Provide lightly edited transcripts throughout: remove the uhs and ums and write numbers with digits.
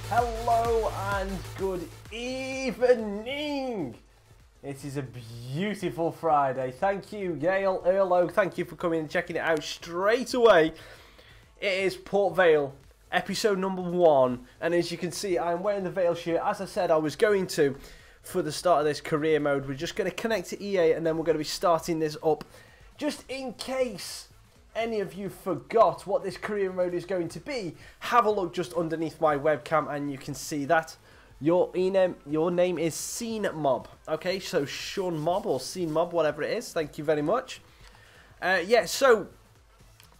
Hello and good evening. It is a beautiful Friday. Thank you, Gail Erlo. Thank you for coming and checking it out straight away. It is Port Vale, episode number 1. And as you can see, I'm wearing the Vale shirt. As I said, I was going to for the start of this career mode. We're just going to connect to EA and then we're going to be starting this up. Just in case any of you forgot what this career mode is going to be, have a look just underneath my webcam and you can see that your name is Scene Mob. Okay, so Sean Mob or Scene Mob, whatever it is. Thank you very much. Yeah, so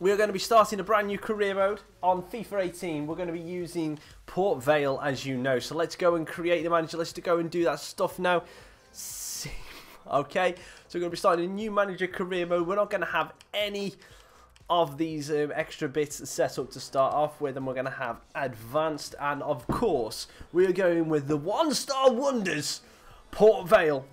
we're going to be starting a brand new career mode on FIFA 18. We're going to be using Port Vale, as you know. So let's go and create the manager. Let's go and do that stuff now. Okay, so we're going to be starting a new manager career mode. We're not going to have any of these extra bits set up to start off with, and we're going to have advanced, and of course we are going with the one-star wonders Port Vale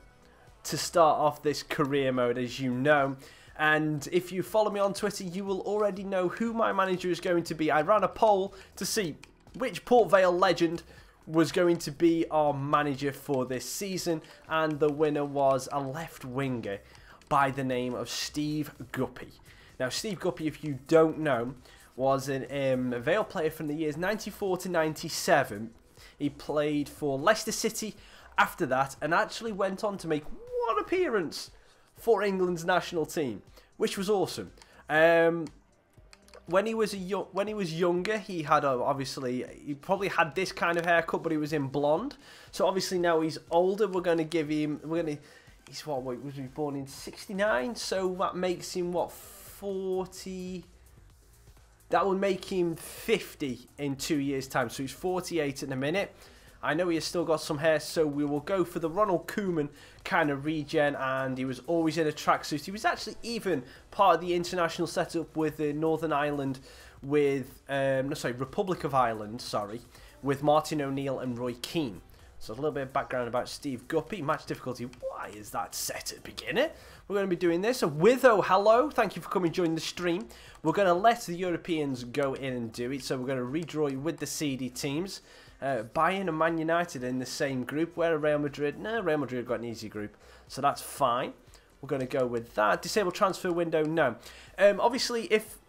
to start off this career mode, as you know. And if you follow me on Twitter, you will already know who my manager is going to be. I ran a poll to see which Port Vale legend was going to be our manager for this season, and the winner was a left winger by the name of Steve Guppy. Now, Steve Guppy, if you don't know, was a Vale player from the years 94 to 97. He played for Leicester City after that and actually went on to make one appearance for England's national team, which was awesome. When he was younger, he had he probably had this kind of haircut, but he was in blonde. So obviously now he's older. We're going to give him. He's what? Was he born in '69? So that makes him what? 40. That would make him 50 in 2 years' time. So he's 48 in a minute. I know he has still got some hair, so we will go for the Ronald Koeman kind of regen, and he was always in a tracksuit. He was actually even part of the international setup with Northern Ireland, with Republic of Ireland, sorry, with Martin O'Neill and Roy Keane. So a little bit of background about Steve Guppy. Match difficulty, why is that set at beginner? We're going to be doing this. So Witho, hello, thank you for coming and joining the stream. We're going to let the Europeans go in and do it. So we're going to redraw you with the CD teams. Bayern and Man United in the same group. Where are Real Madrid? No, Real Madrid have got an easy group. So that's fine. We're going to go with that. Disable transfer window, no. Obviously, if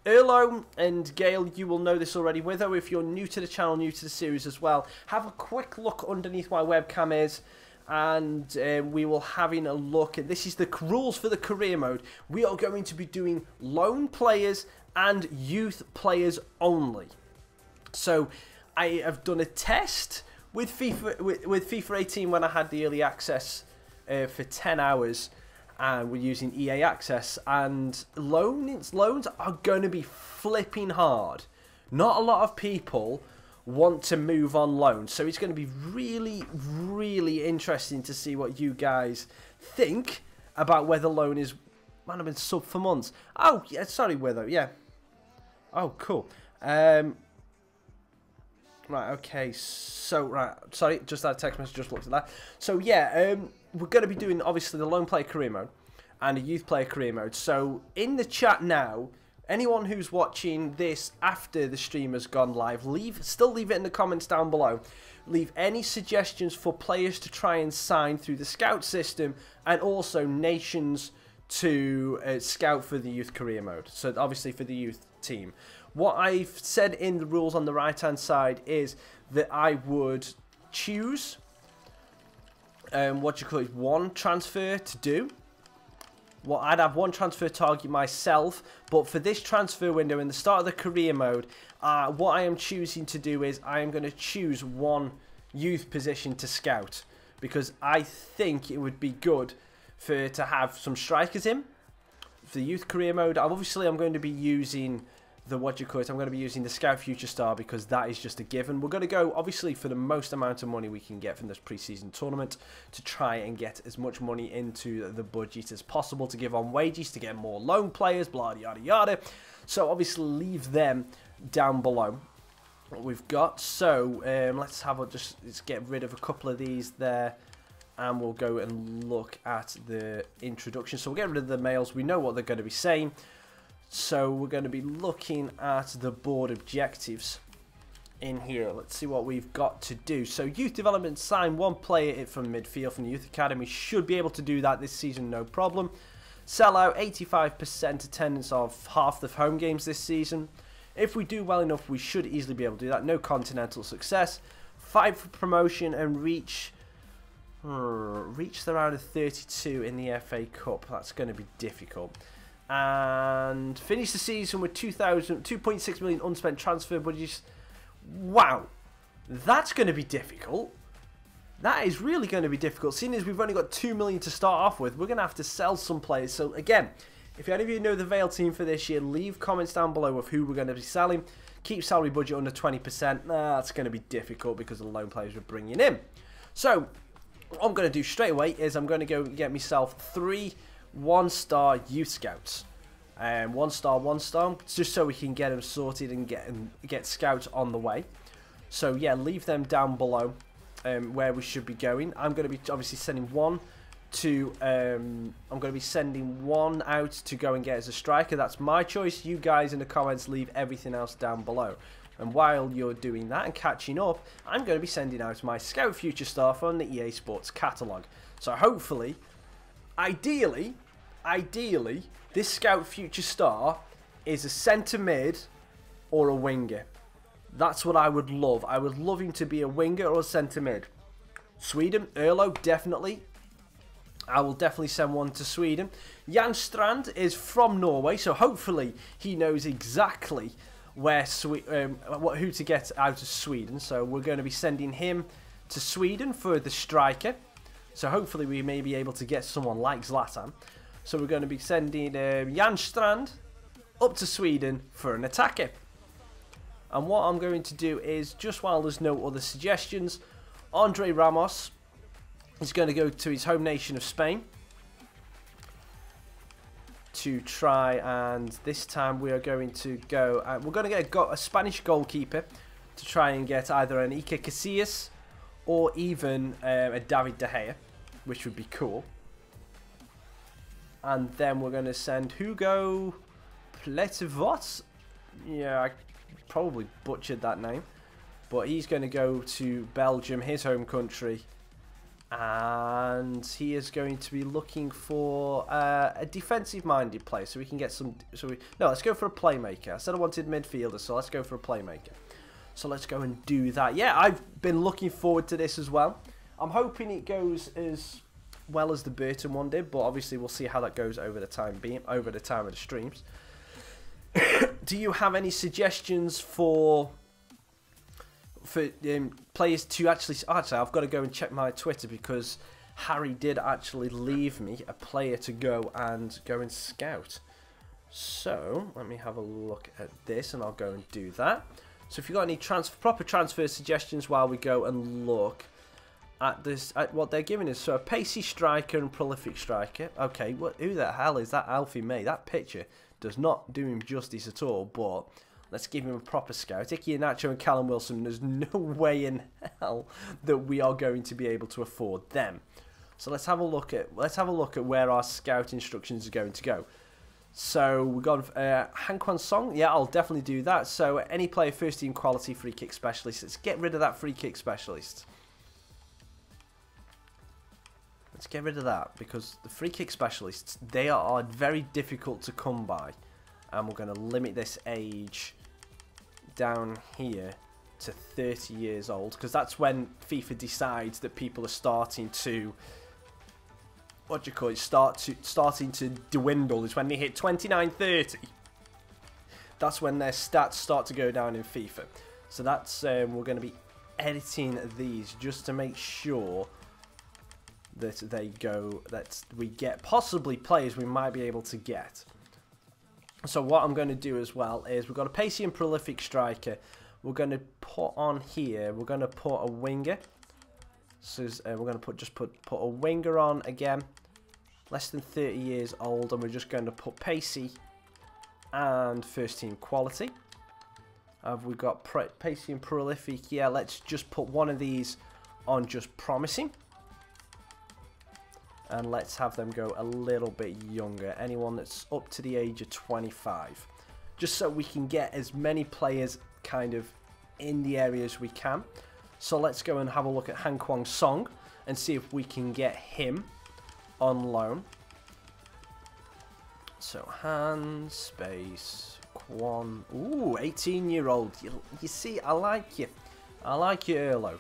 Erlo and Gail, you will know this already. Witho, if you're new to the channel, new to the series as well, have a quick look underneath my webcam is, and we will having a look. And this is the rules for the career mode. We are going to be doing loan players and youth players only. So I have done a test with FIFA 18 when I had the early access for 10 hours. And we're using EA Access, and loans are going to be flipping hard. Not a lot of people want to move on loan, so it's going to be really, really interesting to see what you guys think about whether loan is. Man, I've been sub for months. Oh, yeah, sorry, Witho, yeah. Oh, cool. Right, okay, so, right, sorry, just that text message, just looked at that. So, yeah, we're going to be doing, obviously, the lone player career mode and a youth player career mode. So, in the chat now, anyone who's watching this after the stream has gone live, still leave it in the comments down below. Leave any suggestions for players to try and sign through the scout system, and also nations to scout for the youth career mode. So, obviously, for the youth team. What I've said in the rules on the right-hand side is that I would choose one transfer to do. Well, I'd have one transfer target myself, but for this transfer window in the start of the career mode, what I am choosing to do is I am going to choose one youth position to scout, because I think it would be good to have some strikers in for the youth career mode. Obviously, I'm going to be using I'm going to be using the Scout Future Star, because that is just a given. We're going to go, obviously, for the most amount of money we can get from this pre-season tournament to try and get as much money into the budget as possible to give on wages, to get more loan players, blah, yada, yada. So, obviously, leave them down below, what we've got. So, let's get rid of a couple of these there, and we'll go and look at the introduction. So, we'll get rid of the males. We know what they're going to be saying. So we're going to be looking at the board objectives. in here. Let's see what we've got to do. So youth development, sign one player from midfield from the youth academy. Should be able to do that this season, no problem. Sell out, 85% attendance of half the home games this season. If we do well enough, we should easily be able to do that. No continental success. Fight for promotion and reach the round of 32 in the FA Cup. That's going to be difficult. And finish the season with 2.6 million unspent transfer budgets. Wow, that's going to be difficult. That is really going to be difficult. Seeing as we've only got 2 million to start off with, we're going to have to sell some players. So again, if any of you know the VALE team for this year, leave comments down below of who we're going to be selling. Keep salary budget under 20%. That's going to be difficult because of the loan players we're bringing in. So what I'm going to do straight away is I'm going to go get myself 3 1-star youth scouts. 1-star, just so we can get them sorted and get scouts on the way. So yeah, leave them down below where we should be going. I'm going to be obviously sending one to I'm going to be sending one out to go and get as a striker. That's my choice. You guys in the comments leave everything else down below. And while you're doing that and catching up, I'm going to be sending out my Scout Future Star from the EA Sports catalogue. So hopefully, ideally, this Scout Future Star is a centre mid or a winger. That's what I would love. I would love him to be a winger or a centre mid. Sweden, Erlo, definitely. I will definitely send one to Sweden. Jan Strand is from Norway, so hopefully he knows exactly where who to get out of Sweden. So we're going to be sending him to Sweden for the striker. So hopefully we may be able to get someone like Zlatan. So we're going to be sending Jan Strand up to Sweden for an attacker. And what I'm going to do is, just while there's no other suggestions, Andre Ramos is going to go to his home nation of Spain to try, and this time we are going to go, we're going to get a Spanish goalkeeper to try and get either an Iker Casillas or even a David De Gea, which would be cool. And then we're going to send Hugo Pletivot. Yeah, I probably butchered that name. But he's going to go to Belgium, his home country. And he is going to be looking for a defensive-minded player. So we can get some... No, let's go for a playmaker. I said I wanted midfielder, so let's go for a playmaker. So let's go and do that. Yeah, I've been looking forward to this as well. I'm hoping it goes as well as the Burton one did, but obviously we'll see how that goes over the time of the streams. Do you have any suggestions for players to actually... Actually, I've got to go and check my Twitter because Harry did actually leave me a player to go and scout. So let me have a look at this and I'll go and do that. So if you've got any proper transfer suggestions while we go and look at this, at what they're giving us. So a pacey striker and prolific striker. Okay, who the hell is that Alfie May? That picture does not do him justice at all, but let's give him a proper scout. Ike Iheanacho and Callum Wilson, there's no way in hell that we are going to be able to afford them. So let's have a look at where our scout instructions are going to go. So we've got Han Kwan Song. Yeah, I'll definitely do that. So any player first team quality free kick specialist. Let's get rid of that free kick specialist. Let's get rid of that because the free kick specialists, they are very difficult to come by. And we're going to limit this age down here to 30 years old because that's when FIFA decides that people are starting to, what do you call it, starting to dwindle. Is when they hit 29, 30. That's when their stats start to go down in FIFA. So that's we're going to be editing these just to make sure that that we get possibly players we might be able to get. So what I'm going to do as well is we've got a pacey and prolific striker. We're going to put on here. We're going to put a winger. So we're going to put a winger on again, less than 30 years old, and we're just going to put pacey and first team quality. Have we got pacey and prolific? Yeah, let's just put one of these on just promising. And let's have them go a little bit younger. Anyone that's up to the age of 25. Just so we can get as many players kind of in the areas we can. So let's go and have a look at Han Kwang Song and see if we can get him on loan. So Han space Kwon. Ooh, 18-year-old. You see, I like you. I like you, Erlo.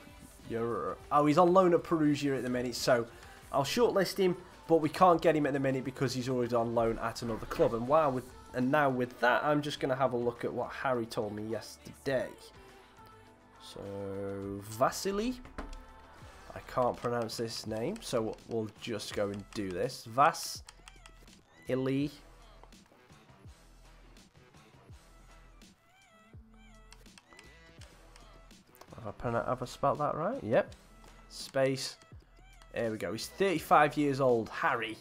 Oh, he's on loan at Perugia at the minute, so I'll shortlist him, but we can't get him at the minute because he's already on loan at another club. And now with that, I'm just going to have a look at what Harry told me yesterday. So, Vasily. I can't pronounce this name, so we'll just go and do this. Vasily. Have I spelled that right? Yep. Space. There we go. He's 35 years old. Harry.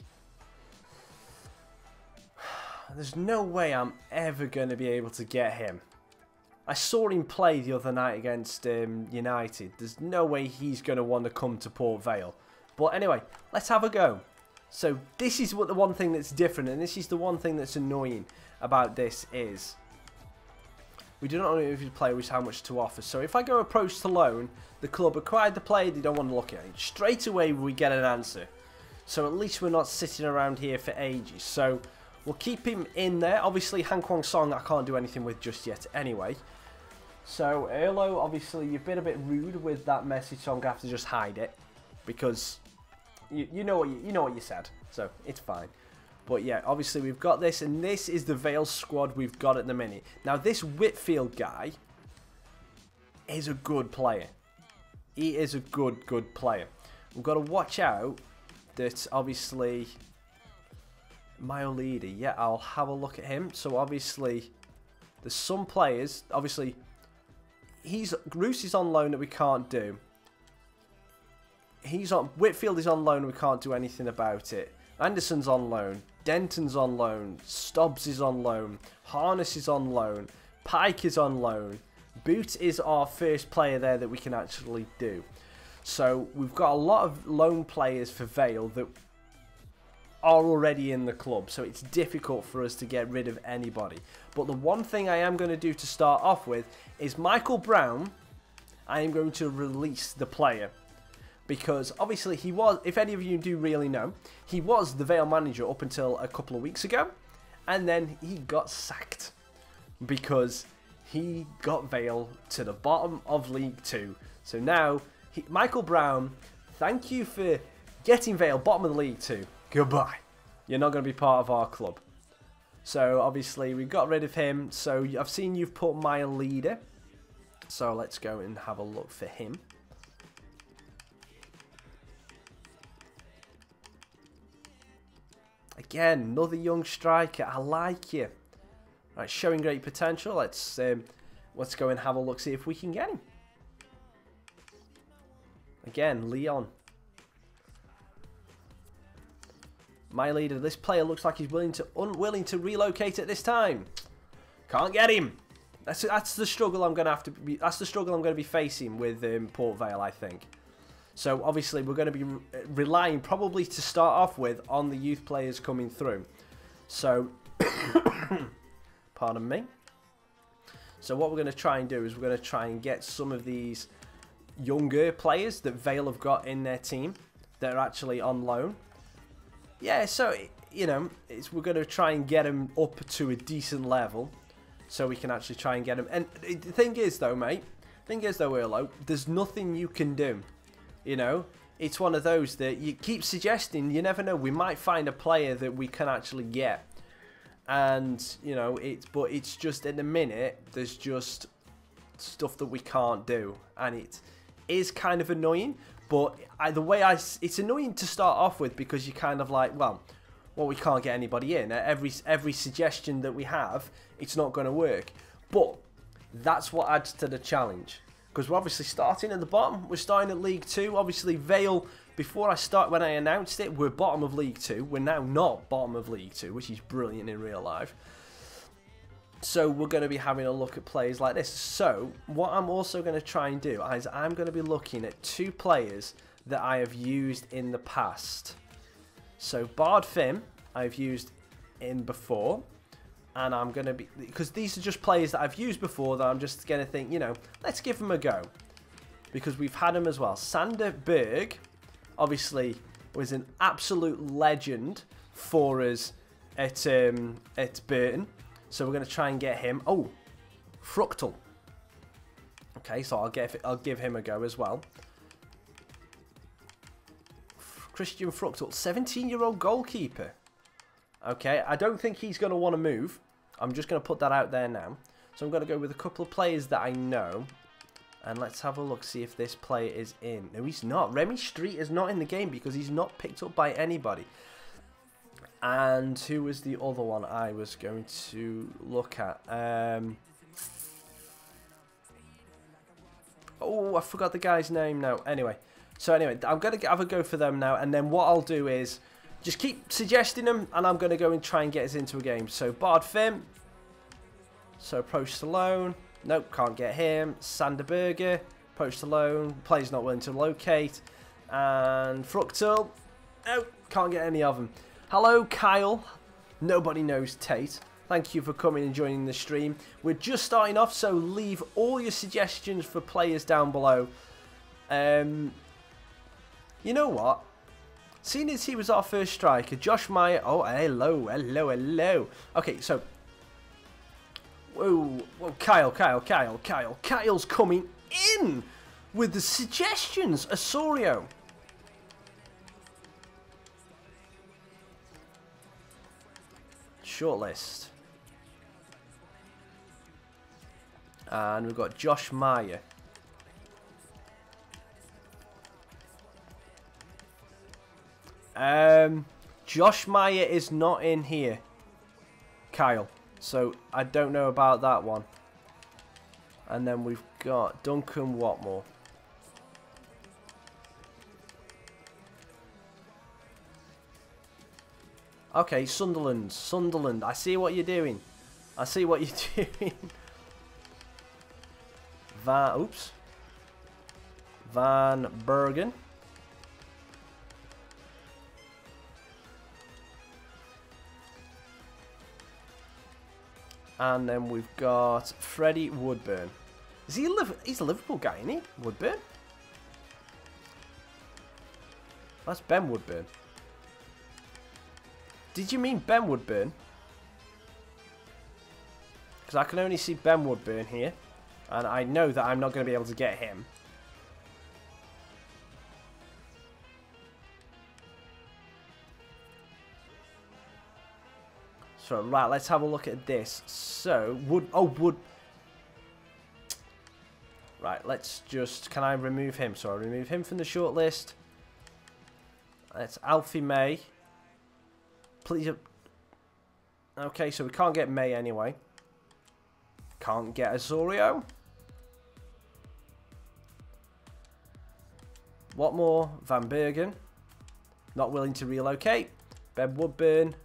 There's no way I'm ever going to be able to get him. I saw him play the other night against United. There's no way he's going to want to come to Port Vale. But anyway, let's have a go. So this is what the one thing that's different, and this is the one thing that's annoying about this is we do not know if the player has how much to offer. So if I go approach to loan, the club acquired the player, they don't want to look at it. Straight away we get an answer. So at least we're not sitting around here for ages. So we'll keep him in there. Obviously Han Kwang Song I can't do anything with just yet anyway. So Erlo, obviously you've been a bit rude with that message, so I'm going to have to just hide it. Because you know what you said. So it's fine. But yeah, obviously we've got this, and this is the Vale squad we've got at the minute. Now this Whitfield guy is a good player. He is a good player. We've got to watch out that obviously my leader, yeah, I'll have a look at him. So obviously there's some players, obviously Roos is on loan that we can't do. Whitfield is on loan and we can't do anything about it. Anderson's on loan. Denton's on loan. Stubbs is on loan. Harness is on loan. Pike is on loan. Boot is our first player there that we can actually do. So we've got a lot of loan players for Vale that are already in the club. So it's difficult for us to get rid of anybody. But the one thing I am going to do to start off with is Michael Brown. I am going to release the player. Because obviously he was, if any of you do really know, he was the Vale manager up until a couple of weeks ago. And then he got sacked. Because he got Vale to the bottom of League 2. So now, Michael Brown, thank you for getting Vale bottom of League 2. Goodbye. You're not going to be part of our club. So obviously we got rid of him. So I've seen you've put my leader. So let's go and have a look for him. Again, another young striker. I like you. Right, showing great potential. Let's go and have a look, see if we can get him. Again, Leon. My leader. This player looks like he's unwilling to relocate at this time. Can't get him. That's the struggle I'm going to have to be. That's the struggle I'm going to be facing with Port Vale, I think. So obviously we're going to be relying probably to start off with on the youth players coming through. So, pardon me. So what we're going to try and do is we're going to try and get some of these younger players that Vale have got in their team that are actually on loan. Yeah, so, you know, we're going to try and get them up to a decent level so we can actually try and get them. And the thing is though, mate, Erlo, there's nothing you can do. You know, it's one of those that you keep suggesting, you never know, we might find a player that we can actually get. And, you know, but it's just in the minute, there's just stuff that we can't do. And it is kind of annoying, but it's annoying to start off with because you're kind of like, well, we can't get anybody in. Every suggestion that we have, it's not going to work. But that's what adds to the challenge. Because we're obviously starting at the bottom. We're starting at League 2. Obviously, Vale, when I announced it, we're bottom of League 2. We're now not bottom of League 2, which is brilliant in real life. So we're going to be having a look at players like this. So what I'm also going to try and do is I'm going to be looking at 2 players that I have used in the past. So Bard Finn, I've used in before. And I'm going to be, because these are just players that I've used before that I'm just going to think, you know, let's give them a go. Because we've had them as well. Sander Berg, obviously, was an absolute legend for us at Burton. So we're going to try and get him. Oh, Fructal. Okay, so I'll give him a go as well. Christian Fructal, 17-year-old goalkeeper. Okay, I don't think he's going to want to move. I'm just going to put that out there now. So I'm going to go with a couple of players that I know. And let's have a look, see if this player is in. No, he's not. Remy Street is not in the game because he's not picked up by anybody. And who was the other one I was going to look at? Oh, I forgot the guy's name now. Anyway, I'm going to have a go for them now. And then what I'll do is just keep suggesting them, and I'm going to go and try and get us into a game. So, Bard Fim. So, approach Stallone. Nope, can't get him. Sander Berger. Approach Stallone. Player's not willing to locate. And Fructal. Nope, can't get any of them. Hello, Kyle. Nobody knows Tate. Thank you for coming and joining the stream. We're just starting off, so leave all your suggestions for players down below. You know what? Seeing as he was our first striker, Josh Meyer. Oh, hello. Okay, so. Whoa, Kyle. Kyle's coming in with the suggestions. Osorio. Shortlist. And we've got Josh Meyer. Josh Meyer is not in here, Kyle. So I don't know about that one. And then we've got Duncan Watmore. Okay, Sunderland. I see what you're doing. Van Bergen. And then we've got Freddie Woodburn. He's a Liverpool guy, isn't he? Woodburn? That's Ben Woodburn. Did you mean Ben Woodburn? Because I can only see Ben Woodburn here. And I know that I'm not going to be able to get him. So, right, let's have a look at this. So, Right, let's just... Can I remove him? So, I'll remove him from the shortlist. That's Alfie May. Please. Okay, so we can't get May anyway. Can't get Osorio. What more? Van Bergen. Not willing to relocate. Ben Woodburn.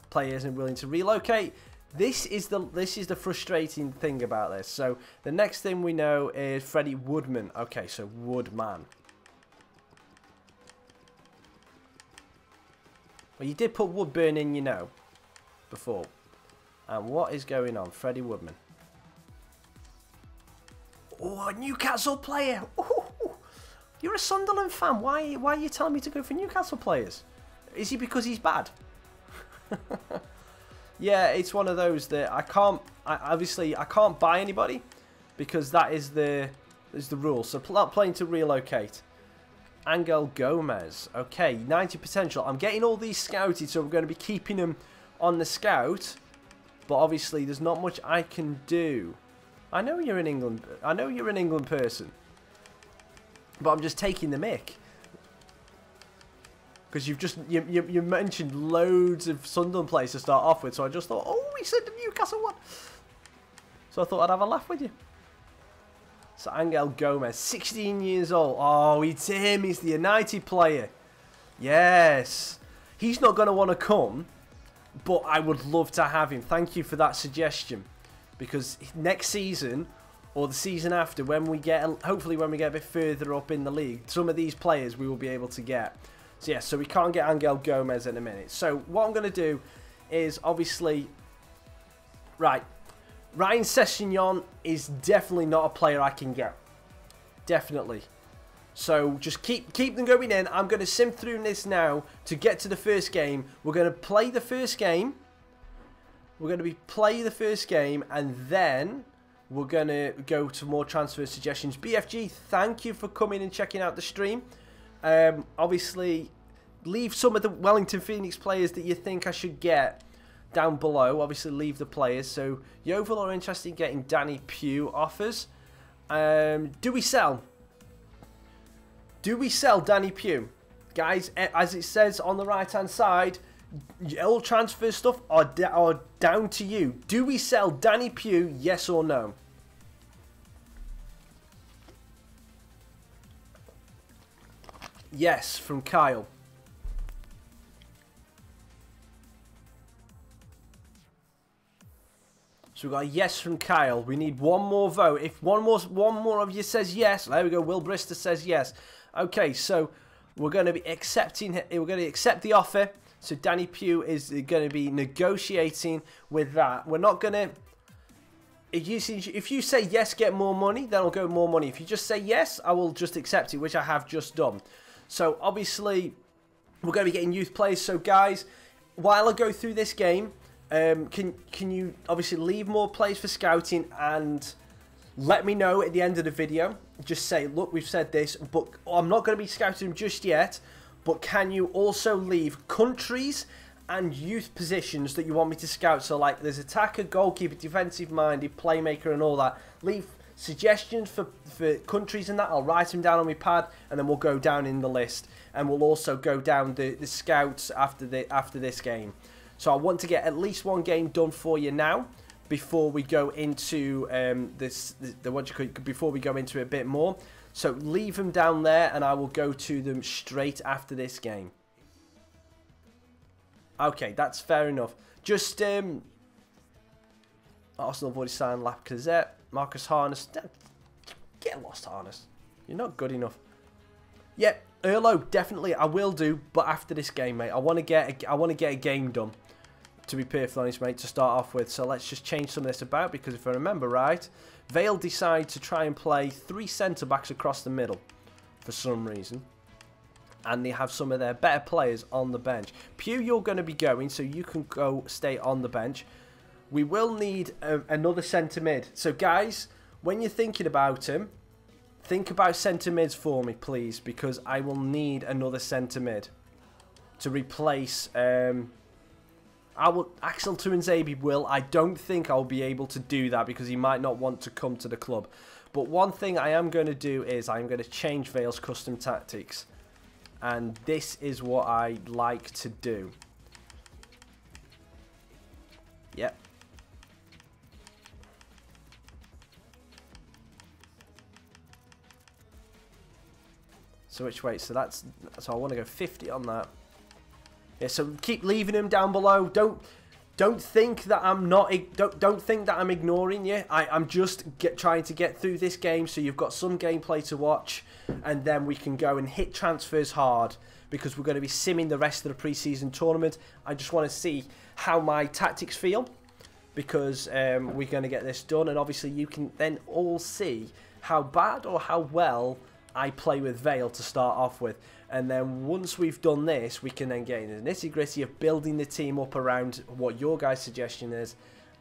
Player isn't willing to relocate. This is the frustrating thing about this. So the next thing we know is Freddie Woodman. Okay, so Woodman. Well, you did put Woodburn in, you know, before. And what is going on? Freddie Woodman. Oh, a Newcastle player. Ooh, you're a Sunderland fan. Why are you telling me to go for Newcastle players? Is he because he's bad? Yeah, it's one of those that I can't buy anybody because that is the rule. So not playing to relocate. Angel Gomez. Okay, 90 potential. I'm getting all these scouted, so we're going to be keeping them on the scout. But obviously, there's not much I can do. I know you're in England. I know you're an England person. But I'm just taking the mick. Because you mentioned loads of Sunderland players to start off with, so I just thought, oh, we said the Newcastle one. So I thought I'd have a laugh with you. So Angel Gomez, 16 years old. Oh, it's him. He's the United player. Yes. He's not going to want to come, but I would love to have him. Thank you for that suggestion. Because next season, or the season after, hopefully when we get a bit further up in the league, some of these players we will be able to get. So yeah, so we can't get Angel Gomez in a minute. So what I'm going to do is obviously Right. Ryan Sessegnon is definitely not a player I can get. Definitely. So just keep them going in. I'm going to sim through this now to get to the first game. We're going to play the first game. We're going to play the first game, and then we're going to go to more transfer suggestions. BFG, thank you for coming and checking out the stream. Obviously, leave some of the Wellington Phoenix players that you think I should get down below. Obviously, leave the players. So, Yeovil are interested in getting Danny Pugh offers. Do we sell? Do we sell Danny Pugh? Guys, as it says on the right-hand side, all transfer stuff are down to you. Do we sell Danny Pugh, yes or no? Yes, from Kyle. So we've got a yes from Kyle. We need one more vote. If one more of you says yes, there we go. Will Brister says yes. Okay, so we're going to be accepting. We're going to accept the offer. So Danny Pugh is going to be negotiating with that. We're not going to. If you say yes, get more money, then I'll go more money. If you just say yes, I will just accept it, which I have just done. So obviously, we're going to be getting youth players. So guys, while I go through this game, can you obviously leave more players for scouting and let me know at the end of the video. Just say, look, we've said this, but I'm not going to be scouting them just yet. But can you also leave countries and youth positions that you want me to scout? So like there's attacker, goalkeeper, defensive minded, playmaker and all that. Leave suggestions for countries and that. I'll write them down on my pad and then we'll go down in the list. And we'll also go down the scouts after this game. So I want to get at least one game done for you now before we go into before we go into a bit more. So leave them down there and I will go to them straight after this game. Okay, that's fair enough. Just Arsenal have already signed Lacazette, Marcus Harness. Get lost, Harness. You're not good enough. Yeah, Erlo, definitely I will do, but after this game, mate. I want to get a game done. To be perfectly honest, mate, to start off with. So let's just change some of this about, because if I remember right, Vale decide to try and play 3 centre-backs across the middle for some reason. And they have some of their better players on the bench. Pugh, you're going to be going, so you can go stay on the bench. We will need another centre-mid. So guys, when you're thinking about him, think about centre-mids for me, please, because I will need another centre-mid to replace... Axel Tuanzebe will. I don't think I'll be able to do that because he might not want to come to the club. But one thing I am going to do is I'm going to change Vale's custom tactics. And this is what I like to do. Yep. So which way? So I want to go 50 on that. Yeah, so keep leaving them down below. Don't think that I'm not. Don't think that I'm ignoring you. I'm just trying to get through this game so you've got some gameplay to watch, and then we can go and hit transfers hard because we're going to be simming the rest of the pre-season tournament. I just want to see how my tactics feel because we're going to get this done, and obviously you can then all see how bad or how well I play with Vale to start off with. And then once we've done this, we can then get into the nitty-gritty of building the team up around what your guys' suggestion is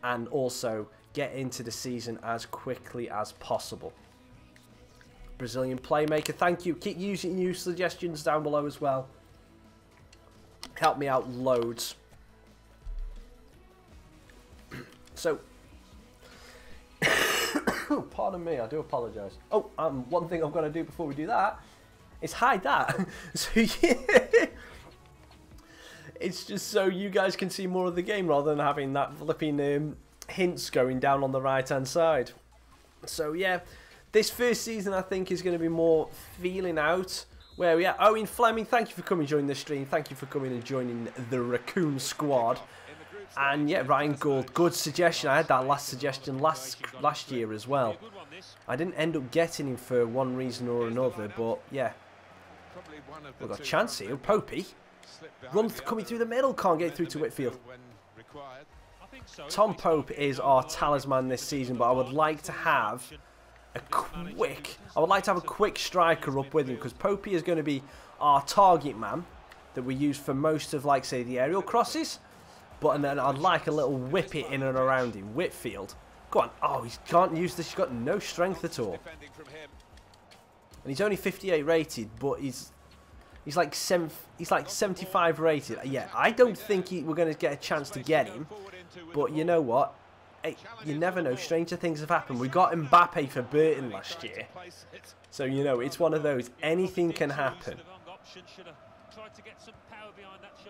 and also get into the season as quickly as possible. Brazilian playmaker, thank you. Keep using new suggestions down below as well. Help me out loads. So, pardon me, I do apologise. Oh, one thing I've got to do before we do that is hide that. So yeah, it's just so you guys can see more of the game rather than having that flipping hints going down on the right hand side. So yeah, this first season I think is going to be more feeling out where we are. Owen Fleming, thank you for coming and joining the stream. Thank you for coming and joining the Raccoon squad. And yeah, Ryan Gould, good suggestion. I had that last suggestion last year as well. I didn't end up getting him for one reason or another, but yeah. We've got a chance here. Popey. Run coming through the middle. Can't get through to Whitfield. Tom Pope is our talisman this season, but I would like to have a quick striker up with him, because Popey is going to be our target man that we use for most of, like, say, the aerial crosses. But and then I'd like a little whip it in and around him. Whitfield. Go on. Oh, he can't use this. He's got no strength at all. And he's only 58 rated, but he's like 75 rated. Yeah, I don't think we're going to get a chance to get him. But you know what? Hey, you never know. Stranger things have happened. We got Mbappe for Burton last year. So, you know, it's one of those. Anything can happen.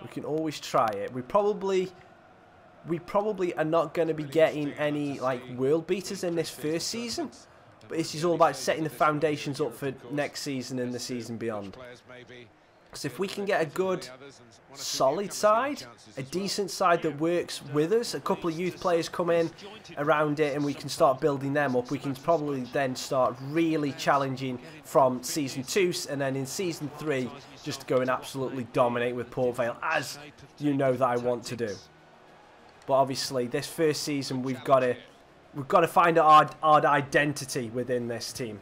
We can always try it. We probably are not going to be getting any, like, world beaters in this first season. But this is all about setting the foundations up for next season and the season beyond. Because if we can get a good, solid side, a decent side that works with us, a couple of youth players come in around it and we can start building them up, we can probably then start really challenging from Season 2, and then in Season 3, just go and absolutely dominate with Port Vale, as you know that I want to do. But obviously, this first season, we've got to find our identity within this team.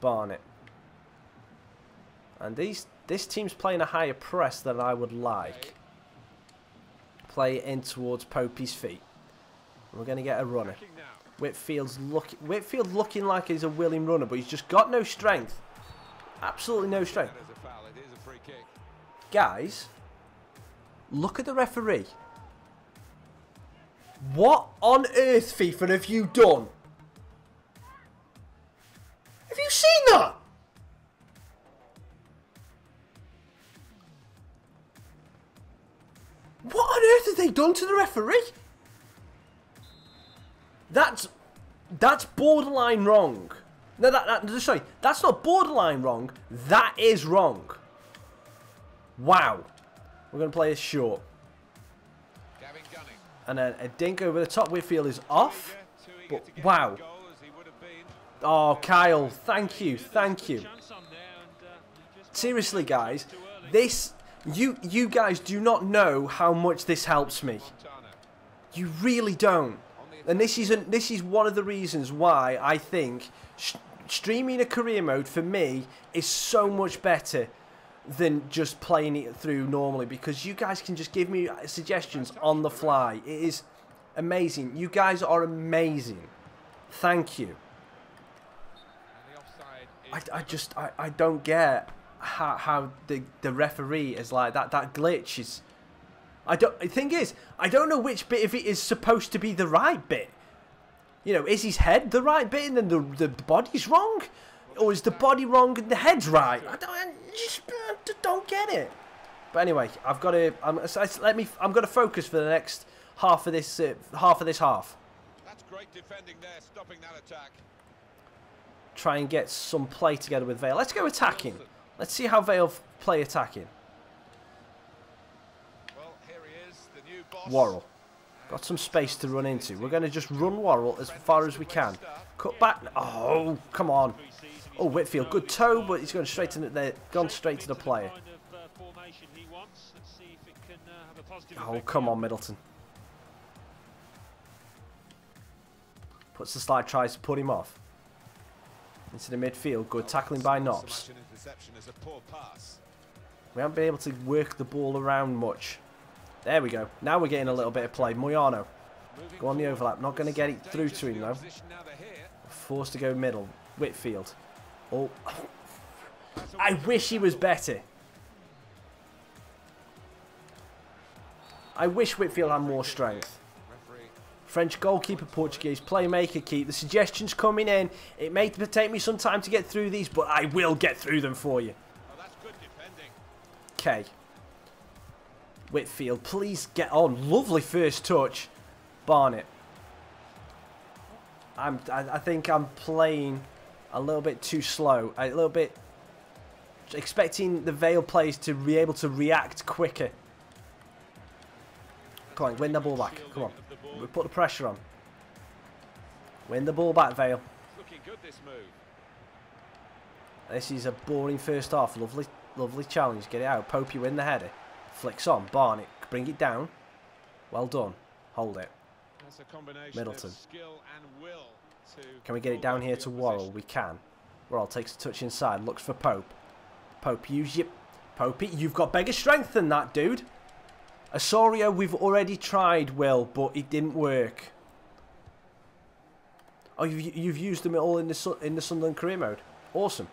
Barnett. And this team's playing a higher press than I would like. Play it in towards Popey's feet. We're going to get a runner. Whitfield looking like he's a willing runner, but he's just got no strength. Absolutely no strength. Guys, look at the referee. What on earth, FIFA, have you done? Have you seen that? What on earth have they done to the referee? That's borderline wrong. No, sorry, that's not borderline wrong. That is wrong. Wow. We're going to play this short. And then a dink over the top. Whitfield is off. But wow. Oh, Kyle, thank you, thank you. Seriously, guys, this you guys do not know how much this helps me. You really don't. And this is one of the reasons why I think streaming a career mode for me is so much better than just playing it through normally, because you guys can just give me suggestions on the fly. It is amazing. You guys are amazing. Thank you. I don't get how the referee is like that. That glitch is. The thing is, I don't know which bit of it is supposed to be the right bit. You know, is his head the right bit and then the body's wrong? Or is the body wrong and the head's right? I don't get it. But anyway, I've got to. I'm going to focus for the next half of this half. That's great defending there, stopping that attack. Try and get some play together with Vale. Let's go attacking. Let's see how Vale play attacking. Well, here he is, the new boss. Worrell. Got some space to run into. We're going to just run Worrell as far as we can. Cut back. Oh, come on. Oh, Whitfield. Good toe, but he's going straight to gone straight to the player. Oh, come on, Middleton. Puts the slide, tries to put him off. Into the midfield. Good tackling by Knops. We haven't been able to work the ball around much. There we go. Now we're getting a little bit of play. Moyano. Go on the overlap. Not going to get it through to him, though. Forced to go middle. Whitfield. Oh. I wish he was better. I wish Whitfield had more strength. French goalkeeper, Portuguese playmaker, keep the suggestions coming in. It may take me some time to get through these, but I will get through them for you. Okay. Whitfield, please get on. Lovely first touch. Barnett. I think I'm playing a little bit too slow. A little bit expecting the Vale players to be able to react quicker. Come on, win the ball back. Come on. We put the pressure on. Win the ball back, Vale. This is a boring first half. Lovely challenge. Get it out. Popey win the header. Flicks on. Barnett. Bring it down. Well done. Hold it. That's a combination Middleton. of skill and will to Can we get it down here to Worrell? We can. Worrell takes a touch inside. Looks for Pope. Pope, use your... Popey, you've got bigger strength than that, dude. Osorio, we've already tried, Will, but it didn't work. Oh, you've used them all in the Sunderland career mode. Awesome.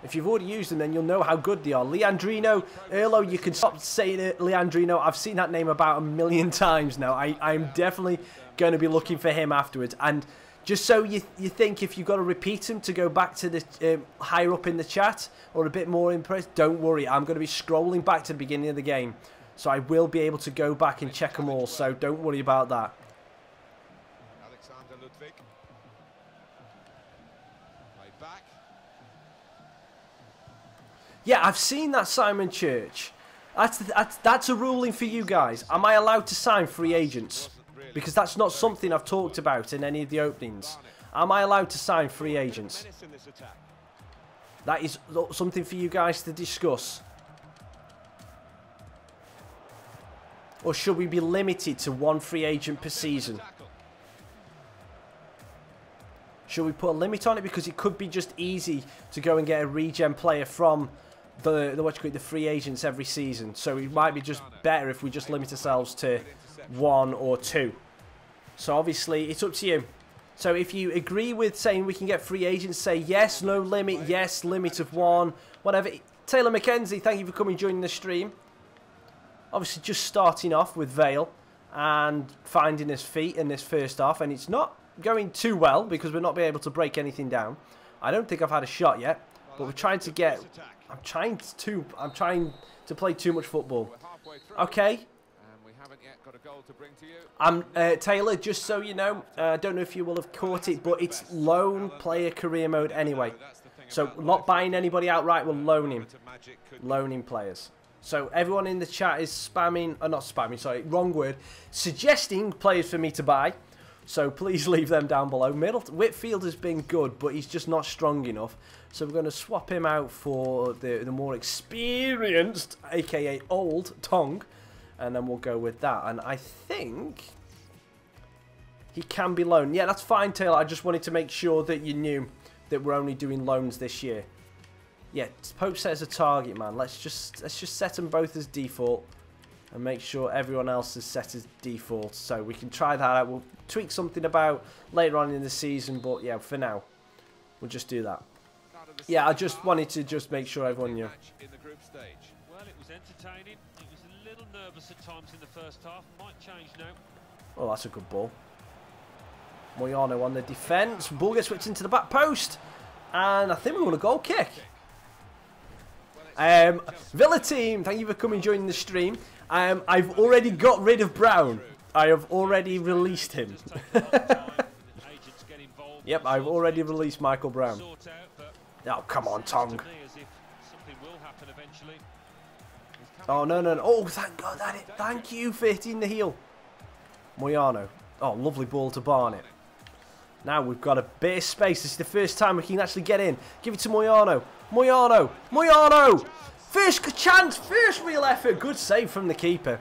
If you've already used them, then you'll know how good they are. Leandrino, Erlo, you can stop saying it, Leandrino. I've seen that name about 1 million times now. I'm definitely going to be looking for him afterwards. And just so you think, if you've got to repeat him to go back to the higher up in the chat or a bit more impressed, don't worry. I'm going to be scrolling back to the beginning of the game. So I will be able to go back and check them all. So don't worry about that. Yeah, I've seen that, Simon Church. That's a ruling for you guys. Am I allowed to sign free agents? Because that's not something I've talked about in any of the openings. Am I allowed to sign free agents? That is something for you guys to discuss. Or should we be limited to 1 free agent per season? Should we put a limit on it? Because it could be just easy to go and get a regen player from the free agents every season. So it might be just better if we just limit ourselves to 1 or 2. So obviously it's up to you. So if you agree with saying we can get free agents, say yes, no limit, yes, limit of 1, whatever. Taylor McKenzie, thank you for coming and joining the stream. Obviously just starting off with Vale and finding his feet in this first half, and it's not going too well because we're not being able to break anything down. I don't think I've had a shot yet, but we're trying to get... I'm trying to play too much football. Okay. Taylor, just so you know, I don't know if you will have caught it, but it's loan player career mode anyway. So not buying anybody outright, we're loaning players. So everyone in the chat is spamming, not spamming, sorry, wrong word, suggesting players for me to buy. So please leave them down below. Whitfield has been good, but he's just not strong enough. So we're going to swap him out for the more experienced, aka old, Tong. And then we'll go with that. And I think he can be loaned. Yeah, that's fine, Taylor. I just wanted to make sure that you knew that we're only doing loans this year. Yeah, Pope sets a target, man. Let's just set them both as default. And make sure everyone else is set as default. So we can try that out. We'll tweak something about later on in the season. But yeah, for now, we'll just do that. Yeah, I just wanted to just make sure everyone knew. Well, it was entertaining. It was a little nervous at times in the first half. Might change now. Oh, that's a good ball. Moyano on the defence. Ball gets whipped into the back post. And I think we want a goal kick. Villa team, thank you for coming and joining the stream. I've already got rid of Brown. I have already released him. Yep, I've already released Michael Brown. Oh, come on, Tong. Oh, no, no, no. Oh, thank God. Thank you for hitting the heel. Moyano. Oh, lovely ball to Barnett. Now we've got a bit of space. This is the first time we can actually get in. Give it to Moyano. Moyano. Moyano. First chance. First real effort. Good save from the keeper.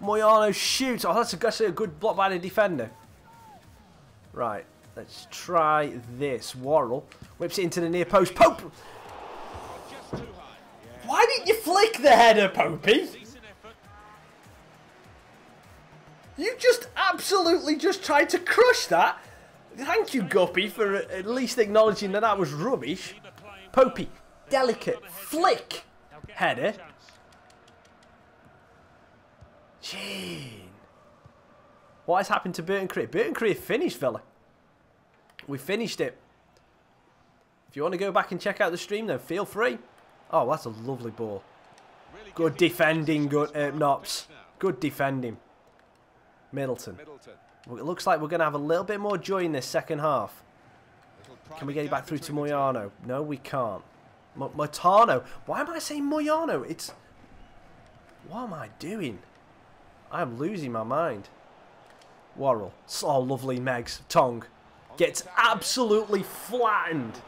Moyano shoots. Oh, that's a good block by the defender. Right. Let's try this. Worrell whips it into the near post. Pope. Why didn't you flick the header, Popey? You just absolutely just tried to crush that. Thank you, Guppy, for at least acknowledging that that was rubbish. Popey, delicate flick header. Gee. What has happened to Burton Cree? Burton Cree finished, Villa. We finished it. If you want to go back and check out the stream, then feel free. Oh, that's a lovely ball. Good defending, good Knops. Good defending. Middleton. Well, it looks like we're going to have a little bit more joy in this second half. Can we get it back through to Moyano? No, we can't. Moyano. Why am I saying Moyano? It's... What am I doing? I'm losing my mind. Worrell. Oh, lovely Megs. Tong. Gets absolutely flattened.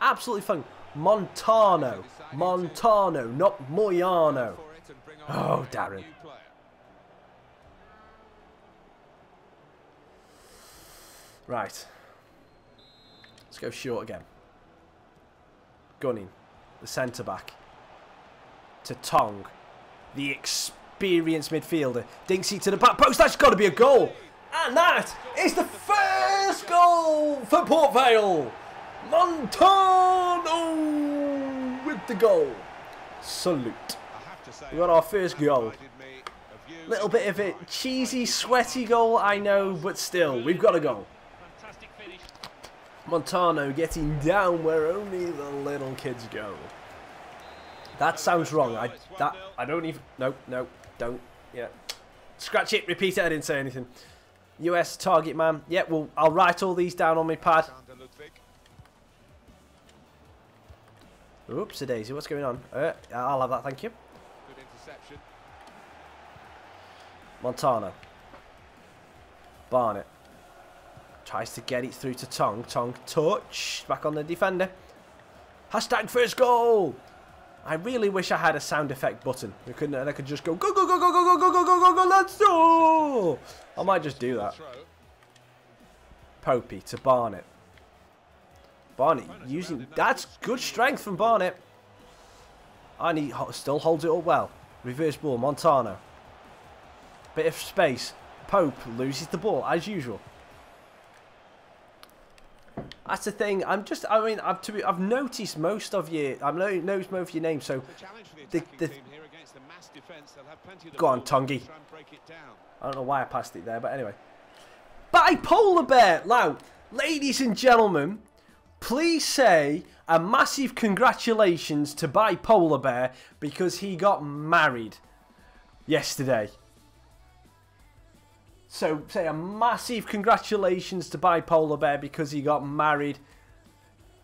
Absolutely fun. Montano. Montano, not Moyano. Oh, Darren. Right. Let's go short again. Gunning. The centre-back. To Tong. The experienced midfielder. Dinksy to the back post. That's got to be a goal. And that is the first goal for Port Vale. Montano with the goal. Salute. We got our first goal. Little bit of a cheesy, sweaty goal, I know, but still, we've got a goal. Montano getting down where only the little kids go. That sounds wrong. I don't even. No, don't. Yeah. Scratch it. Repeat it. I didn't say anything. US target man. Yeah. Well, I'll write all these down on my pad. Oops, a daisy. What's going on? I'll have that. Thank you. Good interception. Montano. Barnett. Tries to get it through to Tong. Tong touch. Back on the defender. Hashtag first goal. I really wish I had a sound effect button. I could just go go go go go go go go go go go go. Let's go. I might just do that. Popey to Barnett. Barnett using that's good strength from Barnett. And he still holds it up well. Reverse ball. Montano. Bit of space. Pope loses the ball as usual. That's the thing. I've noticed most of you. I've noticed most of your names. So, go on, Tongi. I don't know why I passed it there, but anyway. Bipolar Bear. Now, ladies and gentlemen, please say a massive congratulations to Bipolar Bear because he got married yesterday. So, say a massive congratulations to Bipolar Bear because he got married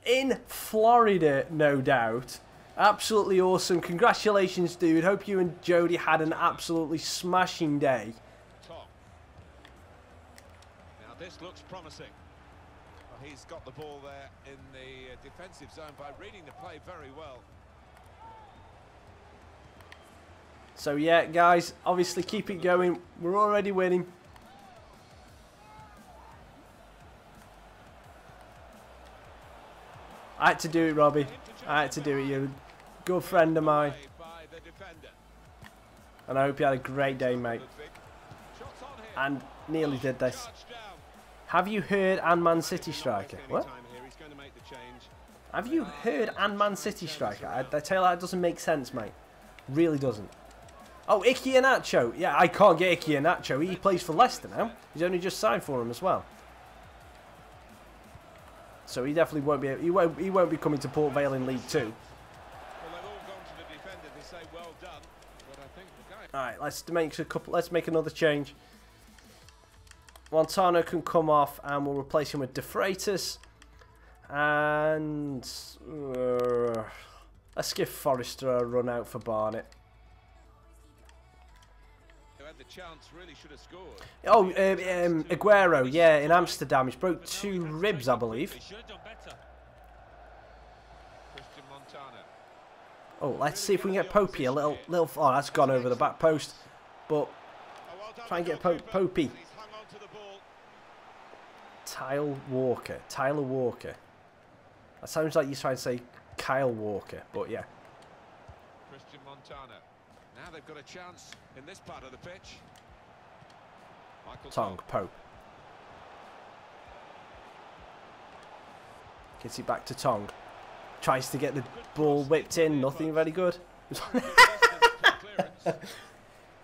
in Florida, no doubt. Absolutely awesome. Congratulations, dude. Hope you and Jody had an absolutely smashing day. Now, this looks promising. Well, he's got the ball there in the defensive zone by reading the play very well. So, yeah, guys, obviously keep it going. We're already winning. I had to do it, Robbie. I had to do it. You're a good friend of mine. And I hope you had a great day, mate. And nearly did this. Have you heard Man City Striker? What? Have you heard Man City Striker? I tell you, that doesn't make sense, mate. Really doesn't. Oh, Icky Iheanacho. Yeah, I can't get Icky Iheanacho. He plays for Leicester now. He's only just signed for him as well. So he definitely won't be. He won't be coming to Port Vale in League 2. Well, they've all gone to the defender to say well done, but I think the guy. All right, let's make another change. Montano can come off, and we'll replace him with De Freitas. And let's give Forrester a run out for Barnett. The chance really should have scored. Oh, Aguero, yeah, in Amsterdam. He's broke 2 ribs, I believe. Oh, let's see if we can get Popey a little. Oh, that's gone over the back post. But try and get Popey. Tyler Walker. That sounds like you're trying to say Kyle Walker, but yeah. Christian Montana. Now they've got a chance in this part of the pitch. Tong, Pope. Gets it back to Tong. Tries to get the ball whipped in. Nothing very good.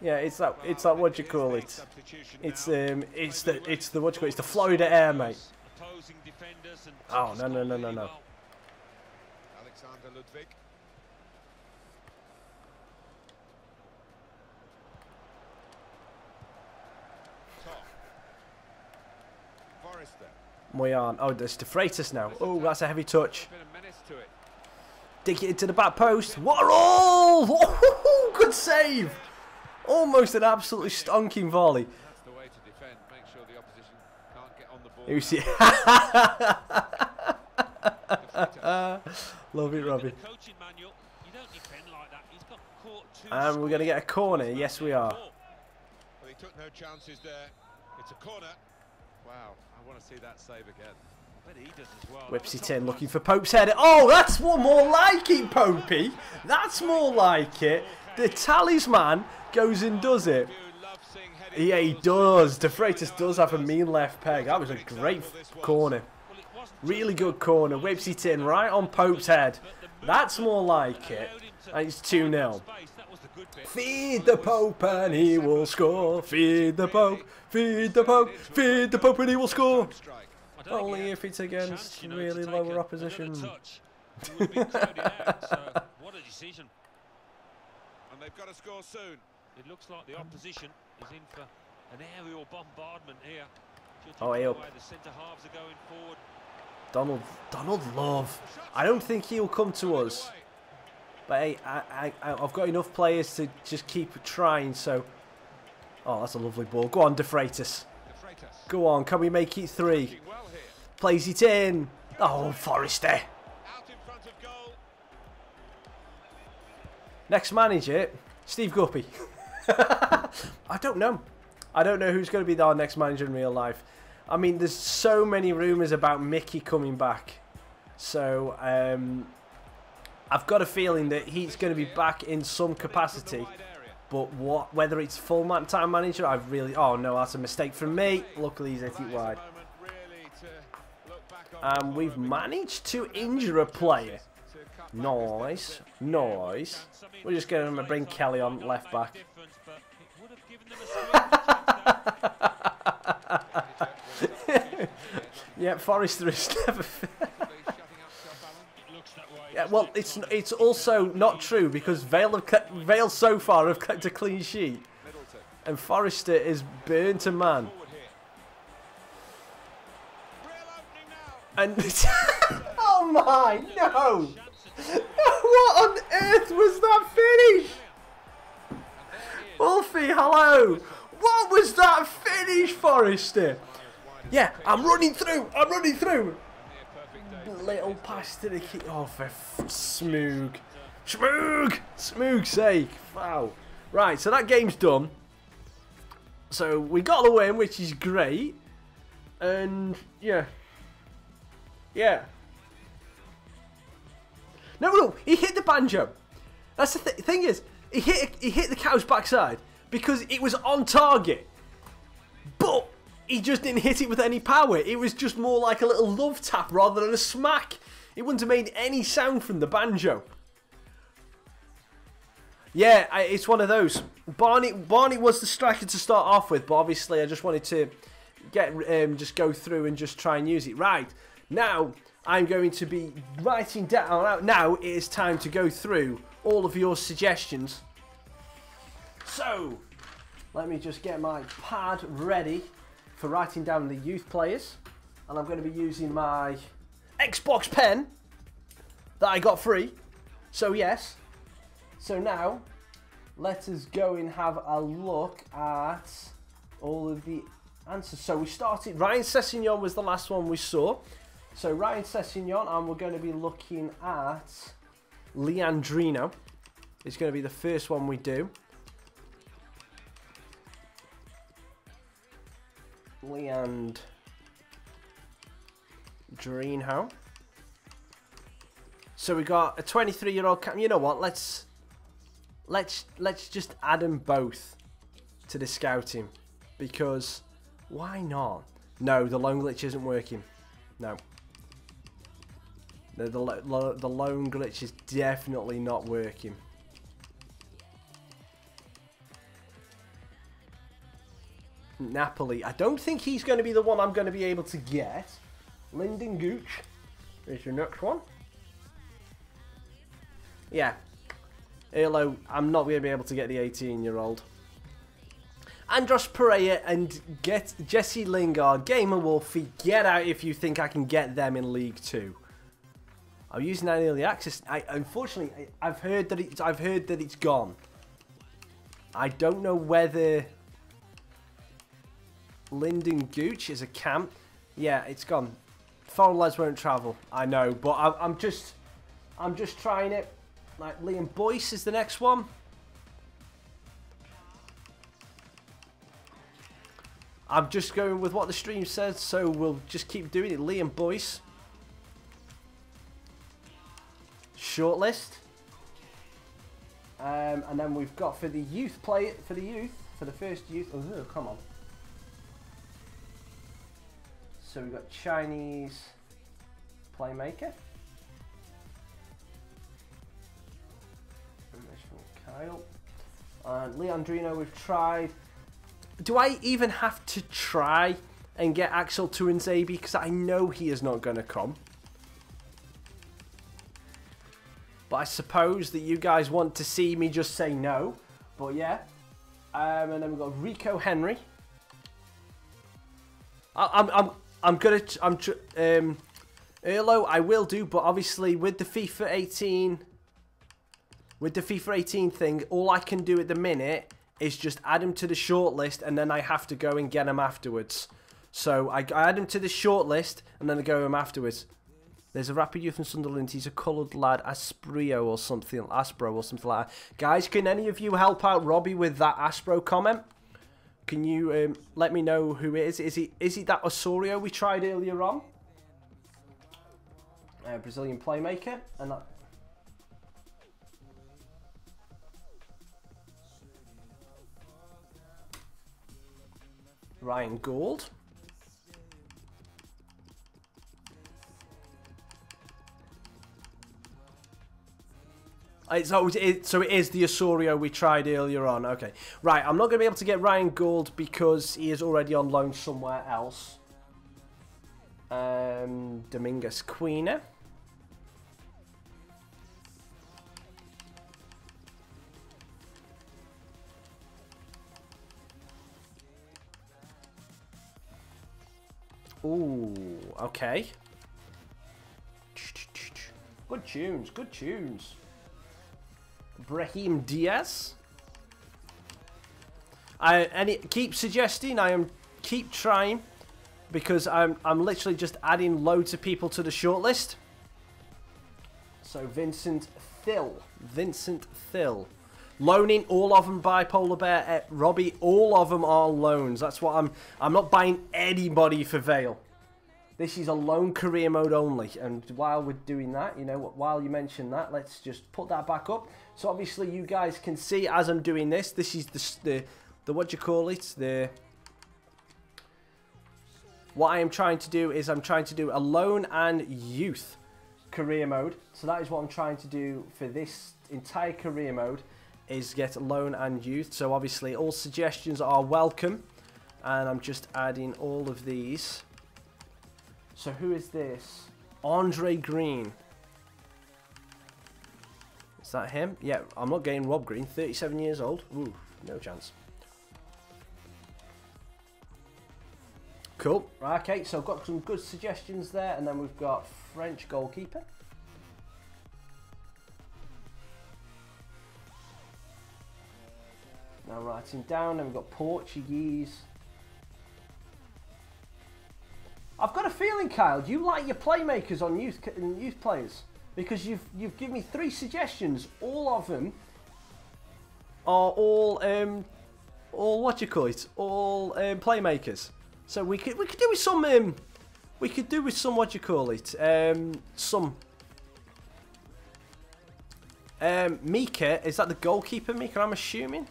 Yeah, it's that what you call it. It's the what you call it. It's the Florida Air, mate. Oh no. Alexander Ludwig. Moyan. Oh, there's De Freitas now. Oh, that's a heavy touch. Dig it into the back post. What a roll! Oh, good save. Almost an absolutely stonking volley. That's the way to defend. Make sure the opposition can't get on the ball. You see. Love it, Robbie. Coaching manual, you don't defend like that. He's got caught too And we're going to get a corner. Yes, we are. Well, he took no chances there. It's a corner. Wow, I want to see that save again. I bet he does as well. Whips it in, looking for Pope's header. Oh, that's more like it, Popey. That's more like it. The talisman goes and does it. Yeah, he does. De Freitas does have a mean left peg. That was a great corner. Really good corner. Whips it in right on Pope's head. That's more like it. And it's 2-0. Feed the Pope and he will score. Feed the Pope. Feed the Pope. Feed the Pope and he will score. Only if it's against really lower opposition. What a decision. And they've got to score soon. It looks like the opposition is in for an aerial bombardment here. Oh, hey up. The centre halves are going forward. Donald Love. I don't think he'll come to us. But hey, I've got enough players to just keep trying, so... Oh, that's a lovely ball. Go on, De Freitas. Go on, can we make it 3? Plays it in. Oh, Forrester. Out in front of goal. Next manager, Steve Guppy. I don't know. I don't know who's going to be our next manager in real life. I mean, there's so many rumours about Mickey coming back. So, I've got a feeling that he's going to be back in some capacity. But whether it's full-time manager, I've really... Oh, no, that's a mistake from me. Luckily, he's hit it wide. And we've managed to injure a player. Nice. Nice. We're just going to bring Kelly on left back. Yeah, Forrester is never fair. Yeah, well, it's also not true because Vale so far have kept a clean sheet, and Forrester is burnt to man. And oh my, no! What on earth was that finish? Wolfie, hello! What was that finish, Forrester? Yeah, I'm running through. I'm running through. Little pass to the key. Oh, for Smoog. Smoog's sake. Wow. Right, so that game's done. So we got the win, which is great. And yeah. Yeah. No, he hit the banjo. That's the thing is, he hit the cow's backside because it was on target. But he just didn't hit it with any power. It was just more like a little love tap rather than a smack. It wouldn't have made any sound from the banjo. Yeah, it's one of those. Barney was the striker to start off with, but obviously I just wanted to just go through and just try and use it. Right, now I'm going to be writing down. Now it is time to go through all of your suggestions. So, let me just get my pad ready for writing down the youth players. And I'm going to be using my Xbox pen that I got free. So yes. So now, let us go and have a look at all of the answers. So we started, Ryan Sessegnon was the last one we saw. So Ryan Sessegnon, and we're going to be looking at Leandrino. It's going to be the first one we do. Leandrino. So we got a 23-year-old. You know what? Let's just add them both to the scouting, because why not? No, the loan glitch isn't working. No. The loan glitch is definitely not working. Napoli. I don't think he's going to be the one I'm going to be able to get. Lyndon Gooch is your next one. Yeah. Hello, I'm not going to be able to get the 18-year-old. Andros Pereira and get Jesse Lingard, Gamer Wolfie, get out if you think I can get them in League 2. I'm using that early access. Unfortunately, I've heard that it's gone. I don't know whether Lyndon Gooch is a camp. Yeah, it's gone. Foreign lads won't travel. I know, but I'm just I'm just trying it. Like, Liam Boyce is the next one. I'm just going with what the stream says, so we'll just keep doing it. Liam Boyce. Shortlist. And then we've got for the youth for the first youth. Oh, come on. So we've got Chinese playmaker. Kyle. And Leandrino we've tried. Do I even have to try and get Axel Tuanzebe? Because I know he is not going to come. But I suppose that you guys want to see me just say no. But yeah. And then we've got Rico Henry. Erlo I will do, but obviously with the FIFA 18... With the FIFA 18 thing, all I can do at the minute is just add him to the shortlist, and then I have to go and get him afterwards. So I add him to the shortlist, and then I go him afterwards. There's a rapid youth from Sunderland. He's a coloured lad, Aspro or something like that. Guys, can any of you help out Robbie with that Aspro comment? Can you let me know who it is? Is he that Osorio we tried earlier on? Brazilian playmaker, and that. Ryan Gould. So it is the Osorio we tried earlier on. Okay. Right, I'm not going to be able to get Ryan Gould because he is already on loan somewhere else. Dominguez Quina. Ooh, okay. Good tunes, good tunes. Brahim Diaz. Keep suggesting. Keep trying, because I'm literally just adding loads of people to the shortlist. So Vincent Thill, loaning all of them by Polar Bear. Robbie, all of them are loans. That's what I'm not buying anybody for Vale. This is a loan career mode only. And while we're doing that, you know, while you mention that, let's just put that back up. So obviously you guys can see as I'm doing this, this is the what do you call it? What I am trying to do is I'm trying to do a loan and youth career mode. So that is what I'm trying to do for this entire career mode, is get loan and youth. So obviously all suggestions are welcome, and I'm just adding all of these. So who is this? Andre Green. Is that him? Yeah, I'm not getting Rob Green. 37 years old. Ooh, no chance. Cool. Okay, so I've got some good suggestions there, and then we've got French goalkeeper. Now writing down, and we've got Portuguese. I've got a feeling, Kyle, you like your playmakers on youth players, because you've given me 3 suggestions. All of them are all what do you call it? All playmakers. So we could do with some what do you call it? Mika, is that the goalkeeper, Mika? I'm assuming.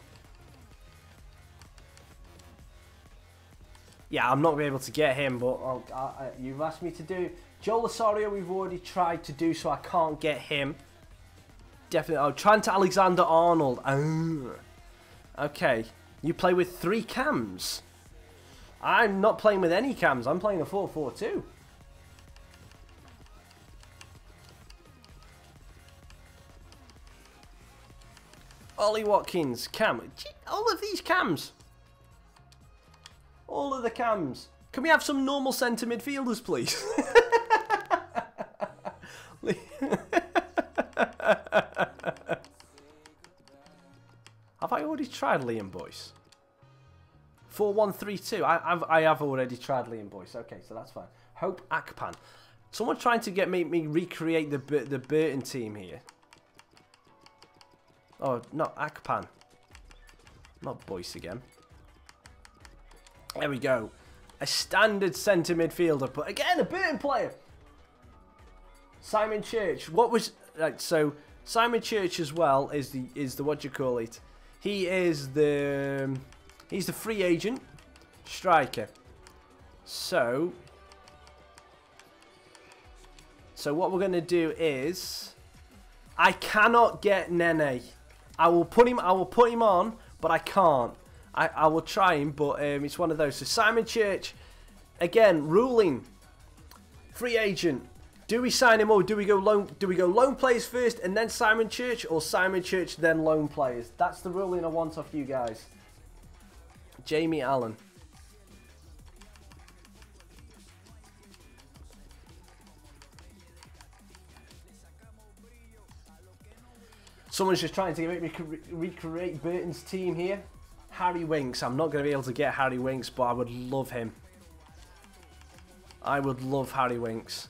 Yeah, I'm not going to be able to get him, but you've asked me to do... Joel Osorio we've already tried to do, so I can't get him. Definitely. Oh, Trent Alexander-Arnold. Oh. Okay. You play with 3 cams. I'm not playing with any cams. I'm playing a 4-4-2. Ollie Watkins, cam. All of these cams. All of the cams. Can we have some normal centre midfielders, please? Have I already tried Liam Boyce? 4-1-3-2. I have already tried Liam Boyce. Okay, so that's fine. Hope Akpan. Someone trying to make me recreate the Burton team here. Oh, not Akpan. Not Boyce again. There we go. A standard centre midfielder, but again, a Burton player. Simon Church. What was... Right, so, Simon Church as well is the what do you call it? He is the... He's the free agent striker. So what we're going to do is... I cannot get Nene. I will put him on, but I can't. I will try him, but it's one of those. So Simon Church, again, ruling. Free agent. Do we sign him or do we go loan? Do we go loan players first and then Simon Church, or Simon Church then loan players? That's the ruling I want off you guys. Jamie Allen. Someone's just trying to make me recreate Burton's team here. Harry Winks. I'm not going to be able to get Harry Winks, but I would love him. I would love Harry Winks.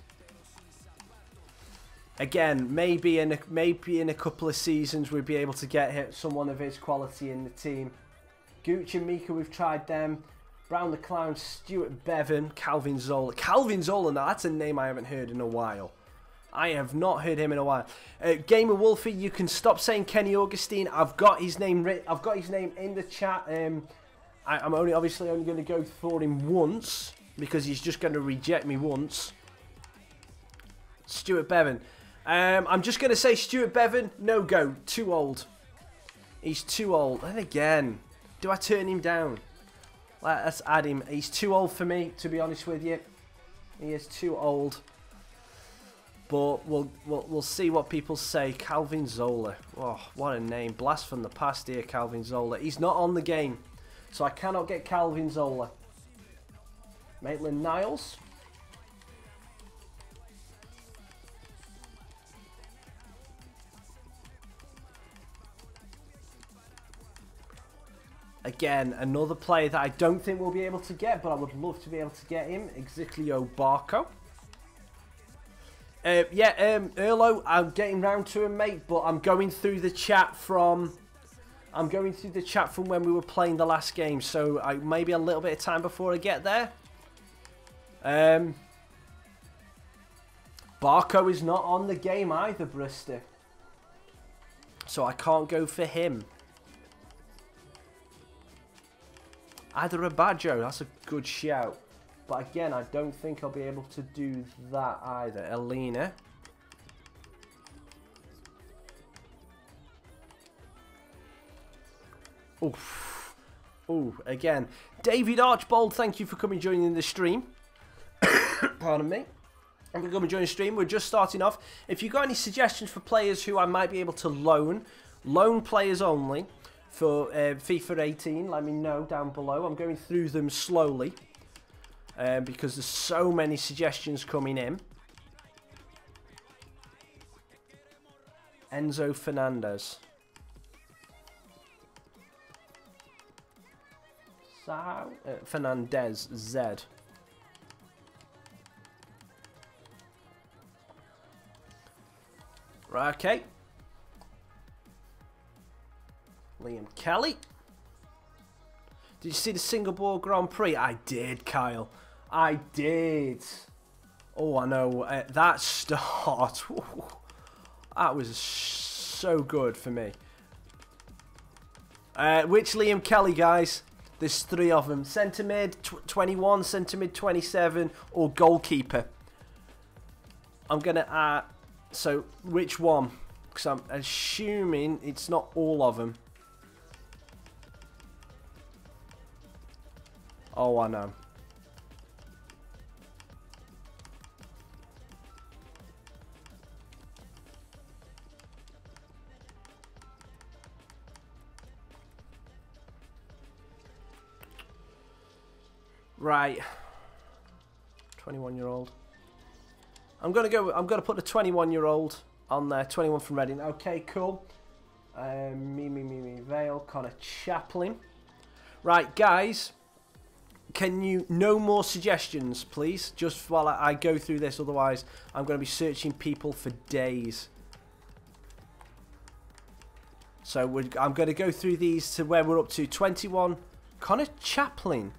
Again, maybe in a couple of seasons we'd be able to get someone of his quality in the team. Gooch and Mika, we've tried them. Brown the Clown, Stuart Bevan, Calvin Zola. Calvin Zola, now that's a name I haven't heard in a while. I have not heard him in a while. Gamer Wolfie, you can stop saying Kenny Augustine. I've got his name I've got his name in the chat. I'm obviously only going to go for him once because he's just going to reject me once. Stuart Bevan. I'm just going to say Stuart Bevan, no go. Too old. He's too old. And again, do I turn him down? Let's add him. He's too old for me, to be honest with you. He is too old. But we'll see what people say. Calvin Zola. Oh, what a name. Blast from the past here, Calvin Zola. He's not on the game, so I cannot get Calvin Zola. Maitland-Niles. Again, another player that I don't think we'll be able to get, but I would love to be able to get him. Exiglio Barco. Erlo, I'm getting round to him, mate, but I'm going through the chat from... when we were playing the last game, so maybe a little bit of time before I get there. Barco is not on the game either, Brister. So I can't go for him. Adarabajo, that's a good shout. But again, I don't think I'll be able to do that either. Elena. Oof. Ooh, again. David Archbold, thank you for coming and joining the stream. Pardon me. I'm going to come and join the stream. We're just starting off. If you've got any suggestions for players who I might be able to loan players only for FIFA 18, let me know down below. I'm going through them slowly. Because there's so many suggestions coming in. Enzo Fernandez. Fernandez, Z. Right, okay. Liam Kelly. Did you see the Singapore Grand Prix? I did, Kyle. I did. Oh, I know. That start. That was so good for me. Which Liam Kelly, guys? There's three of them. Centre mid 21, centre mid 27, or goalkeeper. I'm going to so, which one? Because I'm assuming it's not all of them. Oh, I know. Right. 21-year-old. I'm gonna put the 21-year-old on there. 21 from Reading. Okay, cool. Vale, Connor Chaplin. Right, guys. can you, no more suggestions, please? Just while I go through this, otherwise I'm going to be searching people for days. So I'm going to go through these to where we're up to. 21, Connor Chaplin.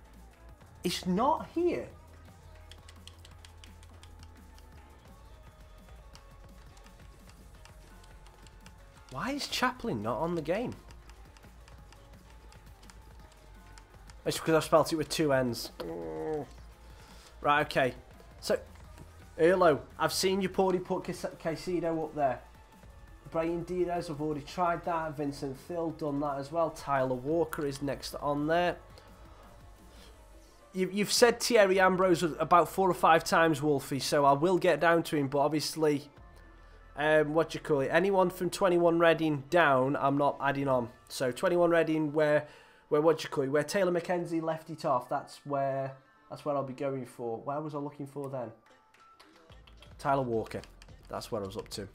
It's not here. Why is Chaplin not on the game? It's because I've spelt it with 2 N's. Right, okay. So, Erlo, I've seen you already put Caicedo up there. Brian Diaz, I've already tried that. Vincent Thill, done that as well. Tyler Walker is next on there. You've said Thierry Ambrose about 4 or 5 times, Wolfie, so I will get down to him, but obviously, what do you call it? Anyone from 21 Reading down, I'm not adding on. So 21 Reading, where what do you call it? Where Taylor McKenzie left it off. That's where I'll be going for. Where was I looking for then? Tyler Walker. That's what I was up to.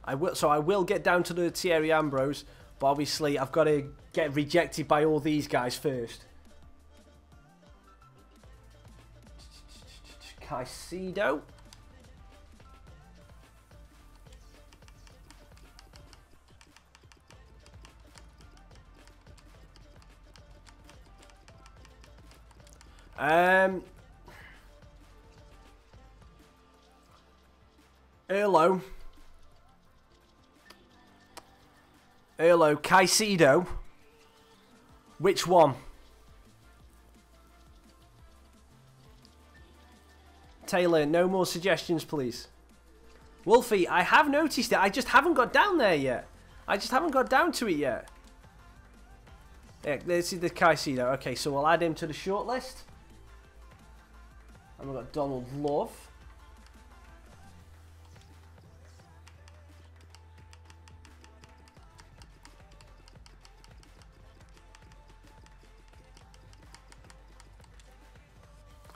I will get down to the Thierry Ambrose, but obviously I've got to get rejected by all these guys first. Caicedo. Erlo, Caicedo. Which one? Taylor, no more suggestions, please. Wolfie, I have noticed it. I just haven't got down there yet. I just haven't got down to it yet. Yeah, this is the Caicedo. Okay, so we'll add him to the shortlist. And we've got Donald Love.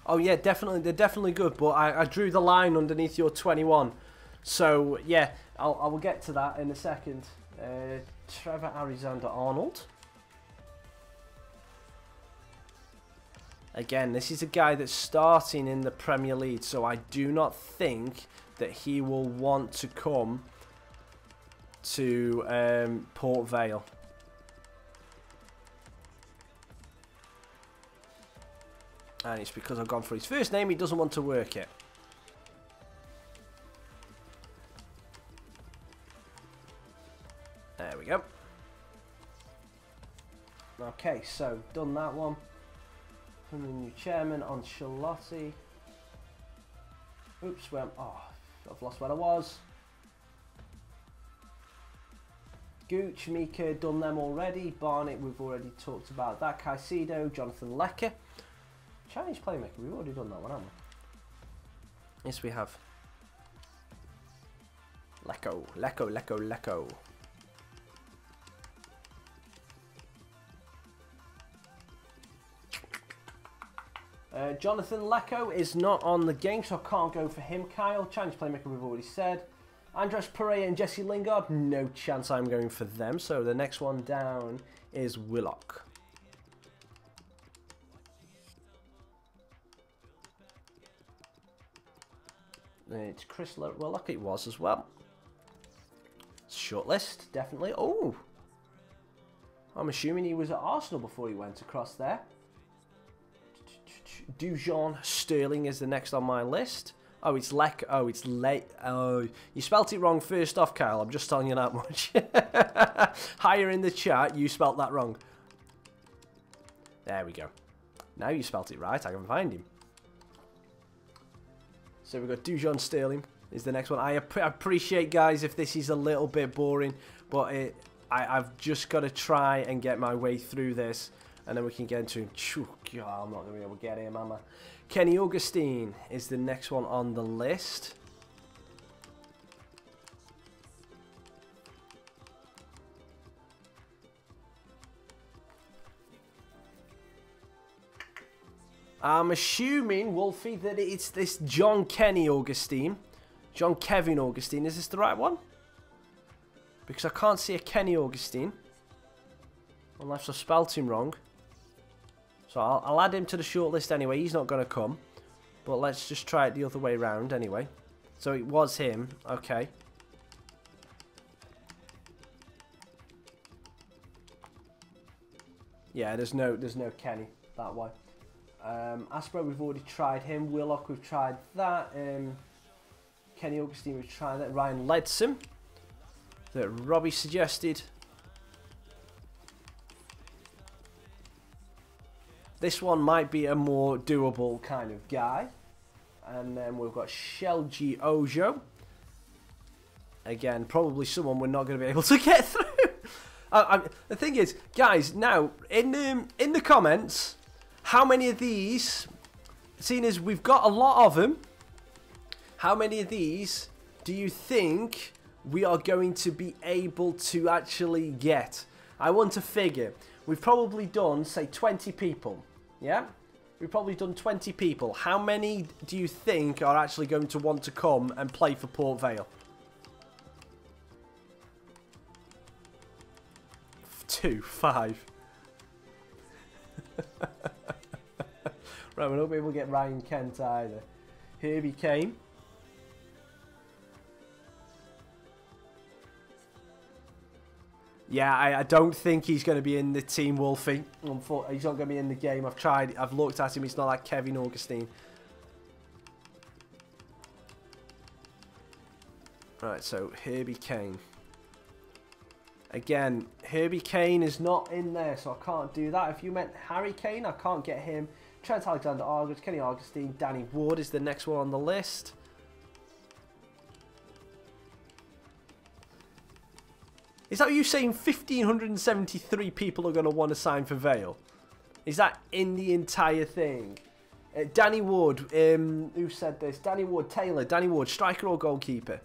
Oh yeah, definitely, they're definitely good, but I drew the line underneath your 21. So yeah, I will get to that in a second. Trevor Alexander-Arnold. Again, this is a guy that's starting in the Premier League, so I do not think that he will want to come to Port Vale. And it's because I've gone for his first name, he doesn't want to work it. There we go. Okay, so done that one. From the new chairman on Charlotti. Oops, I've lost where I was. Gooch, Mika, done them already. Barnett, we've already talked about that. Caicedo, Jonathan Lecker. Chinese playmaker, we've already done that one, haven't we? Yes, we have. Lecco. Jonathan Lecco is not on the game, so I can't go for him. Kyle, Chinese playmaker, we've already said. Andres Pereira and Jesse Lingard, no chance I'm going for them. So the next one down is Willock. It's Chris Willock, it was as well. Shortlist, definitely. Oh! I'm assuming he was at Arsenal before he went across there. Dujon Sterling is the next on my list. Oh, it's Leck. Oh, it's late. Oh, you spelt it wrong first off, Kyle. I'm just telling you that much. Higher in the chat, you spelt that wrong. There we go. Now you spelt it right. I can find him. So we've got Dujon Sterling is the next one. I appreciate, guys, if this is a little bit boring, but I've just got to try and get my way through this, and then we can get into him. God, I'm not going to be able to get him, am I? Kenny Augustine is the next one on the list. I'm assuming, Wolfie, that it's this John Kenny Augustine. John Kevin Augustine. Is this the right one? Because I can't see a Kenny Augustine. Unless I spelt him wrong. So I'll add him to the shortlist anyway. He's not going to come. But let's just try it the other way around anyway. So it was him. Okay. Yeah, there's no Kenny that way. Aspro, we've already tried him. Willock, we've tried that. Kenny Augustine, we've tried that. Ryan Ledson, that Robbie suggested. This one might be a more doable kind of guy. And then we've got Shelji Ojo. Again, probably someone we're not going to be able to get through. The thing is, guys, now, in the comments, how many of these, seeing as we've got a lot of them, how many of these do you think we are going to be able to actually get? I want to figure. We've probably done, say, 20 people. Yeah? We've probably done 20 people. How many do you think are actually going to want to come and play for Port Vale? 2, 5. Right, we're not able to get Ryan Kent either. Herbie Kane. Yeah, I don't think he's going to be in the team, Wolfie. He's not going to be in the game. I've looked at him. He's not like Kevin Augustine. Right, so Herbie Kane. Again, Herbie Kane is not in there, so I can't do that. If you meant Harry Kane, I can't get him. Trent Alexander-Arnold, Kenny Augustine, Danny Ward is the next one on the list. Is that what you're saying 1,573 people are going to want to sign for Vale? Is that in the entire thing? Danny Ward, who said this? Danny Ward, Taylor, Danny Ward, striker or goalkeeper?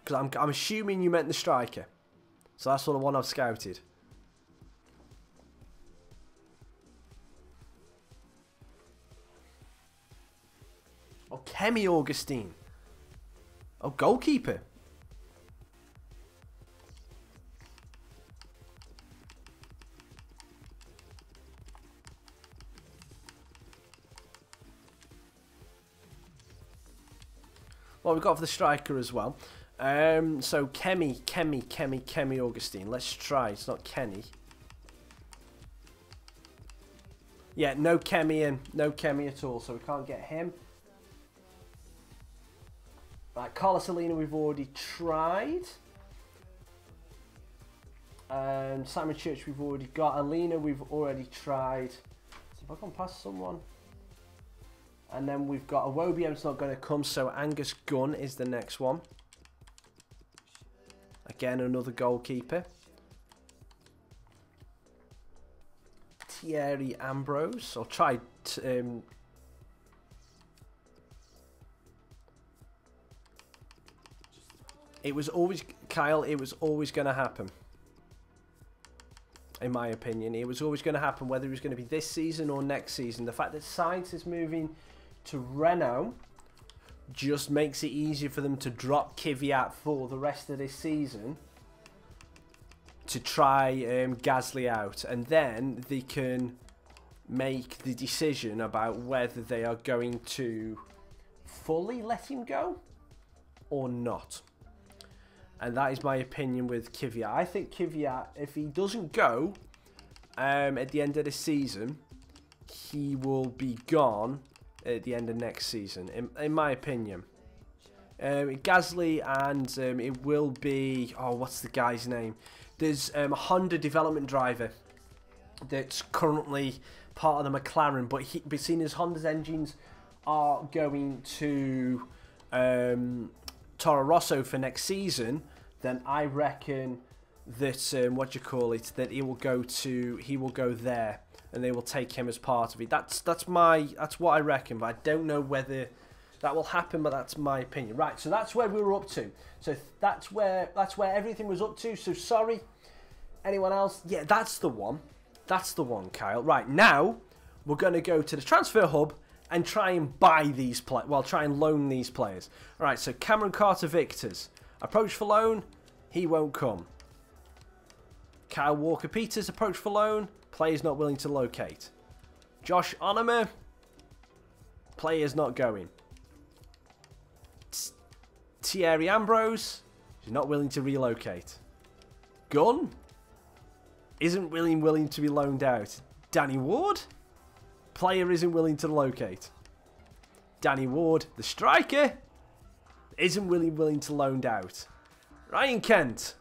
Because I'm assuming you meant the striker. So that's the one I've scouted. Oh, Kemi Augustine. Oh, goalkeeper. Well, we've got for the striker as well. So Kemi Augustine. Let's try. It's not Kenny. Yeah, no Kemi and no Kemi at all, so we can't get him. Right, Carlos Alina we've already tried. Simon Church we've already got. Alina we've already tried. So if I can pass someone. And then we've got Awobiem's not going to come, so Angus Gunn is the next one. Again, another goalkeeper. Thierry Ambrose. I'll try. It was always, Kyle, it was always going to happen. In my opinion, it was always going to happen, whether it was going to be this season or next season. The fact that Sainz is moving to Renault just makes it easier for them to drop Kvyat for the rest of this season to try Gasly out, and then they can make the decision about whether they are going to fully let him go or not. And that is my opinion with Kvyat. I think Kvyat, if he doesn't go at the end of the season, he will be gone at the end of next season, in my opinion. Gasly, and it will be, oh, what's the guy's name? There's a Honda development driver that's currently part of the McLaren, but seeing as Honda's engines are going to Toro Rosso for next season, then I reckon that that he will go there, and they will take him as part of it. That's what I reckon, but I don't know whether that will happen, but that's my opinion. Right, so that's where we were up to. So that's where everything was up to. So sorry, anyone else? Yeah, that's the one. That's the one, Kyle. Right, now we're going to go to the transfer hub and try and buy these players. Well, try and loan these players. All right, so Cameron Carter-Vickers. Approach for loan. He won't come. Kyle Walker-Peters, approach for loan. Player's not willing to locate. Josh Onomer. Player's not going. Thierry Ambrose. He's not willing to relocate. Gunn. Isn't willing to be loaned out. Danny Ward. Player isn't willing to locate. Danny Ward, the striker, isn't really willing to loan out. Ryan Kent.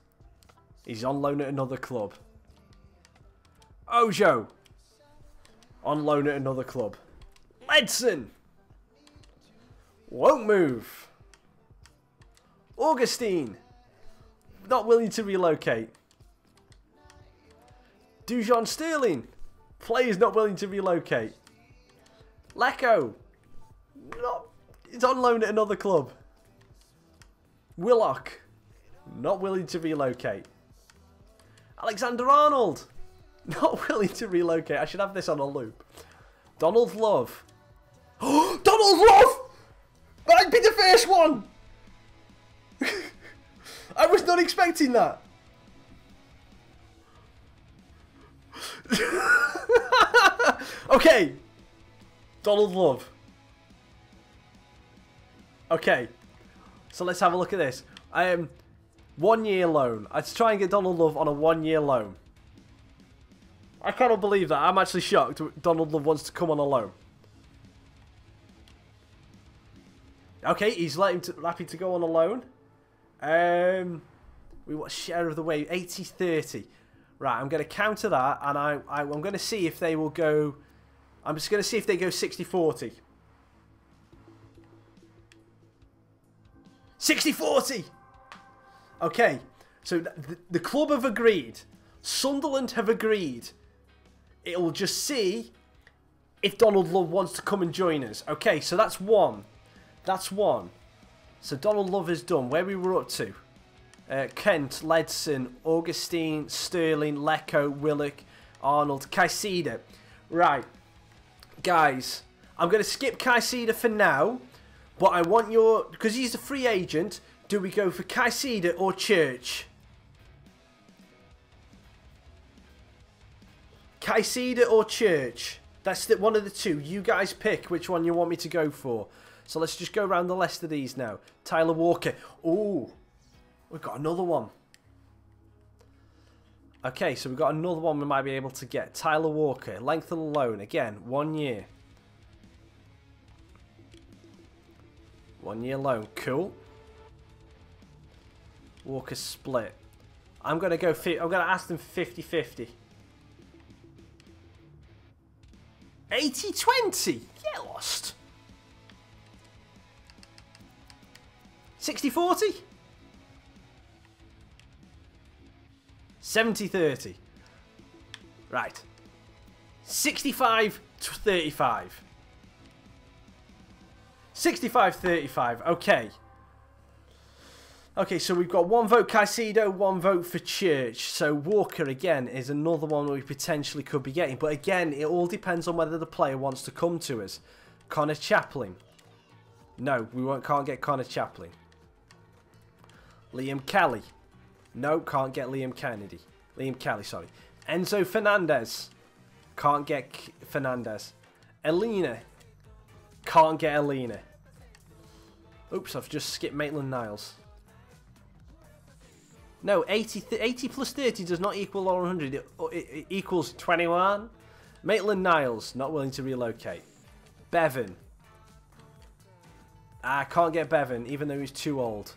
He's on loan at another club. Ojo. On loan at another club. Ledson. Won't move. Augustine. Not willing to relocate. Dujon Sterling. Player's not willing to relocate. Lecco. He's on loan at another club. Willock. Not willing to relocate. Alexander Arnold. Not willing to relocate. I should have this on a loop. Donald Love. Oh, Donald Love! I'd be the first one! I was not expecting that. Okay. Donald Love. Okay. So let's have a look at this. 1 year loan. I'd try and get Donald Love on a 1 year loan. I cannot believe that. I'm actually shocked Donald Love wants to come on a loan. Okay, he's happy to go on a loan. We want share of the wave, 80-30. Right, I'm going to counter that, and I'm going to see if they will go... I'm just going to see if they go 60-40. 60-40! Okay, so the club have agreed. Sunderland have agreed. It'll just see if Donald Love wants to come and join us. Okay, so that's one. That's one. So Donald Love is done. Where we were up to? Kent, Ledson, Augustine, Sterling, Lecco, Willock, Arnold, Caicedo. Right. Guys, I'm going to skip Caicedo for now. But I want your... Because he's a free agent. Do we go for Caicedo or Church? Caicedo or Church? That's one of the two. You guys pick which one you want me to go for. So let's just go around the list of these now. Tyler Walker. Ooh. We've got another one. Okay, so we've got another one we might be able to get. Tyler Walker. Length of the loan. Again, 1 year. 1 year loan. Cool. Walker split. I'm going to go... I'm going to ask them 50-50. 80-20. Get lost. 60-40. 70-30. Right. 65-35. 65-35. Okay. Okay, so we've got 1 vote Caicedo, 1 vote for Church. So Walker, again, is another one we potentially could be getting. But again, it all depends on whether the player wants to come to us. Connor Chaplin. No, can't get Connor Chaplin. Liam Kelly. No, can't get Liam Kelly, sorry. Enzo Fernandez. Can't get Fernandez. Elena. Can't get Elena. Oops, I've just skipped Maitland-Niles. No, 80 plus 30 does not equal 100. It equals 21. Maitland-Niles, not willing to relocate. Bevan. I can't get Bevan, even though he's too old.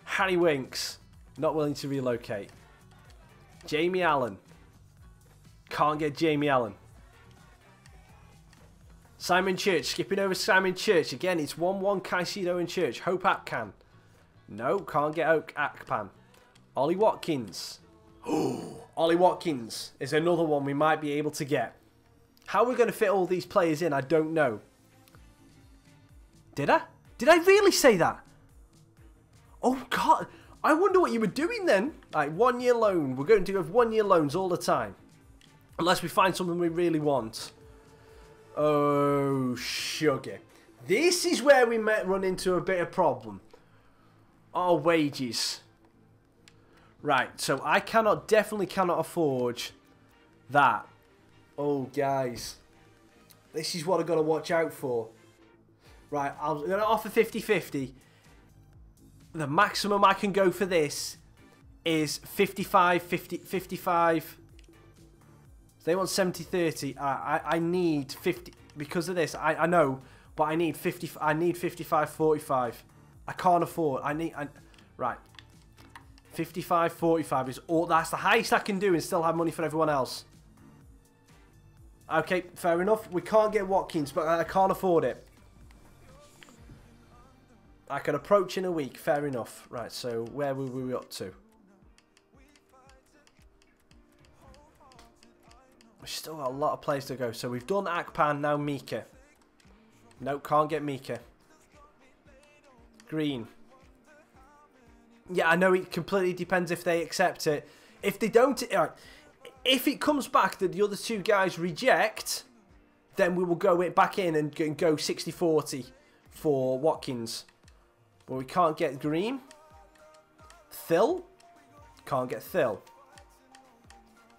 Harry Winks, not willing to relocate. Jamie Allen. Can't get Jamie Allen. Simon Church, skipping over Simon Church. Again, it's 1-1 Caicedo and Church. Hope Akpan. No, can't get Akpan. Ollie Watkins. Ollie Watkins is another one we might be able to get. How we're going to fit all these players in, I don't know. Did I? Did I really say that? Oh, God. I wonder what you were doing then. Like, 1 year loan. We're going to have 1 year loans all the time. Unless we find something we really want. Oh, sugar. This is where we might run into a bit of problem. Our wages. Right, so I definitely cannot afford that. Oh, guys. This is what I've got to watch out for. Right, I'm going to offer 50-50. The maximum I can go for this is 55. They want 70-30. I need 50 because of this. I know, but I need 50. I need 55-45. I can't afford. Right. 55-45 is all. That's the highest I can do and still have money for everyone else. Okay, fair enough. We can't get Watkins, but I can't afford it. I can approach in a week. Fair enough. Right. So where were we up to? We've still got a lot of players to go. So we've done Akpan, now Mika. No, can't get Mika. Green. Yeah, I know it completely depends if they accept it. If they don't, if it comes back that the other two guys reject, then we will go it back in and go 60-40 for Watkins. But we can't get Green. Thill. Can't get Thill.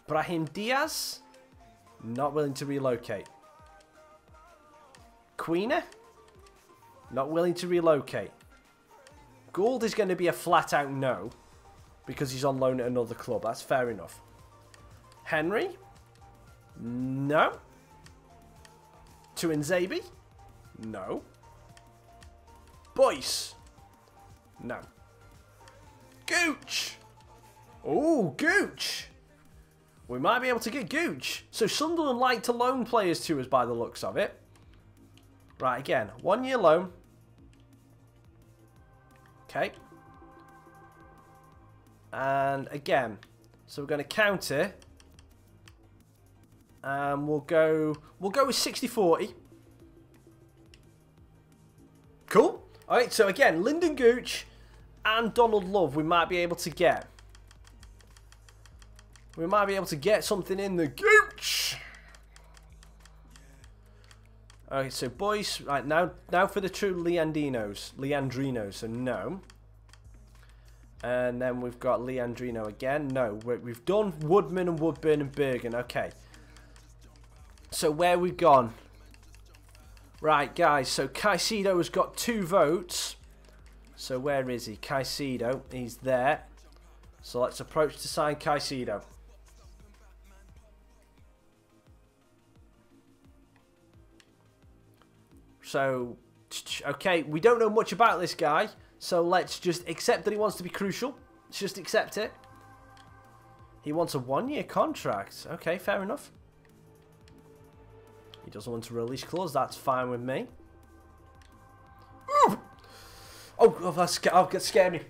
Brahim Diaz. Not willing to relocate. Queener. Not willing to relocate. Gould is going to be a flat out no. Because he's on loan at another club. That's fair enough. Henry. No. Tuanzebe. No. Boyce. No. Gooch. Oh, Gooch. We might be able to get Gooch. So Sunderland like to loan players to us by the looks of it. Right, again. 1 year loan. Okay. And again. So we're going to counter. And we'll go with 60-40. Cool. Alright, so again, Lyndon Gooch and Donald Love we might be able to get. We might be able to get something in the Gooch. Okay, so boys, right now for the true Leandrinos, so no. And then we've got Leandrino again. No, we've done Woodman and Woodburn and Bergen. Okay. So where we've gone. Right, guys, so Caicedo has got 2 votes. So where is he? Caicedo, he's there. So let's approach to sign Caicedo. So, okay, we don't know much about this guy. So let's just accept that he wants to be crucial. Let's just accept it. He wants a 1-year contract. Okay, fair enough. He doesn't want a release clause. That's fine with me. Ooh! Oh, that scared me.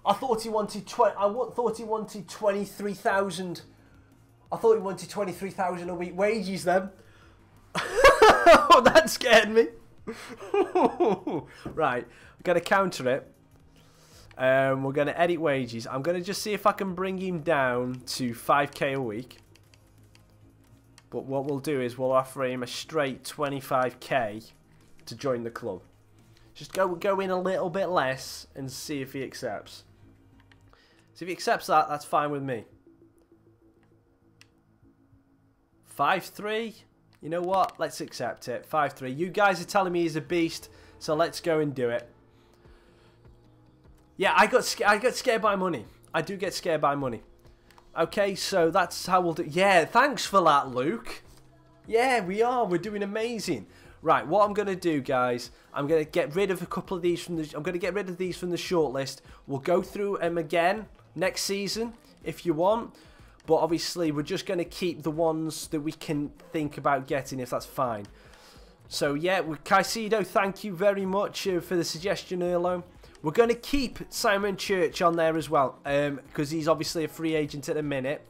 I thought he wanted 23,000. I thought he wanted 23,000 a week wages then. Oh, that scared me. Right, we're going to counter it. We're going to edit wages. I'm going to just see if I can bring him down to 5k a week. But what we'll do is we'll offer him a straight 25k to join the club. Just go in a little bit less and see if he accepts. So if he accepts that, that's fine with me. 5-3. You know what? Let's accept it. 5-3. You guys are telling me he's a beast, so let's go and do it. Yeah, I got scared by money. I do get scared by money. Okay, so that's how we'll do. Yeah, thanks for that, Luke. Yeah, we are. We're doing amazing. Right, what I'm going to do, guys, I'm going to get rid of a couple of these from the... I'm going to get rid of these from the shortlist. We'll go through them again next season, if you want. But obviously, we're just going to keep the ones that we can think about getting, if that's fine. So, yeah, with Caicedo, thank you very much for the suggestion, Erlo. We're going to keep Simon Church on there as well, because he's obviously a free agent at the minute.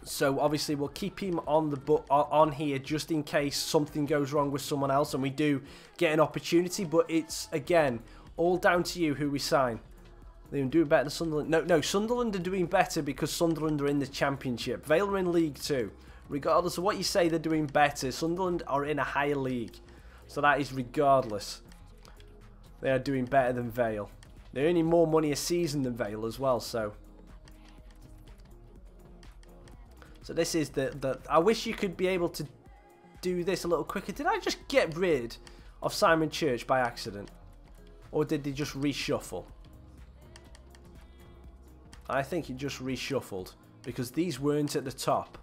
So, obviously, we'll keep him on here just in case something goes wrong with someone else and we do get an opportunity. But it's, again, all down to you who we sign. They're doing better than Sunderland. No, Sunderland are doing better because Sunderland are in the Championship. VALE are in League 2. Regardless of what you say, they're doing better. Sunderland are in a higher league. So that is regardless. They are doing better than VALE. They're earning more money a season than VALE as well, so this is the I wish you could be able to do this a little quicker. Did I just get rid of Simon Church by accident? Or did they just reshuffle? I think it just reshuffled because these weren't at the top.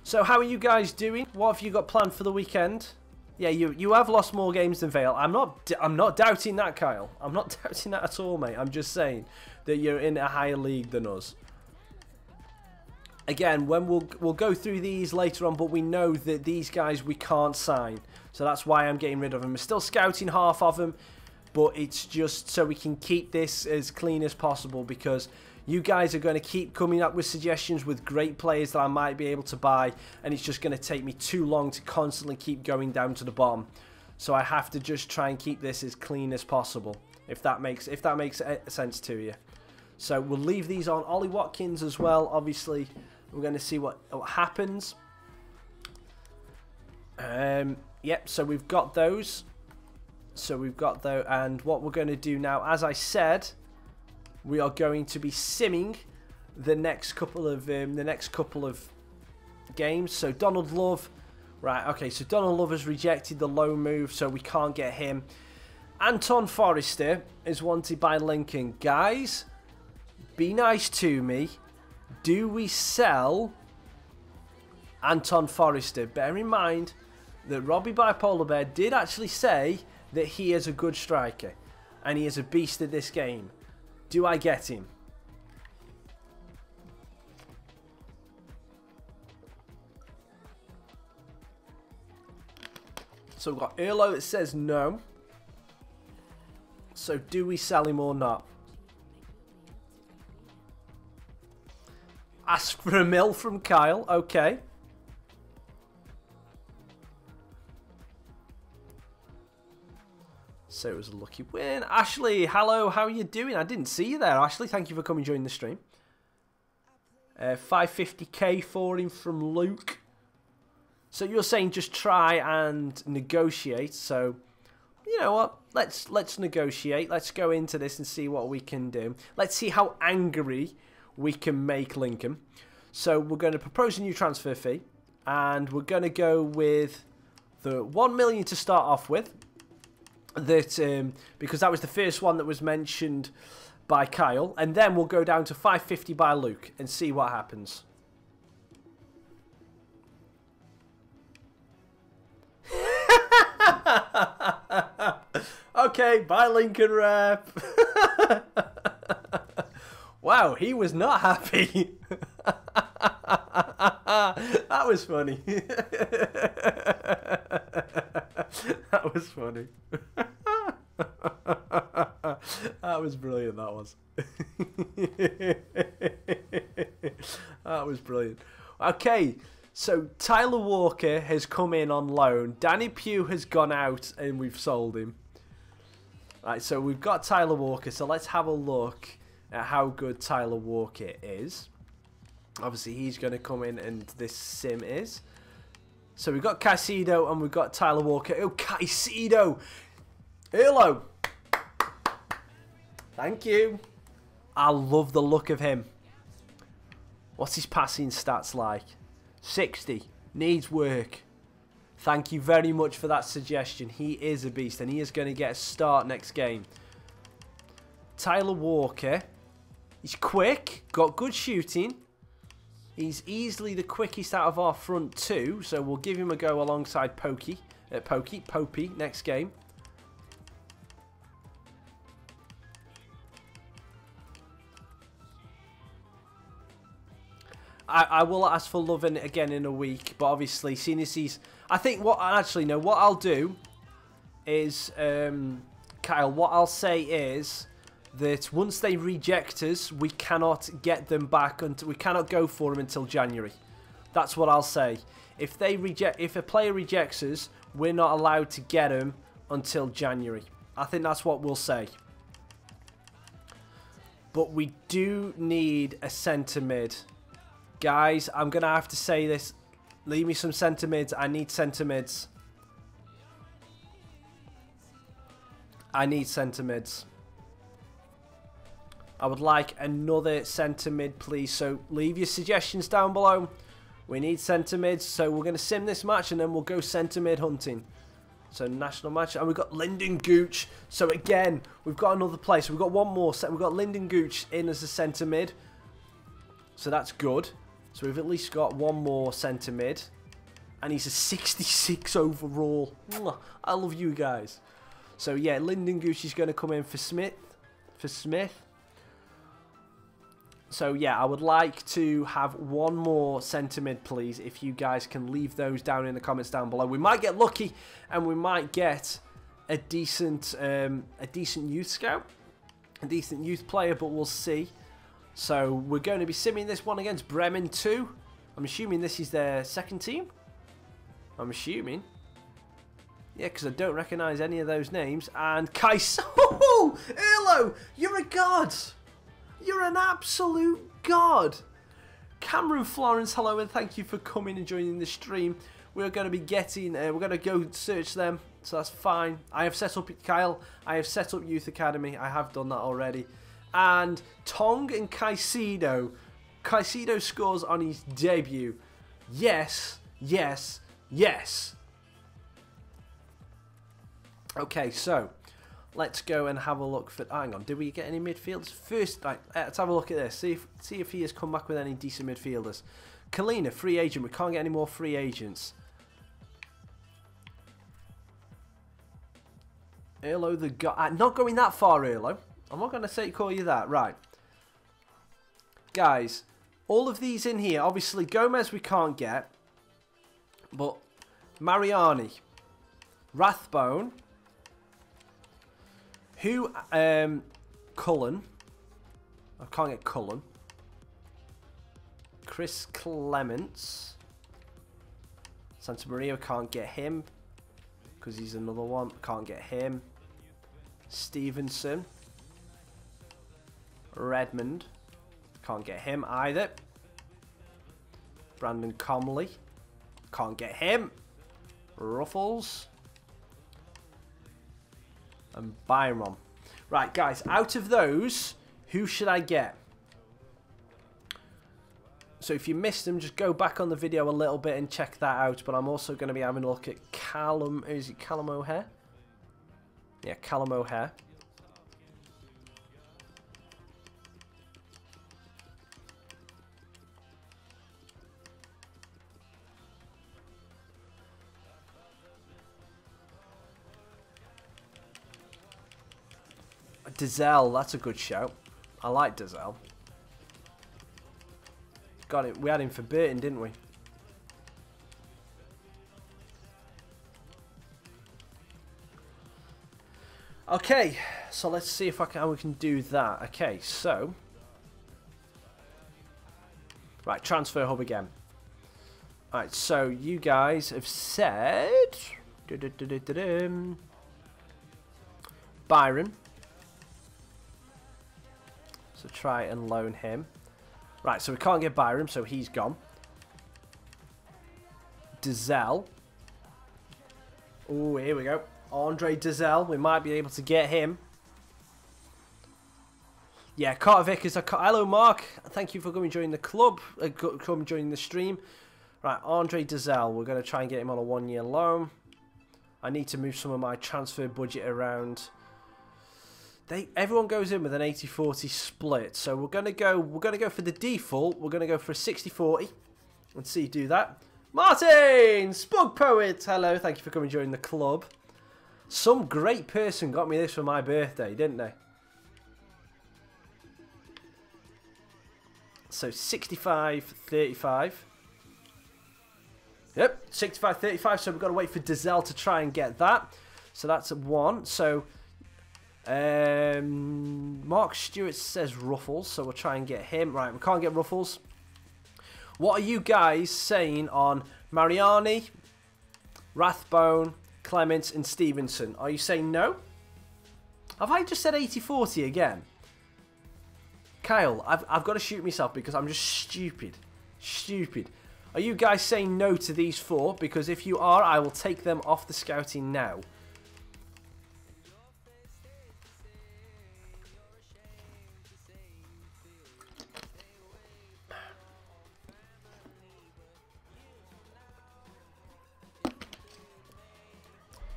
So how are you guys doing? What have you got planned for the weekend? Yeah, you have lost more games than VALE. I'm not doubting that, Kyle. I'm not doubting that at all, mate. I'm just saying that you're in a higher league than us. Again, when we'll go through these later on, but we know that these guys we can't sign. So that's why I'm getting rid of them. We're still scouting half of them, but it's just so we can keep this as clean as possible because you guys are going to keep coming up with suggestions with great players that I might be able to buy, and it's just going to take me too long to constantly keep going down to the bottom. So I have to just try and keep this as clean as possible, if that makes sense to you. So we'll leave these on. Ollie Watkins as well, obviously. We're going to see what happens. Yep, so we've got those. And what we're going to do now, as I said, we are going to be simming the next couple of games. So Donald Love, right? Okay, so Donald Love has rejected the loan move, so we can't get him. Anton Forrester is wanted by Lincoln. Guys, be nice to me. Do we sell Anton Forrester? Bear in mind that Robbie Bipolar Bear did actually say that he is a good striker and he is a beast at this game. Do I get him? So we've got Erlo that says no. So do we sell him or not? Ask for a mil from Kyle. Okay. So it was a lucky win. Ashley, hello. How are you doing? I didn't see you there, Ashley. Thank you for coming join the stream. 550k for him from Luke. So you're saying just try and negotiate. So you know what? Let's negotiate. Let's go into this and see what we can do. Let's see how angry we can make Lincoln. So we're going to propose a new transfer fee, and we're going to go with the 1 million to start off with. That because that was the first one that was mentioned by Kyle, and then we'll go down to 550 by Luke and see what happens. Okay, bye Lincoln rep. Wow, he was not happy. That was funny. That was funny. That was brilliant, that was. That was brilliant. Okay, so Tyler Walker has come in on loan. Danny Pugh has gone out and we've sold him. Right, so we've got Tyler Walker, so let's have a look at how good Tyler Walker is. Obviously, he's going to come in and this sim is. So we've got Caicedo and we've got Tyler Walker. Oh, Caicedo! Hello! Thank you. I love the look of him. What's his passing stats like? 60. Needs work. Thank you very much for that suggestion. He is a beast and he is going to get a start next game. Tyler Walker. He's quick. Got good shooting. He's easily the quickest out of our front two. So we'll give him a go alongside Popey next game. I will ask for Lovin again in a week, but obviously, seeing as he's... I think what... Actually, no, what I'll do is... Kyle, what I'll say is that once they reject us, we cannot get them back until... We cannot go for them until January. That's what I'll say. If a player rejects us, we're not allowed to get them until January. I think that's what we'll say. But we do need a centre mid. Guys, I'm going to have to say this. Leave me some centre mids. I need centre mids. I need centre mids. I would like another centre mid, please. So leave your suggestions down below. We need centre mids. So we're going to sim this match and then we'll go centre mid hunting. So national match. And we've got Lyndon Gooch. So again, we've got another player. So we've got one more. We've got Lyndon Gooch in as a centre mid. So that's good. So we've at least got one more centre mid. And he's a 66 overall. I love you guys. So yeah, Lyndon Gooch is going to come in for Smith. So yeah, I would like to have one more centre mid, please. If you guys can leave those down in the comments down below. We might get lucky and we might get a decent youth scout. A decent youth player, but we'll see. So we're going to be simming this one against Bremen 2. I'm assuming this is their second team. I'm assuming. Yeah, because I don't recognise any of those names. And Kais. Oh, Erlo, you're a god. You're an absolute god. Cameron Florence, hello, and thank you for coming and joining the stream. We're going to be getting, we're going to go search them, so that's fine. I have set up, Kyle, I have set up Youth Academy. I have done that already. And Tong and Caicedo. Caicedo scores on his debut. Yes, yes, yes. Okay, so let's go and have a look for. Hang on, did we get any midfielders first? Right, let's have a look at this. See if he has come back with any decent midfielders. Kalina, free agent. We can't get any more free agents. Erlo the god. Not going that far, Erlo. I'm not going to call you that. Right. Guys, all of these in here. Obviously, Gomez we can't get. But Mariani. Rathbone. Cullen. I can't get Cullen. Chris Clements. Santa Maria, can't get him. Because he's another one. Can't get him. Stevenson. Redmond. Can't get him either. Brandon Comley. Can't get him. Ruffles. And Byron. Right, guys, out of those, who should I get? So if you missed them, just go back on the video a little bit and check that out. But I'm also going to be having a look at Callum. Is it Callum O'Hare? Yeah, Callum O'Hare. Dizelle, that's a good shout. I like Dizelle. Got it. We had him for Burton, didn't we? Okay, so let's see if how we can do that. Okay, so right, transfer hub again. Alright, so you guys have said Byron. So try and loan him. Right, so we can't get Byron, so he's gone. Dizelle. Oh, here we go. Andre Dizelle. We might be able to get him. Yeah, Carter Vickers. Hello, Mark. Thank you for coming joining the club. Come joining the stream. Right, Andre Dizelle. We're going to try and get him on a one-year loan. I need to move some of my transfer budget around. Everyone goes in with an 80-40 split, so we're gonna go for the default. We're gonna go for a 60-40. Let's see you do that. Martin, Spug Poet, hello, thank you for coming joining the club. Some great person got me this for my birthday, didn't they? So 65-35. Yep, 65-35. So we've got to wait for Dizelle to try and get that. So that's a 1. So. Mark Stewart says Ruffles, so we'll try and get him. Right, we can't get Ruffles. What are you guys saying on Mariani, Rathbone, Clements, and Stevenson? Are you saying no? Have I just said 80-40 again? Kyle, I've got to shoot myself because I'm just stupid. Stupid. Are you guys saying no to these 4? Because if you are, I will take them off the scouting now.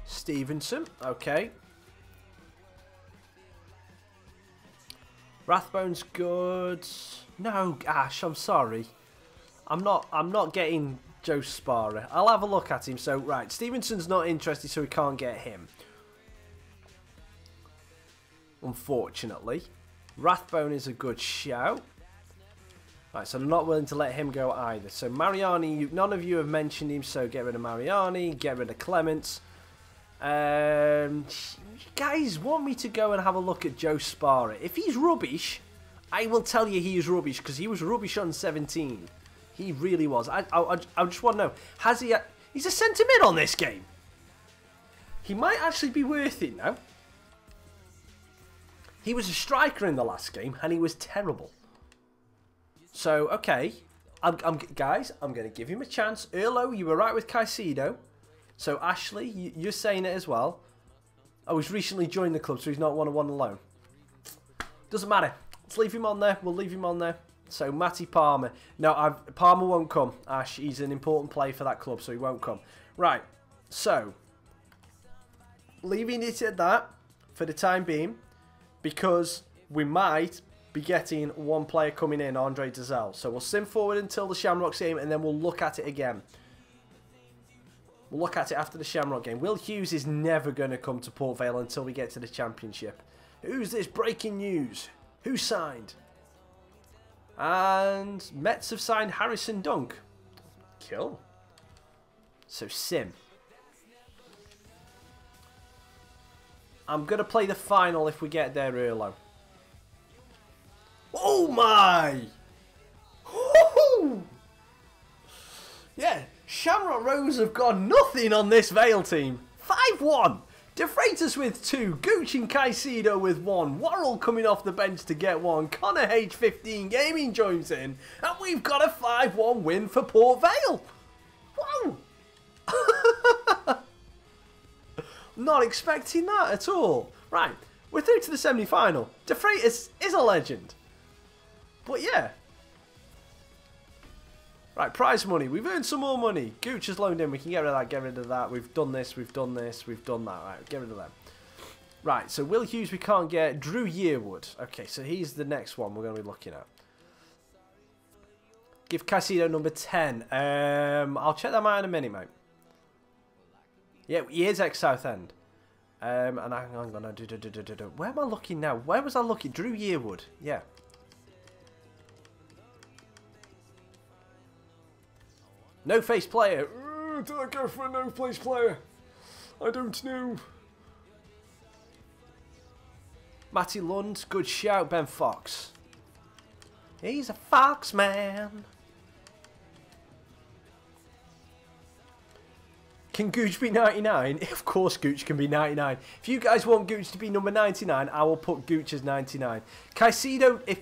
Stevenson, okay. Rathbone's good. No, Ash, I'm sorry. I'm not getting Joe Sparrow. I'll have a look at him. So, right, Stevenson's not interested, so we can't get him. Unfortunately. Rathbone is a good shout. Right, so I'm not willing to let him go either. So, Mariani, none of you have mentioned him, so get rid of Mariani, get rid of Clements. You guys want me to go and have a look at Joe Sparrow. If he's rubbish, I will tell you he is rubbish, because he was rubbish on 17. He really was. I just want to know, has he... He's a centre mid on this game. He might actually be worth it now. He was a striker in the last game, and he was terrible. So, okay. Guys, I'm going to give him a chance. Erlo, you were right with Caicedo. So, Ashley, you're saying it as well. Oh, he's recently joined the club, so he's not 1-1 alone. Doesn't matter. Let's leave him on there. We'll leave him on there. So, Matty Palmer. No, Palmer won't come, Ash. He's an important player for that club, so he won't come. Right. So, leaving it at that for the time being, because we might be getting one player coming in, Andre Dazelle. So, we'll sim forward until the Shamrocks game, and then we'll look at it again. We'll look at it after the Shamrock game. Will Hughes is never going to come to Port Vale until we get to the Championship. Who's this? Breaking news. Who signed? And Mets have signed Harrison Dunk. Cool. So, sim. I'm going to play the final if we get there, Erlo. Oh, my! Woohoo! Yeah. Shamrock Rose have got nothing on this Vale team. 5-1. De Freitas with 2. Gooch and Caicedo with 1. Worrell coming off the bench to get 1. Connor H15 Gaming joins in. And we've got a 5-1 win for Port Vale. Wow. Not expecting that at all. Right. We're through to the semi-final. De Freitas is a legend. But yeah. Right, prize money. We've earned some more money. Gooch has loaned in. We can get rid of that, get rid of that. We've done this, we've done this, we've done that. Right, get rid of that. Right, so Will Hughes we can't get. Drew Yearwood. Okay, so he's the next one we're going to be looking at. Give Caicedo number 10. I'll check that out in a minute, mate. Yeah, he is ex-Southend. And I'm going to do. Where am I looking now? Where was I looking? Drew Yearwood. Yeah. No-face player. Did I go for a no-face player? I don't know. Matty Lund. Good shout. Ben Fox. He's a fox man. Can Gooch be 99? Of course Gooch can be 99. If you guys want Gooch to be number 99, I will put Gooch as 99. Caicedo,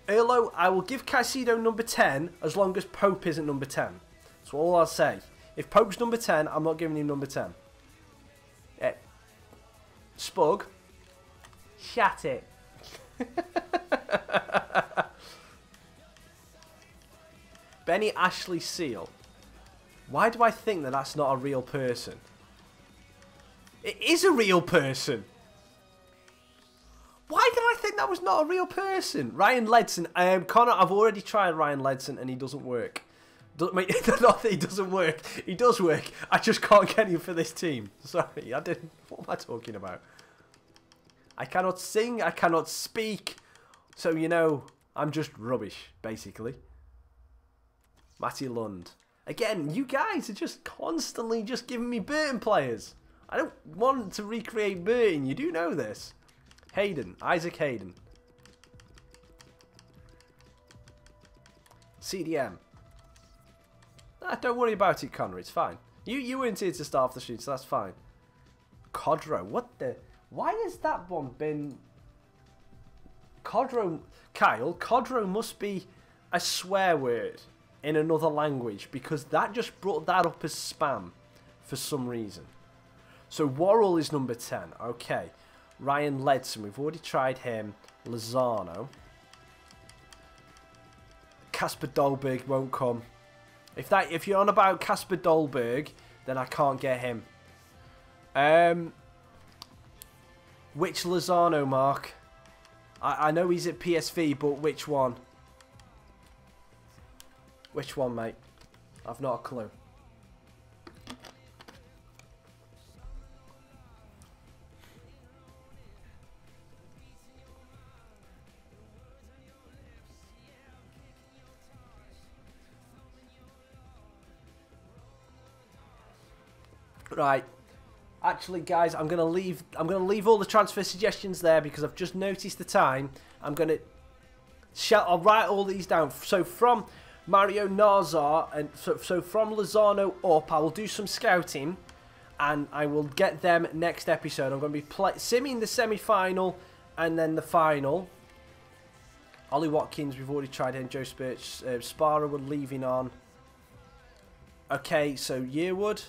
Erlo, I will give Caicedo number 10 as long as Pope isn't number 10. That's all I'll say. If Pope's number 10, I'm not giving him number 10. Yeah. Spug. Shat it. Benny Ashley Seal. Why do I think that that's not a real person? It is a real person. Why did I think that was not a real person? Ryan Ledson. Connor, I've already tried Ryan Ledson and he doesn't work. Not that he doesn't work. He does work. I just can't get him for this team. Sorry, I didn't. What am I talking about? I cannot sing. I cannot speak. So, you know, I'm just rubbish, basically. Matty Lund. Again, you guys are just constantly just giving me Burton players. I don't want to recreate Burton. You do know this. Hayden. Isaac Hayden. CDM. Don't worry about it, Connor. It's fine. You weren't here to start off the shoot, so that's fine. Codro. What the... Why has that one been... Codro, Kyle, Codro must be a swear word in another language because that just brought that up as spam for some reason. So Worrell is number 10. Okay. Ryan Ledson, we've already tried him. Lozano. Kasper Dolberg won't come. If you're on about Kasper Dolberg, then I can't get him. Which Lozano, Mark? I know he's at PSV, but which one? Which one, mate? I've not a clue. Right. Actually, guys, I'm gonna leave all the transfer suggestions there because I've just noticed the time. I'll write all these down. So from Mario Nazar and so from Lozano up, I will do some scouting, and I will get them next episode. I'm going to be simming the semi-final and then the final. Ollie Watkins, we've already tried him. Joe Spurch, Sparrow, we're leaving on. Okay, so Yearwood.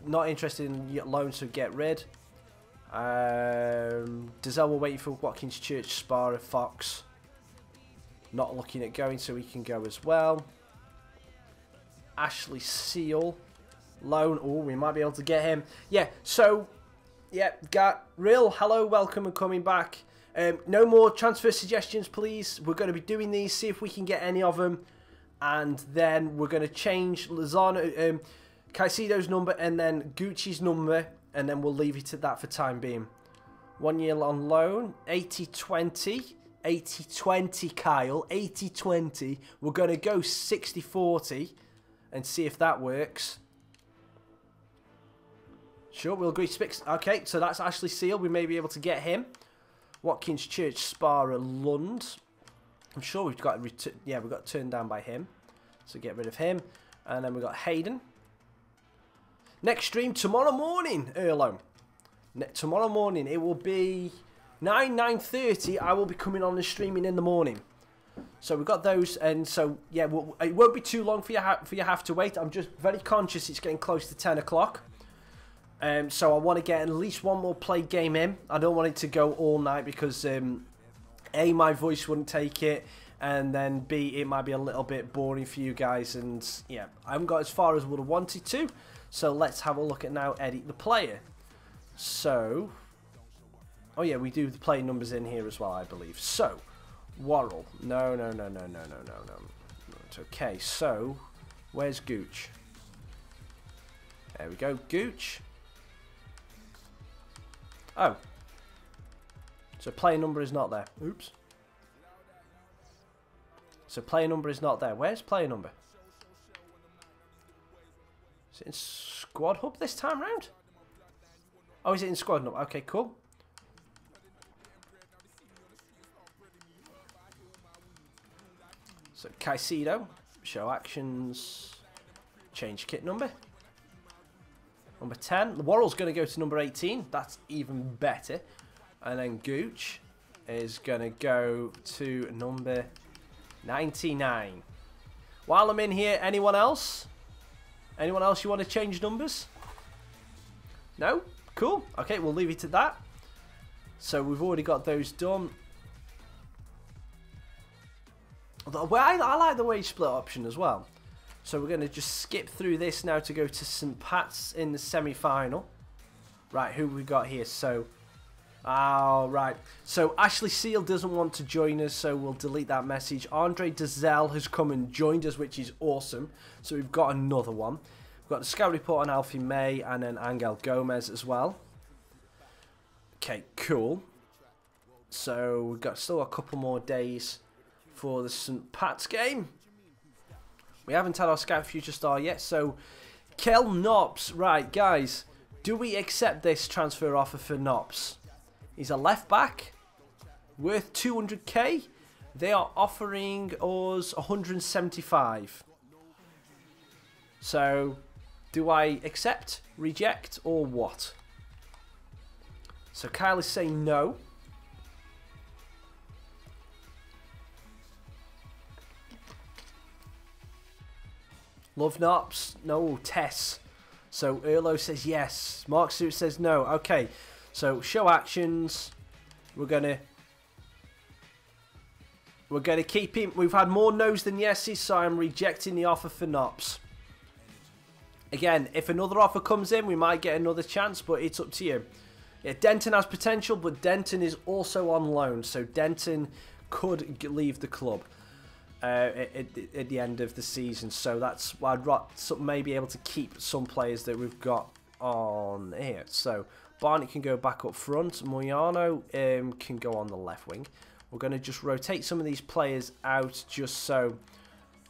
Not interested in loan, so get rid. Dazelle, we're waiting for Watkins, Church, Sparrow, Fox. Not looking at going, so he can go as well. Ashley Seal. Loan. Oh, we might be able to get him. Yeah, so, yeah, Real, hello, welcome and coming back. No more transfer suggestions, please. We're going to be doing these, see if we can get any of them. And then we're going to change Lozano, Caicedo's number and then Gucci's number, and then we'll leave it at that for time being. 1 year on loan, 80-20, 80-20 Kyle, 80-20. We're going to go 60-40 and see if that works. Sure, we'll agree. Okay, so that's Ashley Seal. We may be able to get him. Watkins, Church, Sparrow, Lund. I'm sure we've got we've got turned down by him, so get rid of him. And then we've got Hayden. Next stream tomorrow morning, Erlo. Tomorrow morning, it will be 9:30. I will be coming on and streaming in the morning. So we've got those, and so yeah, it won't be too long for you have to wait. I'm just very conscious it's getting close to 10 o'clock. So I want to get at least one more play game in. I don't want it to go all night because A, my voice wouldn't take it, and then B, it might be a little bit boring for you guys, and yeah, I haven't got as far as I would have wanted to. So let's have a look at now, edit the player. So, oh yeah, we do the player numbers in here as well, I believe. So, Worrell. No. It's okay, so, where's Gooch? There we go, Gooch. Oh. So player number is not there. Oops. So player number is not there. Where's player number? Is it in Squad Hub this time round? Oh, is it in Squad Hub? Okay, cool. So Caicedo, show actions, change kit number. Number 10. Worrell's going to go to number 18. That's even better. And then Gooch is going to go to number 99. While I'm in here, anyone else? Anyone else you want to change numbers? No? Cool. Okay, we'll leave it at that. So we've already got those done. Well, I like the wage split option as well. So we're going to just skip through this now to go to St. Pat's in the semi-final. Right, who we got here? So, oh, right. So Ashley Seal doesn't want to join us, so we'll delete that message. Andre Dazelle has come and joined us, which is awesome. So we've got another one. We've got the scout report on Alfie May and then Angel Gomez as well. Okay, cool. So we've got still a couple more days for the St. Pat's game. We haven't had our Scout Future Star yet, so Kel Knops. Right, guys, do we accept this transfer offer for Knops? He's a left back, worth 200k. They are offering us 175. So, do I accept, reject, or what? So Kyle is saying no. Love Nops. No, Tess. So Erlo says yes. Mark Suit says no. Okay. So show actions. We're gonna keep him. We've had more no's than yeses, so I'm rejecting the offer for Nops. Again, if another offer comes in, we might get another chance, but it's up to you. Yeah, Denton has potential, but Denton is also on loan, so Denton could leave the club at the end of the season. So that's why I'd maybe be able to keep some players that we've got on here. So Barnett can go back up front. Moyano can go on the left wing. We're going to just rotate some of these players out just so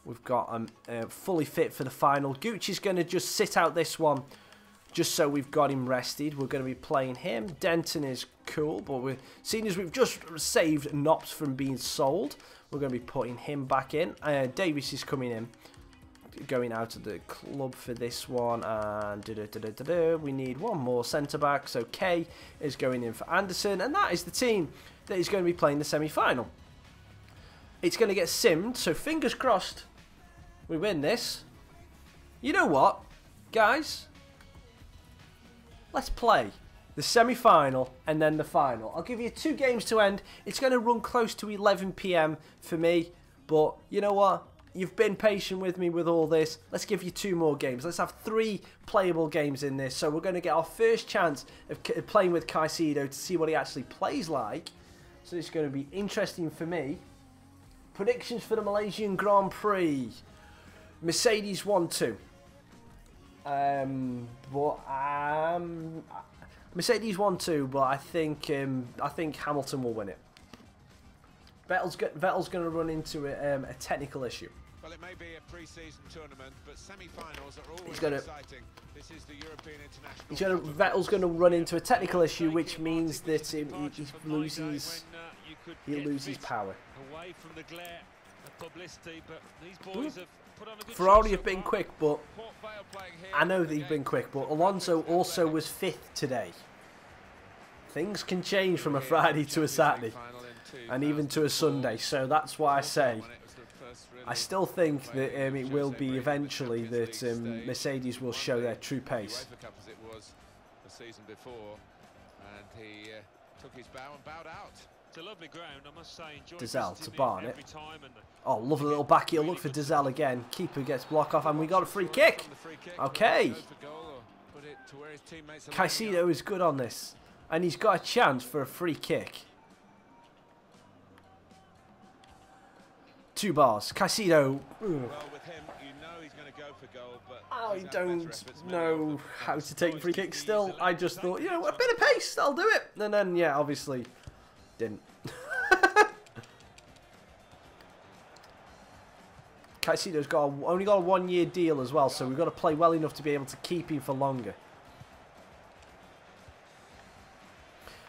we've got them fully fit for the final. Gucci's going to just sit out this one just so we've got him rested. We're going to be playing him. Denton is cool, but seeing as we've just saved Nops from being sold, we're going to be putting him back in. Davis is coming in, going out of the club for this one. And we need one more centre-back. So Kay is going in for Anderson. And that is the team that is going to be playing the semi-final. It's going to get simmed, so fingers crossed we win this. You know what, guys? Let's play the semi-final and then the final. I'll give you 2 games to end. It's going to run close to 11 PM for me, but you know what? You've been patient with me with all this. Let's give you 2 more games. Let's have 3 playable games in this. So we're going to get our first chance of playing with Caicedo to see what he actually plays like. So it's going to be interesting for me. Predictions for the Malaysian Grand Prix. Mercedes 1-2. Mercedes 1-2, but I think Hamilton will win it. Vettel's going to run into a technical issue. Well, it may be a pre-season tournament, but semi-finals are always exciting. This is the European International. Vettel's going to run into a technical issue, which means that he loses power. Away from the glare of publicity, but these boys have put on a good Ferrari show have so been far. quick, but I know they've been quick, but Alonso also was 5th today. Things can change from a Friday to a Saturday, and even to a Sunday, so that's why I say I still think that it will be eventually that Mercedes will show their true pace. It was the season before, and he took his bow and bowed out. It's a lovely ground, I must say. Dizelle to Barnett. Oh, lovely little back heel look for Dizelle again. Keeper gets block off, and we got a free kick. Okay. Caicedo is good on this, and he's got a chance for a free kick. 2 bars. Caicedo. Well, with him, you know he's going to go for goal, but I don't know how to take free kicks still. I just thought, you know, a bit of pace, I'll do it. And then, yeah, obviously, didn't. Caicedo's only got a 1-year deal as well, so we've got to play well enough to be able to keep him for longer.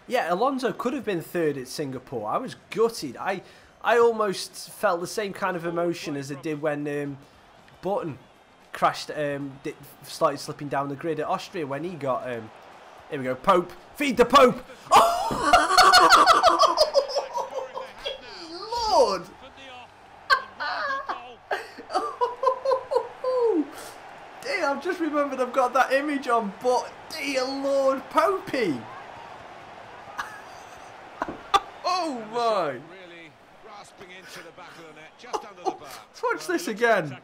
Yeah, Alonso could have been 3rd at Singapore. I was gutted. I almost felt the same kind of emotion as I did when Button crashed, started slipping down the grid at Austria when he got, here we go, Pope, feed the Pope! Oh! Lord! Dear, I've just remembered I've got that image on, but dear Lord, Popey! Oh my! Let's watch this again.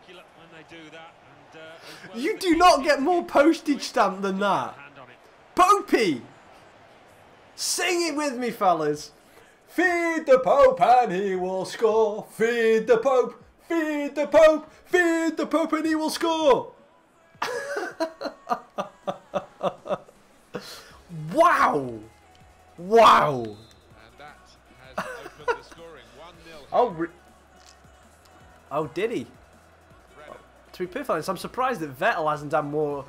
You do not get more postage stamp than that. Popey! Sing it with me, fellas. Feed the Pope and he will score. Feed the Pope, feed the Pope, feed the Pope and he will score. Wow! Wow! And that has opened the scoring. 1-0. Oh, did he? To be perfectly honest, I'm surprised that Vettel hasn't done more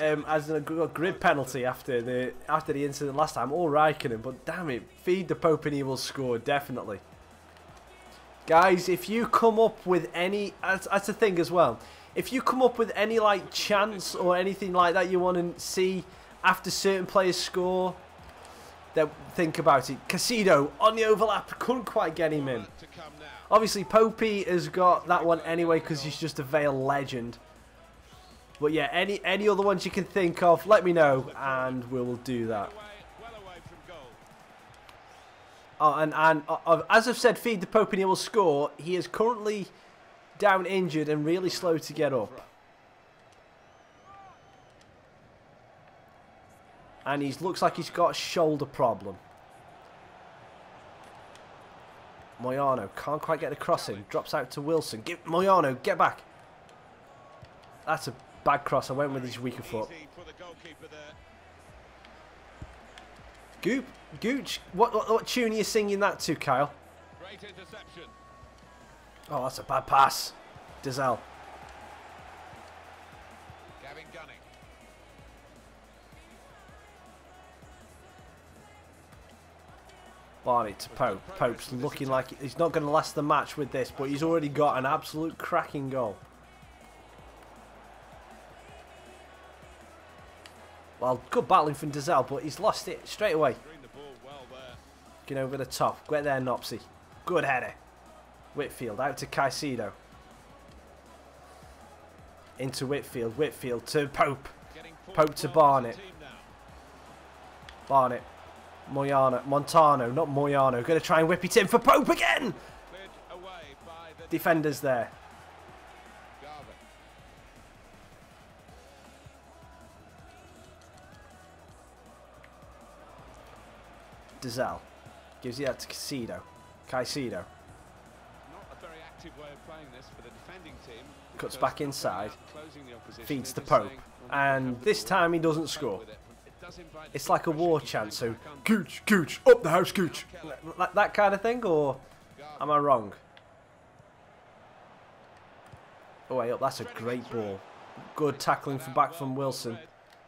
as a grid penalty after the incident last time, or Raikkonen, but damn it, feed the Pope and he will score, definitely. Guys, if you come up with any, that's the thing as well, if you come up with any like chance or anything like that you want to see after certain players score, then think about it. Casido on the overlap, couldn't quite get him in. Obviously, Popey has got that one anyway because he's just a Vale legend. But yeah, any other ones you can think of, let me know, and we will do that. Oh, and as I've said, feed the Pope and he will score. He is currently down injured and really slow to get up. And he looks like he's got a shoulder problem. Moyano can't quite get the crossing. Drops out to Wilson. Moyano, get back. That's a bad cross. I went with his weaker foot. Gooch, what tune are you singing that to, Kyle? Great interception. Oh, that's a bad pass. Dizelle. Gavin Gunning. Barney to Pope. Pope's looking like he's not going to last the match with this, but he's already got an absolute cracking goal. Well, good battling from Dizelle, but he's lost it straight away. Getting over the top. Get there, Nopsy. Good header. Whitfield out to Caicedo. Into Whitfield. Whitfield to Pope. Pope to Barnett. Barnett. Montano, not Moyano. Going to try and whip it in for Pope again. Defenders there. Dizelle gives you that to Caicedo. Caicedo. Not a very active way of playing this for the defending team. Cuts back inside. Feeds to Pope. And this time he doesn't score. It's like a war chant, so Gooch, Gooch, up the house, Gooch. That kind of thing, or am I wrong? Oh, way up, that's a great ball. Good tackling from back from Wilson.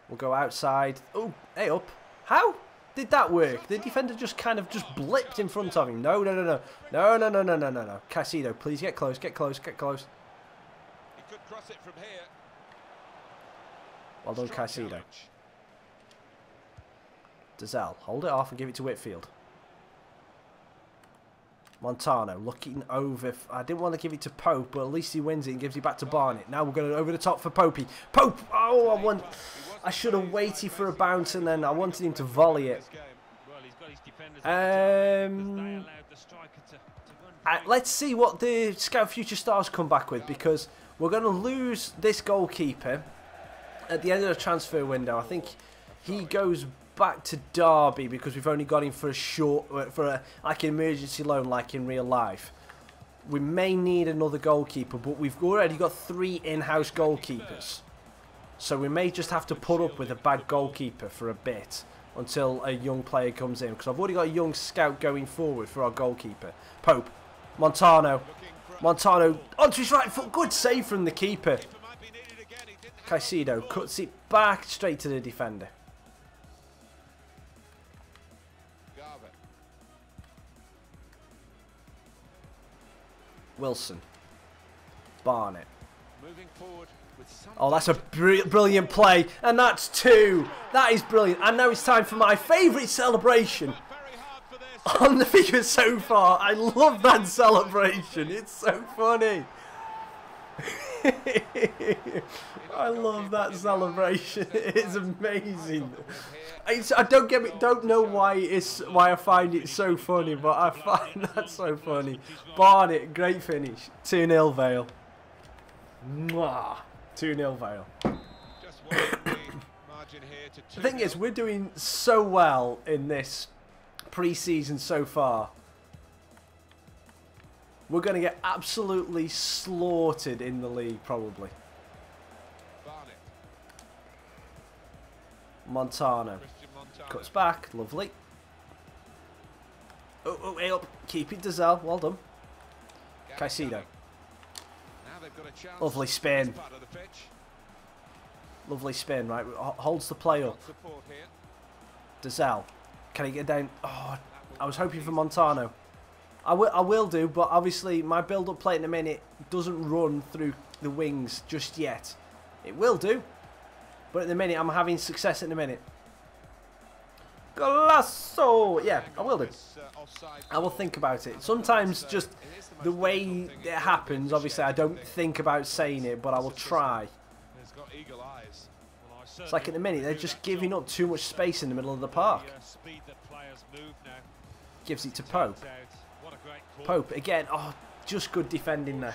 We'll go outside. Oh, hey up. How did that work? The defender just kind of blipped in front of him. No. Caicedo, please get close, get close. He could cross it from here. Well done, Caicedo. Dizelle, hold it off and give it to Whitfield. Montano looking over. I didn't want to give it to Pope, but at least he wins it and gives it back to Barnett. Now we're going over the top for Popey. Pope! Oh, I should have waited for a bounce and then I wanted him to volley it. Let's see what the Scout Future Stars come back with, because we're going to lose this goalkeeper at the end of the transfer window. I think he goes back to Derby because we've only got him for a short, like an emergency loan, like in real life. We may need another goalkeeper, but we've already got 3 in-house goalkeepers, so we may just have to put up with a bad goalkeeper for a bit until a young player comes in, because I've already got a young scout going forward for our goalkeeper. Pope, Montano onto his right foot. Good save from the keeper. Caicedo cuts it back straight to the defender. Wilson. Barnett. Oh, that's a brilliant play. And that's 2. That is brilliant. And now it's time for my favourite celebration on the FIFA so far. I love that celebration. It's so funny. I love that celebration. It's amazing. I don't know why I find it so funny, but I find that so funny. Barnett, great finish. 2-0 Vale. Mwah. 2-0 Vale. The thing is, we're doing so well in this pre-season so far. We're going to get absolutely slaughtered in the league, probably. Montano. Cuts back. Lovely. Oh, hey up. Keep it, Dizelle. Well done. Caicedo. Lovely spin. Lovely spin, right? Holds the play up. Dizelle. Can he get down? Oh, I was hoping for Montano. I will do, but obviously my build-up play in a minute doesn't run through the wings just yet. It will do, but at the minute I'm having success in a minute. Golasso! Yeah, I will do. I will think about it. Sometimes just the way it happens, obviously I don't think about saying it, but I will try. It's like at the minute, they're just giving up too much space in the middle of the park. Gives it to Pope. Pope, again, oh, just good defending there.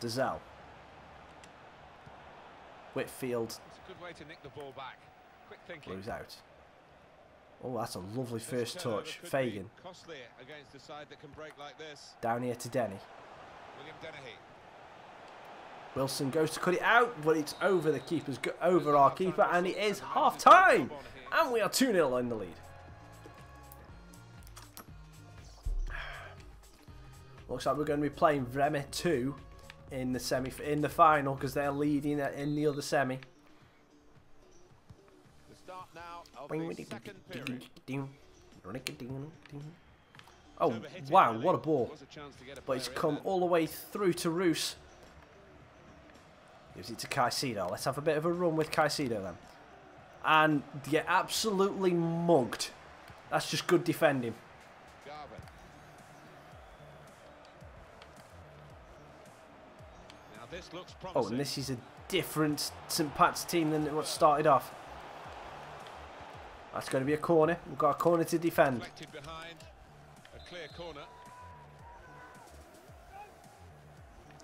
Dazelle. Whitfield. Blues out. Oh, that's a lovely first touch. Fagan. Down here to Denny. Wilson goes to cut it out, but it's over the keeper's over our keeper, and it is half time, and we are 2-0 in the lead. Looks like we're going to be playing Vreme 2 in the final because they're leading in the other semi. Oh wow, what a ball! But it's come all the way through to Roos. Gives it to Caicedo. Let's have a bit of a run with Caicedo then. And get absolutely mugged. That's just good defending. Oh, and this is a different St. Pat's team than what started off. That's going to be a corner. We've got a corner to defend.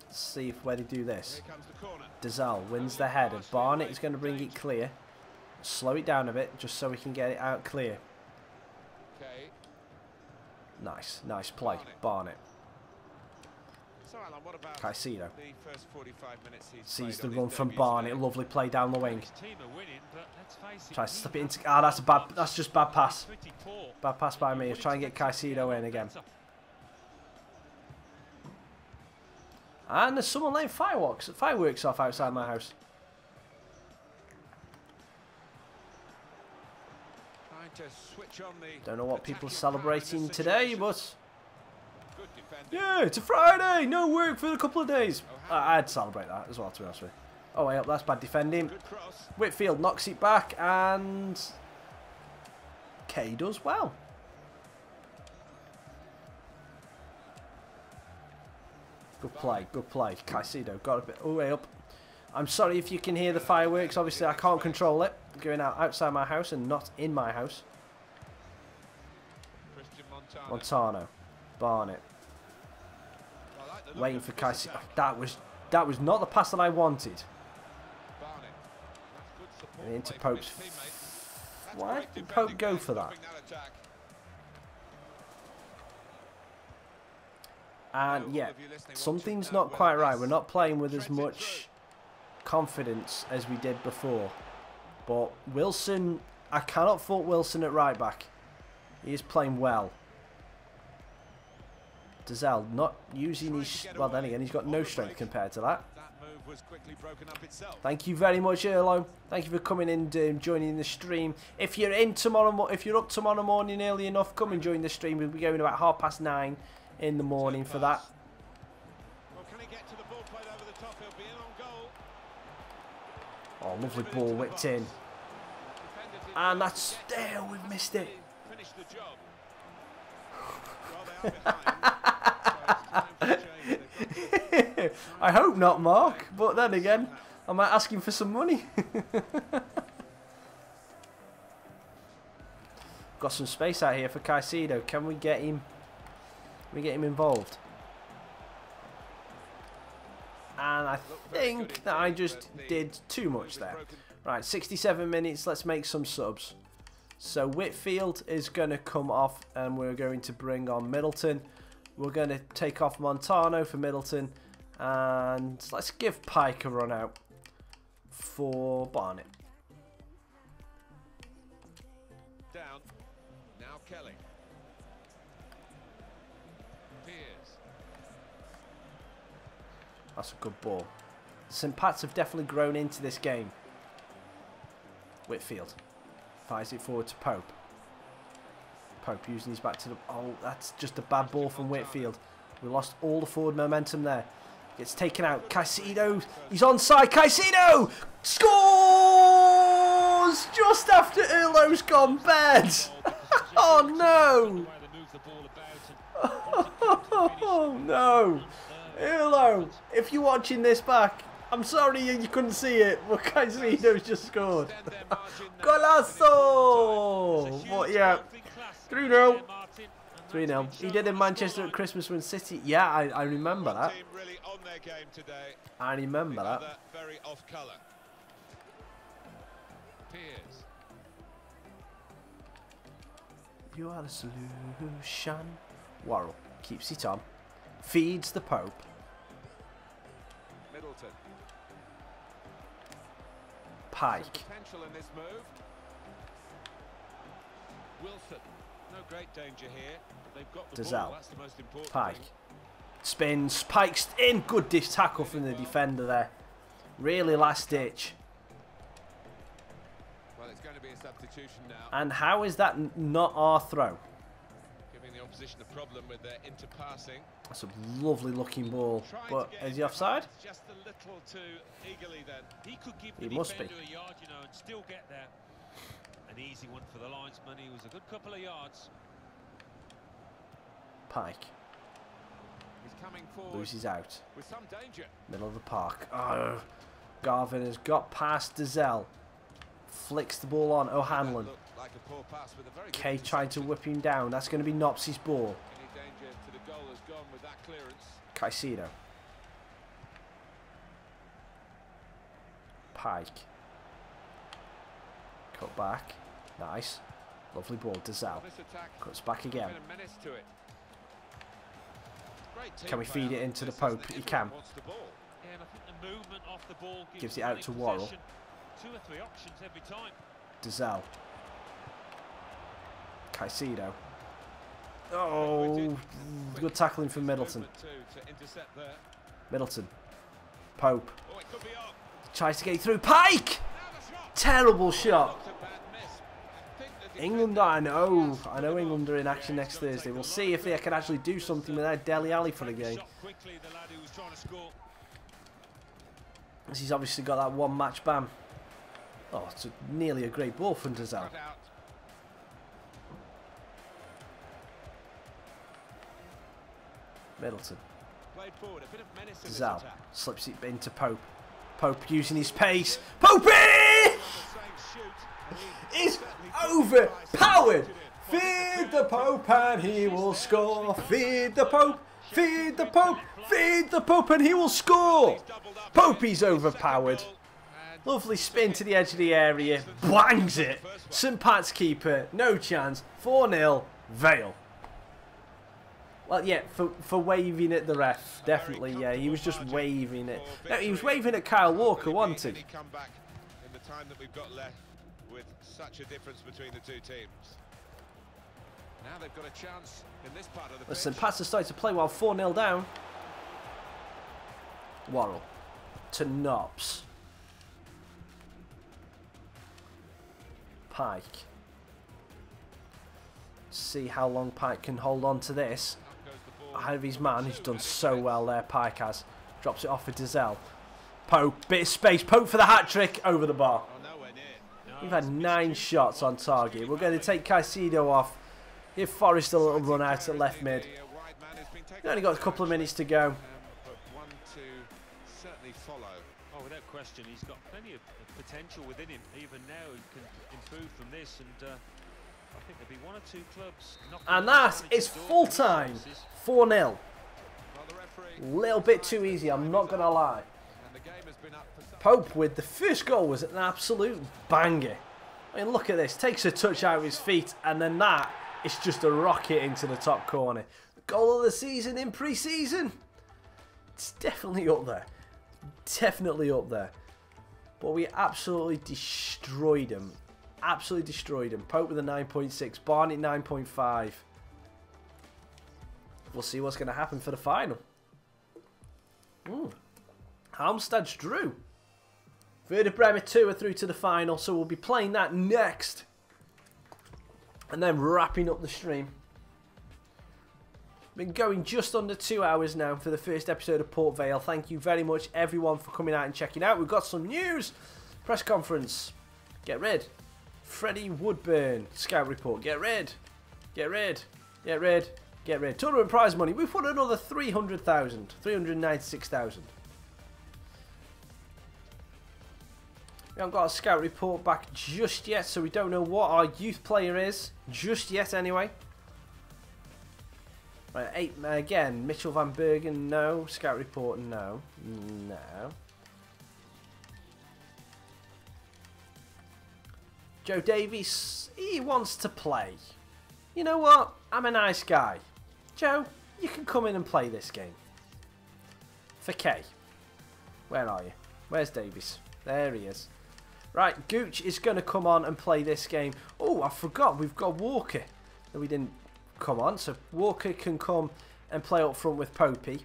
Let's see where they do this. Dazelle wins the header. Barnett is going to bring it clear. Slow it down a bit just so we can get it out clear. Nice, nice play. Barnett. Caicedo sees the run from Barnett. Lovely play down the wing. Tries to slip it into. Ah, that's a bad. That's just bad pass. Bad pass by me. Try and get Caicedo in again. And there's someone laying fireworks off outside my house. Don't know what people are celebrating today, but yeah, it's a Friday. No work for a couple of days. I'd celebrate that as well, to be honest with you. Oh, wait, that's bad defending. Whitfield knocks it back, and Kay does well. Good play, good play. Caicedo got a bit way up. I'm sorry if you can hear the fireworks. Obviously, I can't control it. Going out outside my house and not in my house. Montano. Barnett. Waiting for Caicedo. That was not the pass that I wanted. And into Pope's. Why did Pope go for that? And yeah, something's not quite right. We're not playing with as much confidence as we did before. But Wilson, I cannot fault Wilson at right back. He is playing well. Dazelle not using his... Well, then again, he's got no strength compared to that. Thank you very much, Erlo. Thank you for coming in and joining the stream. If you're up tomorrow morning early enough, come and join the stream. We'll be going about 9:30 in the morning for that. Oh, lovely ball whipped in. And that's there, we've missed it. I hope not, Mark, but then again, I might ask him for some money. Got some space out here for Caicedo. Can we get him? Involved? And I think that I just did too much there. Right, 67 minutes. Let's make some subs. So Whitfield is going to come off, and we're going to bring on Middleton. We're going to take off Montano for Middleton, and let's give Pike a run out for Barnett. Down. Now Kelly. That's a good ball. St. Pat's have definitely grown into this game. Whitfield fires it forward to Pope. Pope using his back to the... Oh, that's just a bad ball from Whitfield. We lost all the forward momentum there. Gets taken out. Caicedo. He's onside. Caicedo scores just after Urlo's gone bed. Oh no! Oh no! Urlo, if you're watching this back, I'm sorry you couldn't see it, but Caicedo's just scored. Golazo! But yeah, 3-0. 3-0. He did in Manchester at Christmas when City. Yeah, I remember that. I remember that. You are the solution. Worrell keeps it on. Feeds the Pope. Middleton. Pike. Wilson. No great danger here. They've got the Dazal. ball. That's the most important Pike. thing. Spins. Pike's in. Good dish tackle from the defender there. Really last ditch. Well, it's going to be a substitution now. And how is that not our throw? Giving the opposition a problem with their interpassing. That's a lovely looking ball. But is he offside? Just a little too eagerly then. He could give the He must be. defender a yard, you know, and still get there. An easy one for the linesman. He was a good couple of yards. Pike. He's coming forward Loses out. with some danger. Middle of the park. Oh, Garvin has got past Dazelle. Flicks the ball on O'Hanlon. Like a poor pass with a very Kay good trying to whip him down. That's going to be Nopsy's ball. Any danger to the goal has gone with that clearance. Caicedo. Pike. Cut back. Nice. Lovely ball. Dazelle. This attack Cuts back again. been a menace to it. Great team Can we play feed it out into the this, isn't Pope? it? He Everyone can. wants the ball. Yeah, and I think the movement off the ball Gives it them out the to Worrell. possession. 2 or 3 options every time. Dazelle. Caicedo. Oh, good tackling from Middleton. To intercept there. Middleton. Pope. Oh, it could be on. Tries to get through. Pike! Terrible shot. Not a bad miss. I think the England, I know England are in action next Thursday. We'll see if they can actually do something with their Dele Alli for the game. Shot quickly, the lad who was trying to score. He's obviously got that one match ban. Oh, it's nearly a great ball from Dazelle. cut out. Middleton. Played forward. A bit of menace in this Dazelle attack. slips it into Pope. Pope using his pace. Popey! The same shoot. Is overpowered. Feed the Pope and he will score. Feed the Pope. Feed the Pope. Feed the Pope and he will score. Popey's overpowered. Lovely spin to the edge of the area. Bangs it. St. Pat's keeper. No chance. 4-0. Vale. Well, yeah, for waving at the ref. Definitely, yeah. He was just waving it. No, he was waving at Kyle Walker, wasn't he? Any comeback in the time that we've got left with such a difference between the two teams. Now they've got a chance in this part of the Listen, pitch. Pats are starting to play while 4-0 down. Worrell to Knops. Pike. See how long Pike can hold on to this. Ahead of his man, who's done so well there, Pike has. Drops it off for Dazelle. Pope, bit of space. Pope for the hat-trick, over the bar. We've had 9 shots on target. We're going to take Caicedo off. Give Forrest a little run out at left mid. We've only got a couple of minutes to go. But one to certainly follow. Oh, without question, he's got plenty of potential within him. Even now, he can improve from this, and I think there'll be 1 or 2 clubs. And that is full time. 4-0. Well, the referee Little bit too easy, I'm not going to lie. and the game has been up for some Pope with the first goal was an absolute banger. I mean, look at this. Takes a touch out of his feet, and then that is just a rocket into the top corner. The goal of the season in pre-season. It's definitely up there. Definitely up there. But we absolutely destroyed him. Absolutely destroyed him. Pope with a 9.6. Barnett 9.5. We'll see what's going to happen for the final. Halmstad's drew. Werder Bremen 2 are through to the final, so we'll be playing that next. And then wrapping up the stream Been going just under 2 hours now for the first episode of Port Vale. Thank you very much, everyone, for coming out and checking out. We've got some news. Press conference. Get rid. Freddie Woodburn. Scout report. Get rid. Get rid. Get rid. Get rid. Tournament prize money. We've put another 300,000. 396,000. We haven't got a scout report back just yet, so we don't know what our youth player is. Just yet, anyway. Right, 8 again. Mitchell Van Bergen, no. Scout report, no. No. Joe Davies, he wants to play. You know what? I'm a nice guy. Joe, you can come in and play this game. For K. Where are you? Where's Davies? There he is. Right, Gooch is going to come on and play this game. Oh, I forgot. We've got Walker that we didn't come on. So Walker can come and play up front with Popey.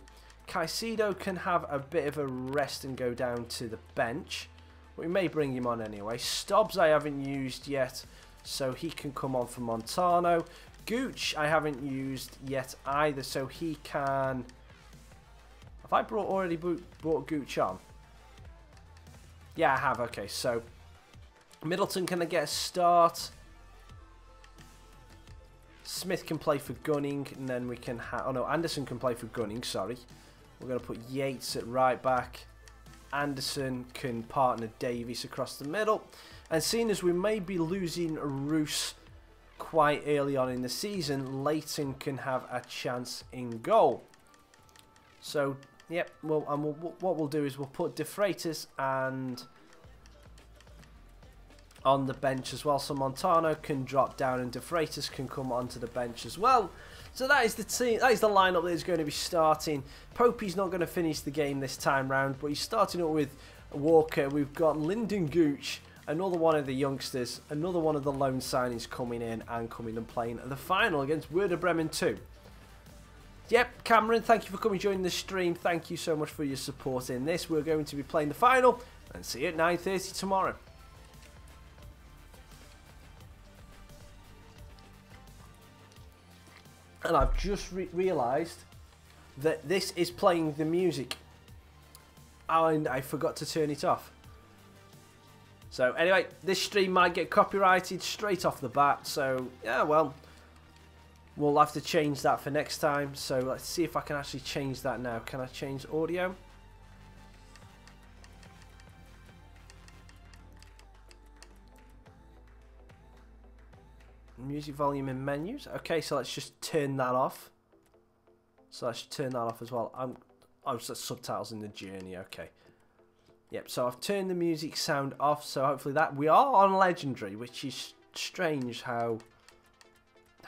Caicedo can have a bit of a rest and go down to the bench. We may bring him on anyway. Stobbs I haven't used yet, so he can come on for Montano. Gooch I haven't used yet either, so he can... Have I already brought Gooch on? Yeah, I have. Okay, so Middleton can get a start. Smith can play for Gunning, and then we can have... Oh no, Anderson can play for Gunning, sorry. We're going to put Yates at right back. Anderson can partner Davies across the middle. And seeing as we may be losing Roos quite early on in the season, Leighton can have a chance in goal. So, yep, well, and what we'll do is we'll put De Freitas and... on the bench as well, so Montano can drop down and De Freitas can come onto the bench as well. So that is the team. That is the lineup that is going to be starting. Popey's not going to finish the game this time round, but he's starting up with Walker. We've got Lyndon Gooch, another one of the youngsters, another one of the loan signings coming in and coming and playing the final against Werder Bremen 2. Yep, Cameron, thank you for coming joining the stream. Thank you so much for your support in this. We're going to be playing the final and see you at 9:30 tomorrow. And I've just realised that this is playing the music. And I forgot to turn it off. So anyway, this stream might get copyrighted straight off the bat. So yeah, well, we'll have to change that for next time. So let's see if I can actually change that now. Can I change audio? Music volume in menus. Okay, so let's just turn that off. So I should turn that off as well. Oh, so subtitles in the journey. Okay. Yep. So I've turned the music sound off. So hopefully that we are on Legendary, which is strange how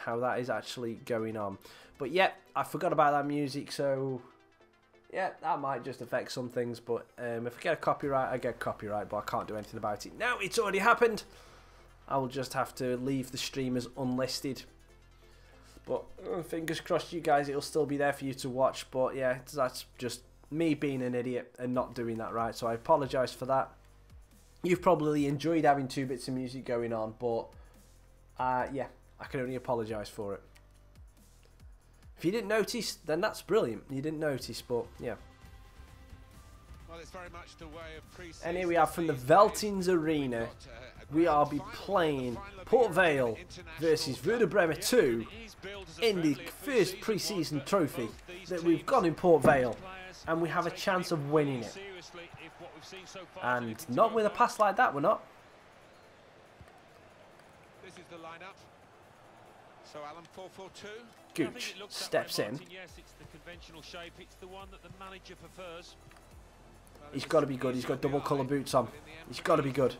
that is actually going on. But yep, I forgot about that music. So yeah, that might just affect some things. But if I get a copyright, I get copyright. But I can't do anything about it now. It's already happened. I will just have to leave the stream as unlisted. But fingers crossed, you guys, it'll still be there for you to watch. But yeah, that's just me being an idiot and not doing that right. So I apologise for that. You've probably enjoyed having 2 bits of music going on. But yeah, I can only apologise for it. If you didn't notice, then that's brilliant. You didn't notice, but yeah. Well, it's very much the way of pre-season. And here we are from the Veltins Arena. We are be playing Port Vale versus Werder Bremen 2 in the first pre-season trophy that we've got in Port Vale, and we have a chance of winning it. And not with a pass like that, we're not. This is the lineup. So Alan 4-4-2. Gooch steps in. Yes, it's the conventional shape. It's the one that the manager prefers. He's got to be good. He's got double colour boots on. He's got to be good.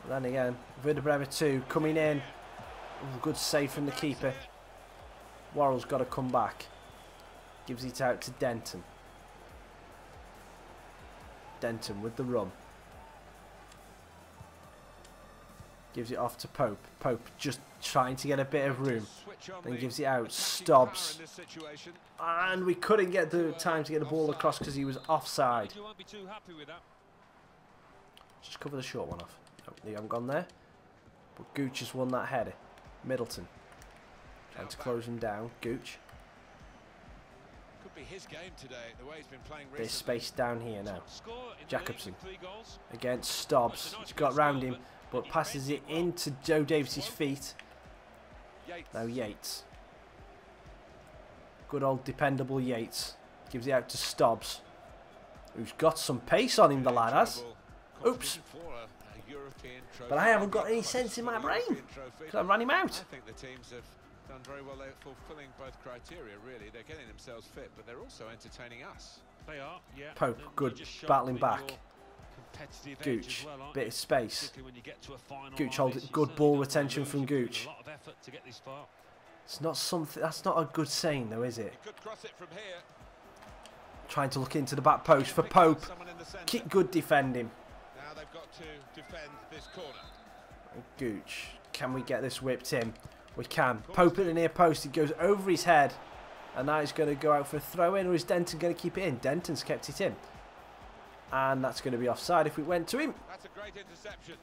Then again, Werder Bremen 2 coming in. Ooh, good save from the keeper. Worrell's got to come back. Gives it out to Denton. Denton with the run. Gives it off to Pope. Pope just trying to get a bit of room. Then gives it out. Stobbs. And we couldn't get the time to get the ball across because he was offside. Just cover the short one off. No, they haven't gone there. But Gooch has won that header. Middleton. Trying to close him down. Gooch. Could be his game today, the way he's been playing recently. Bit of space down here now. Jacobson against Stobbs. He's got round him, but passes it into Joe Davis's feet. Now Yates. Good old dependable Yates. Gives it out to Stobbs, who's got some pace on him, the lad has. Oops. But I haven't got any sense in my brain, because I ran him out. I think the teams have done very well. They're fulfilling both criteria, really. They're getting themselves fit, but they're also entertaining us. They are, yeah. Pope, good battling back. Gooch, bit of space. Gooch holding good ball retention from Gooch. It's not something. That's not a good saying, though, is it? Trying to look into the back post for Pope. Keep good defending. Now they've got to defend this corner. Gooch, can we get this whipped in? We can. Pope at the near post. It goes over his head, and now he's going to go out for a throw in, or is Denton going to keep it in? Denton's kept it in, and that's going to be offside if it went to him. That's a great interception.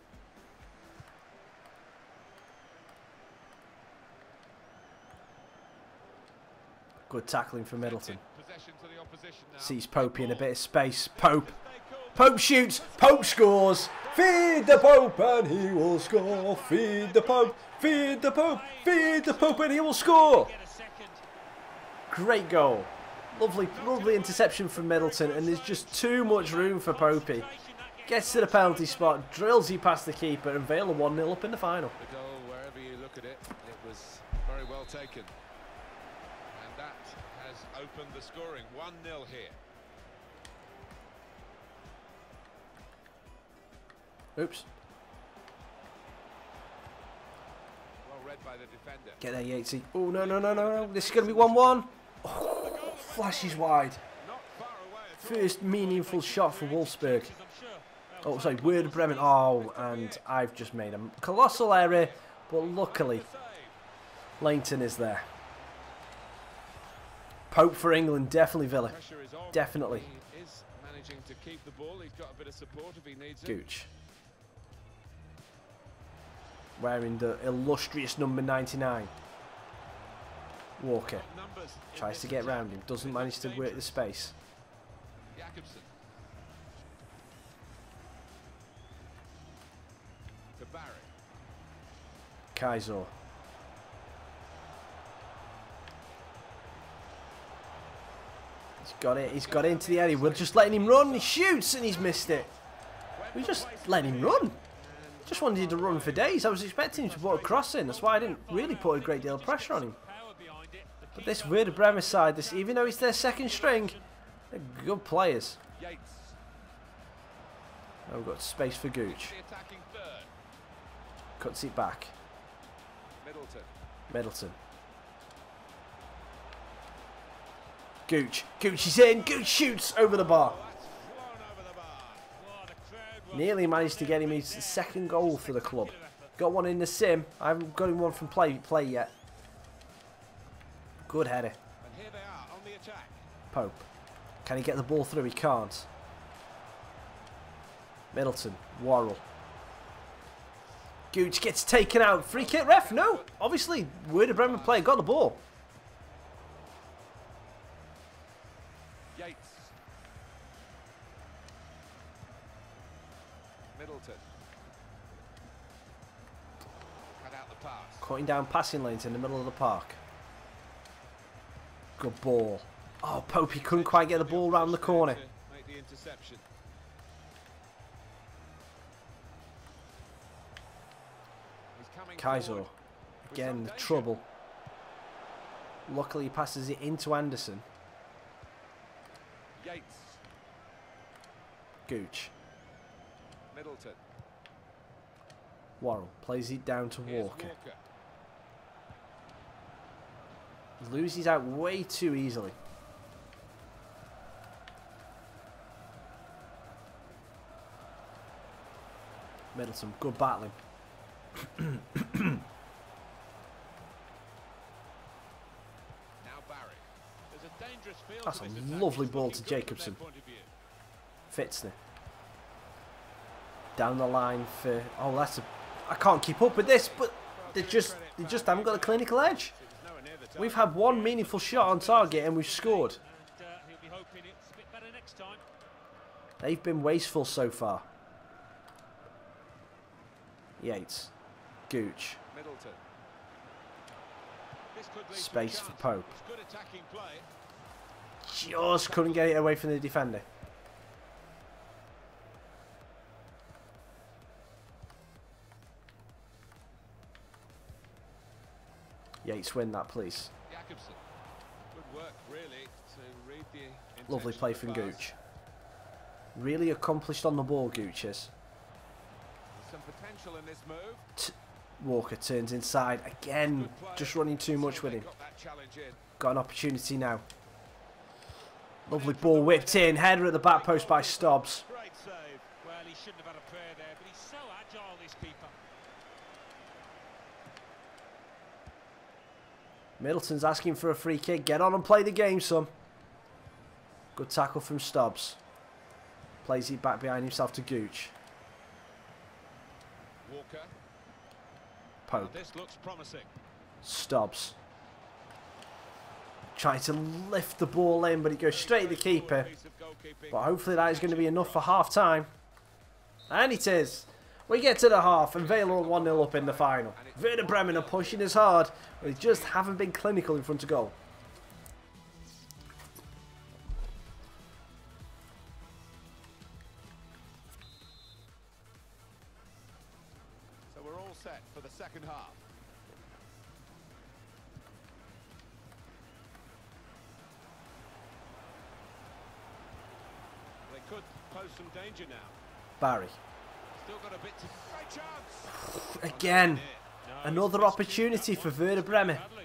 Good tackling for Middleton. Sees Pope in a bit of space. Pope. Pope shoots. Pope scores. Feed the Pope and he will score. Feed the Pope. Feed the Pope. Feed the Pope and he will score. Great goal. Lovely, lovely interception from Middleton, and there's just too much room for Popey. Gets to the penalty spot, drills he past the keeper, and Vale are 1-0 up in the final. The goal, wherever you look at it, it was very well taken. And that has opened the scoring. 1-0 here. Oops. Well read by the defender. Get there, Yatesy. Oh, no, no, no, no, no. This is going to be 1-1. Oh, flashes wide. First meaningful shot for Wolfsburg. Oh, sorry, Werder Bremen. Oh, and I've just made a colossal error, but luckily, Langton is there. Pope for England, definitely Villa. Definitely. He is managing to keep the ball. He's got a bit of support if he needs it. Gooch. Wearing the illustrious number 99. Walker. Tries to get round him. Doesn't manage to work the space. Jacobson. To Barry. Kaiser. He's got it. He's got into the area. We're just letting him run. He shoots and he's missed it. We just let him run. Just wanted him to run for days. I was expecting him to put a cross in. That's why I didn't really put a great deal of pressure on him. But this Werder Bremen side, this, even though it's their second string, they're good players. Oh, we've got space for Gooch. Cuts it back. Middleton. Gooch. Gooch is in. Gooch shoots over the bar. Nearly managed to get him his second goal for the club. Got one in the sim. I haven't got him one from play yet. Good header. And here they are on the attack. Pope. Can he get the ball through? He can't. Middleton. Worrell. Gooch gets taken out. Free kick, ref? No. Obviously, Werder Bremen player got the ball. Yates. Middleton. Cut out the pass. Cutting down passing lanes in the middle of the park. Good ball. Oh, Pope, he couldn't quite get the ball round the corner. Make the interception. Kaiser. Again, the trouble. Luckily, he passes it into Anderson. Yates. Gooch. Middleton. Worrell plays it down to Walker. Loses out way too easily. Middleton, good battling. Now Barry. There's a dangerous field. That's a lovely ball to Jacobson. Fitzner. Down the line for... Oh, that's a... I can't keep up with this, but they just haven't got a clinical edge. We've had one meaningful shot on target and we've scored. He'll be hoping it's a bit better next time. They've been wasteful so far. Yates. Gooch. Middleton. This could lead to a Space for chance. Pope. It's good attacking play. Just couldn't get it away from the defender. Yates, win that, please. Jacobson. Good work, really, to read the intention Lovely play of the from pass. Gooch. Really accomplished on the ball, Gooch is. There's some potential in this move. Walker turns inside again. Good play. Just running too much with They him. got that challenge in. Got an opportunity now. Lovely ball whipped in. Header at the back post by Stobbs. Great save. Well, he shouldn't have had a prayer there, but he's so agile, this keeper. Middleton's asking for a free kick. Get on and play the game, son. Good tackle from Stobbs. Plays it back behind himself to Gooch. Walker. Pope. This looks promising. Stobbs. Trying to lift the ball in, but it goes straight at the keeper. Piece of goalkeeping. But hopefully that is going to be enough for half time. And it is. We get to the half and Vale are 1-0 up in the final. Werder Bremen are pushing as hard, but they just haven't been clinical in front of goal. So we're all set for the second half. They could pose some danger now. Barry. Still got a bit to... Great chance! Again. No, Another opportunity for Werder Bremen. badly.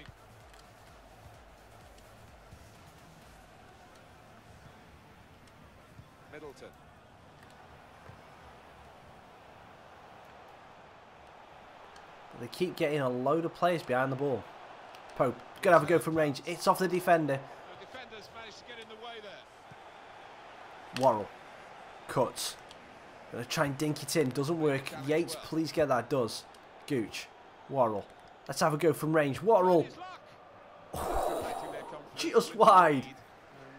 Middleton. They keep getting a load of players behind the ball. Pope, gonna have a go from range. It's off the defender. The defenders managed to get in the way there. Worrell. Cuts. Gonna try and dink it in. Doesn't work. Yates, please get that. Does. Gooch. Worrell. Let's have a go from range. Worrell. His luck. Just wide.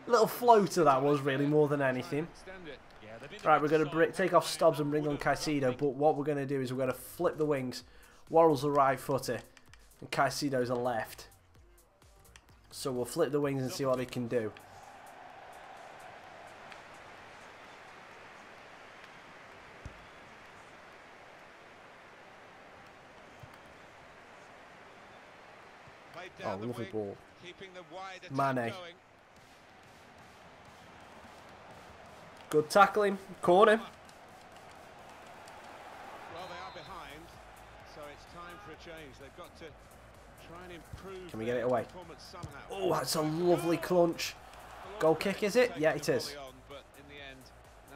Little floater that was really more than anything. Extend it. Yeah, they've been Right, we're going solid. to take off Stobbs and bring on Caicedo. But what we're going to do is we're going to flip the wings. Worrell's a right footer. And Caicedo's a left. So we'll flip the wings and see what they can do. Played Oh, down the lovely wing, ball. keeping the wide attack Mane. going. Good tackling. Corner. Well, they are behind, so it's time for a change. They've got to try and improve. Can we get their it away? performance somehow. Oh, that's a lovely clunch. Goal kick, is it? Yeah, it is. On, but in the end,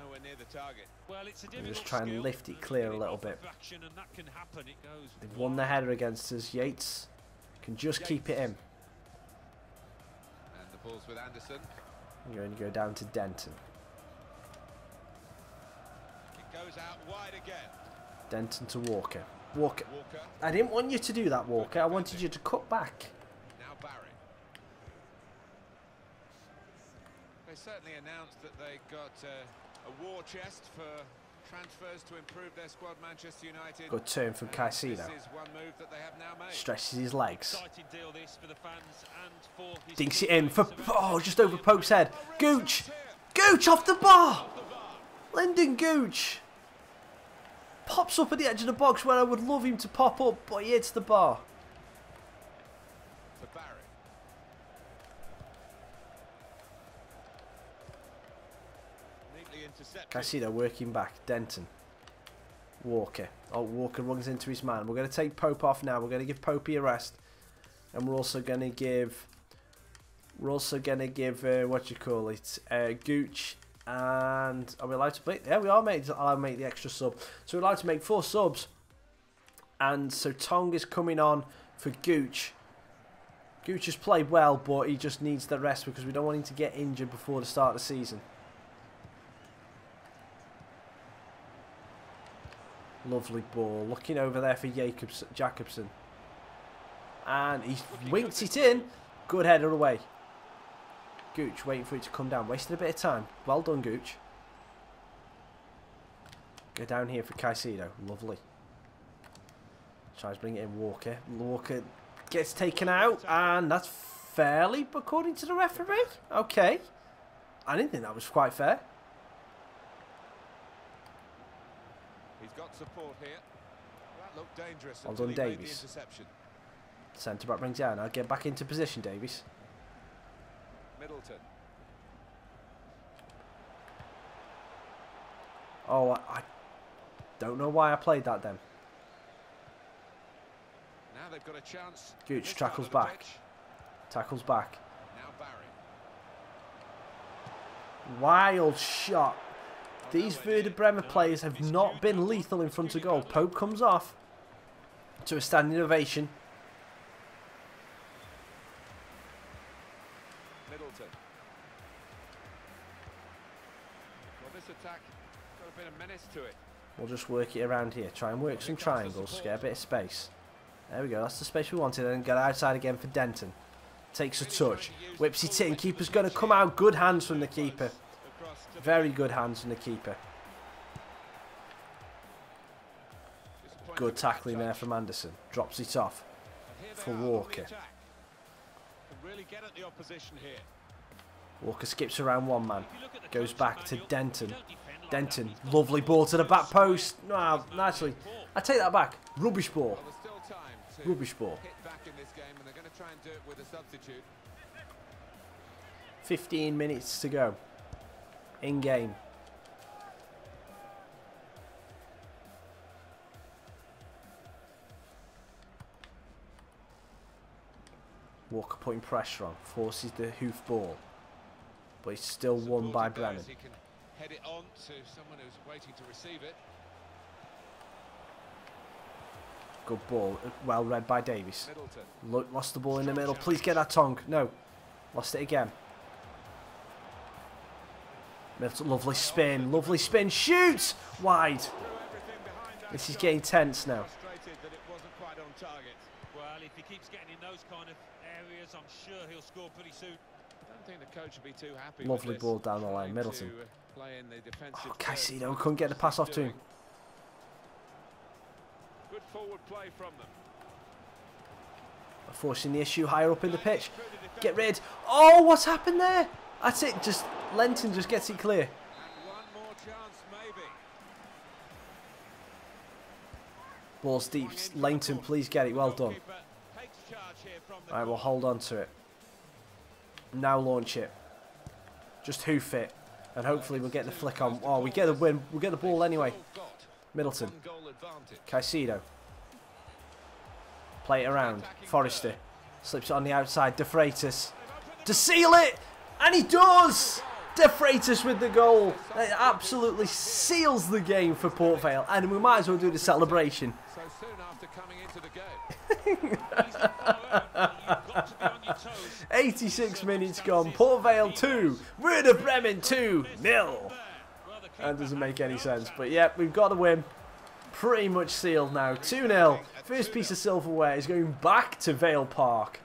nowhere near the target. Well, it's a Just difficult try and skill, lift it and clear a getting little off bit. of action, and that can happen. It goes They've won the header against us. Yates can just keep it in. And the ball's with Anderson. I'm going to go down to Denton. It goes out wide again. Denton to Walker. Walker. Walker. I didn't want you to do that, Walker. I wanted you to cut back. Now Barry. They certainly announced that they got a war chest for transfers to improve their squad. Manchester United. Good turn from And Caicedo. This is one move that they have now made. Stretches his legs. exciting deal this for the fans and for his Dinks it team. in for... So Oh, just over Pope's head. Gooch. Gooch off the bar. Lyndon Gooch. Pops up at the edge of the box where I would love him to pop up, but he hits the bar. For Barry. Neatly intercepted. Caicedo working back. Denton. Walker. Oh, Walker runs into his man. We're going to take Pope off now. We're going to give Popey a rest. And we're also going to give... what you call it? Gooch. And are we allowed to play? Yeah, we are allowed to make the extra sub. So we're allowed to make 4 subs. And so Tong is coming on for Gooch. Gooch has played well, but he just needs the rest because we don't want him to get injured before the start of the season. Lovely ball. Looking over there for Jacobson. And he's winked it in. Good header away. Gooch waiting for it to come down. Wasted a bit of time. Well done, Gooch. Go down here for Caicedo. Lovely. Tries to bring it in Walker. Walker gets taken out. And that's fairly, according to the referee. Okay. I didn't think that was quite fair. He's got support here. That looked dangerous. Well done, Davies. Centre back brings down. I'll get back into position, Davies. Middleton. Oh, I don't know why I played that then. Now they've got a chance. Gooch tackles back. Tackles back. Now Barry. Wild shot. These Werder Bremen players have not been lethal in front of goal. Pope comes off to a standing ovation. Middleton. Well, this attack got a bit of menace to it. We'll just work it around here. Try and work some triangles. Get a bit of space. There we go. That's the space we wanted. And get outside again for Denton. Takes a touch. Whips it in. Keeper's going to come out. Good hands from the keeper. Very good hands from the keeper. Good tackling there from Anderson. Drops it off for Walker. Walker skips around one man. Goes back to Denton. Denton. Lovely ball to the back post. No, actually, I take that back. Rubbish ball. Rubbish ball. 15 minutes to go. In game. Walker putting pressure on, forces the hoof ball, but it's still won by Bremen. He can head it on to someone who's waiting to receive it. Good ball, well read by Davies. Look, lost the ball in the middle. Please get that tongue. No, lost it again. Lovely spin, shoot! Wide. This is getting tense now. Well, if he keeps getting in those kind of areas, I'm sure he'll score pretty soon. I don't think the coach would be too happy. Lovely with ball this, down the line, Middleton. Oh, Caicedo couldn't get the pass off to him. Good forward play from them. Forcing the issue higher up in the pitch. Get rid. Oh, what's happened there? That's it. Just Lenton just gets it clear. And one more chance, maybe. Ball's deep. Leighton, please get it. Well done. Alright, we'll hold on to it. Now launch it. Just hoof it. And hopefully we'll get the flick on. Oh, we get the win. We'll get the ball anyway. Middleton. Caicedo. Play it around. Forrester. Slips it on the outside. De Freitas. To seal it! And he does! De Freitas with the goal. It absolutely seals the game for Port Vale. And we might as well do the celebration. So soon after coming into the game. 86 minutes gone. Port Vale 2. Werder Bremen 2-0. That doesn't make any sense. But yeah, we've got the win. Pretty much sealed now. 2-0. First piece of silverware is going back to Vale Park.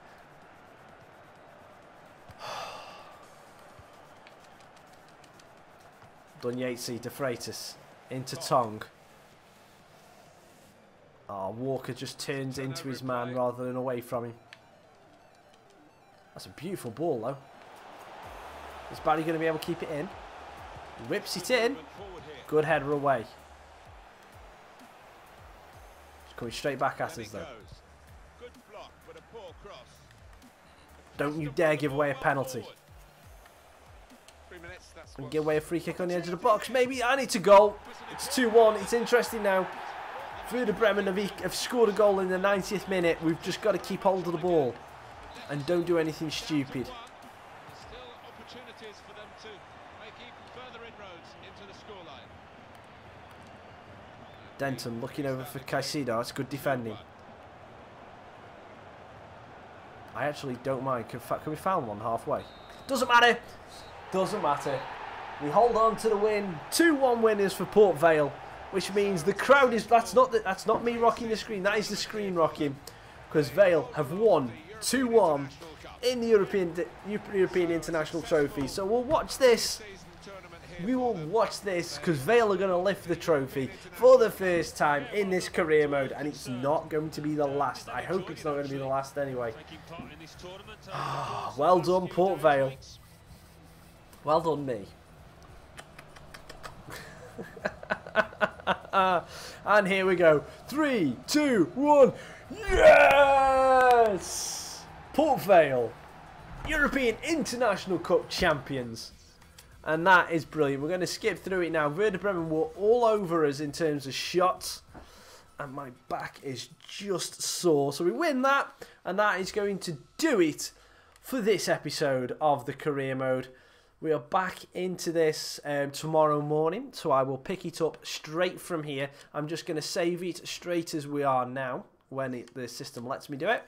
Done Yatesy, De Freitas into Tong. Oh, Walker just turns into his man rather than away from him. That's a beautiful ball though. Is Barry going to be able to keep it in? Whips it in. Good header away. It's coming straight back at us though. Don't you dare give away a penalty. And give away a free kick on the edge of the box. Maybe I need to goal. It's 2-1. It's interesting now. Werder Bremen have scored a goal in the 90th minute. We've just got to keep hold of the ball. And don't do anything stupid. Denton looking over for Caicedo. That's good defending. I actually don't mind. Can we foul one halfway? Doesn't matter. Doesn't matter. We hold on to the win. 2-1 winners for Port Vale, which means the crowd is. That's not me rocking the screen. That is the screen rocking. because Vale have won 2-1 in the European International Trophy. So we'll watch this. We will watch this because Vale are going to lift the trophy for the first time in this career mode, and it's not going to be the last. I hope it's not going to be the last anyway. Well done, Port Vale. Well done, me. And here we go. 3, 2, 1. Yes! Port Vale, European International Cup champions. And that is brilliant. We're going to skip through it now. Werder Bremen were all over us in terms of shots. And my back is just sore. So we win that. And that is going to do it for this episode of the career mode. We are back into this tomorrow morning. So I will pick it up straight from here. I'm just going to save it straight as we are now, when the system lets me do it.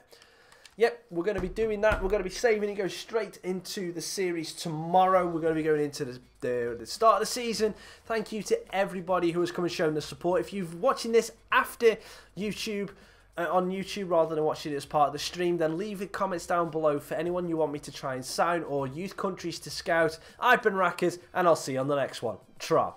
Yep, we're going to be doing that. We're going to be saving it, go straight into the series tomorrow. We're going to be going into the start of the season. Thank you to everybody who has come and shown the support. If you're watching this after YouTube, on YouTube rather than watching it as part of the stream, then leave the comments down below for anyone you want me to try and sign or youth countries to scout. I've been Raccas, and I'll see you on the next one. Tra.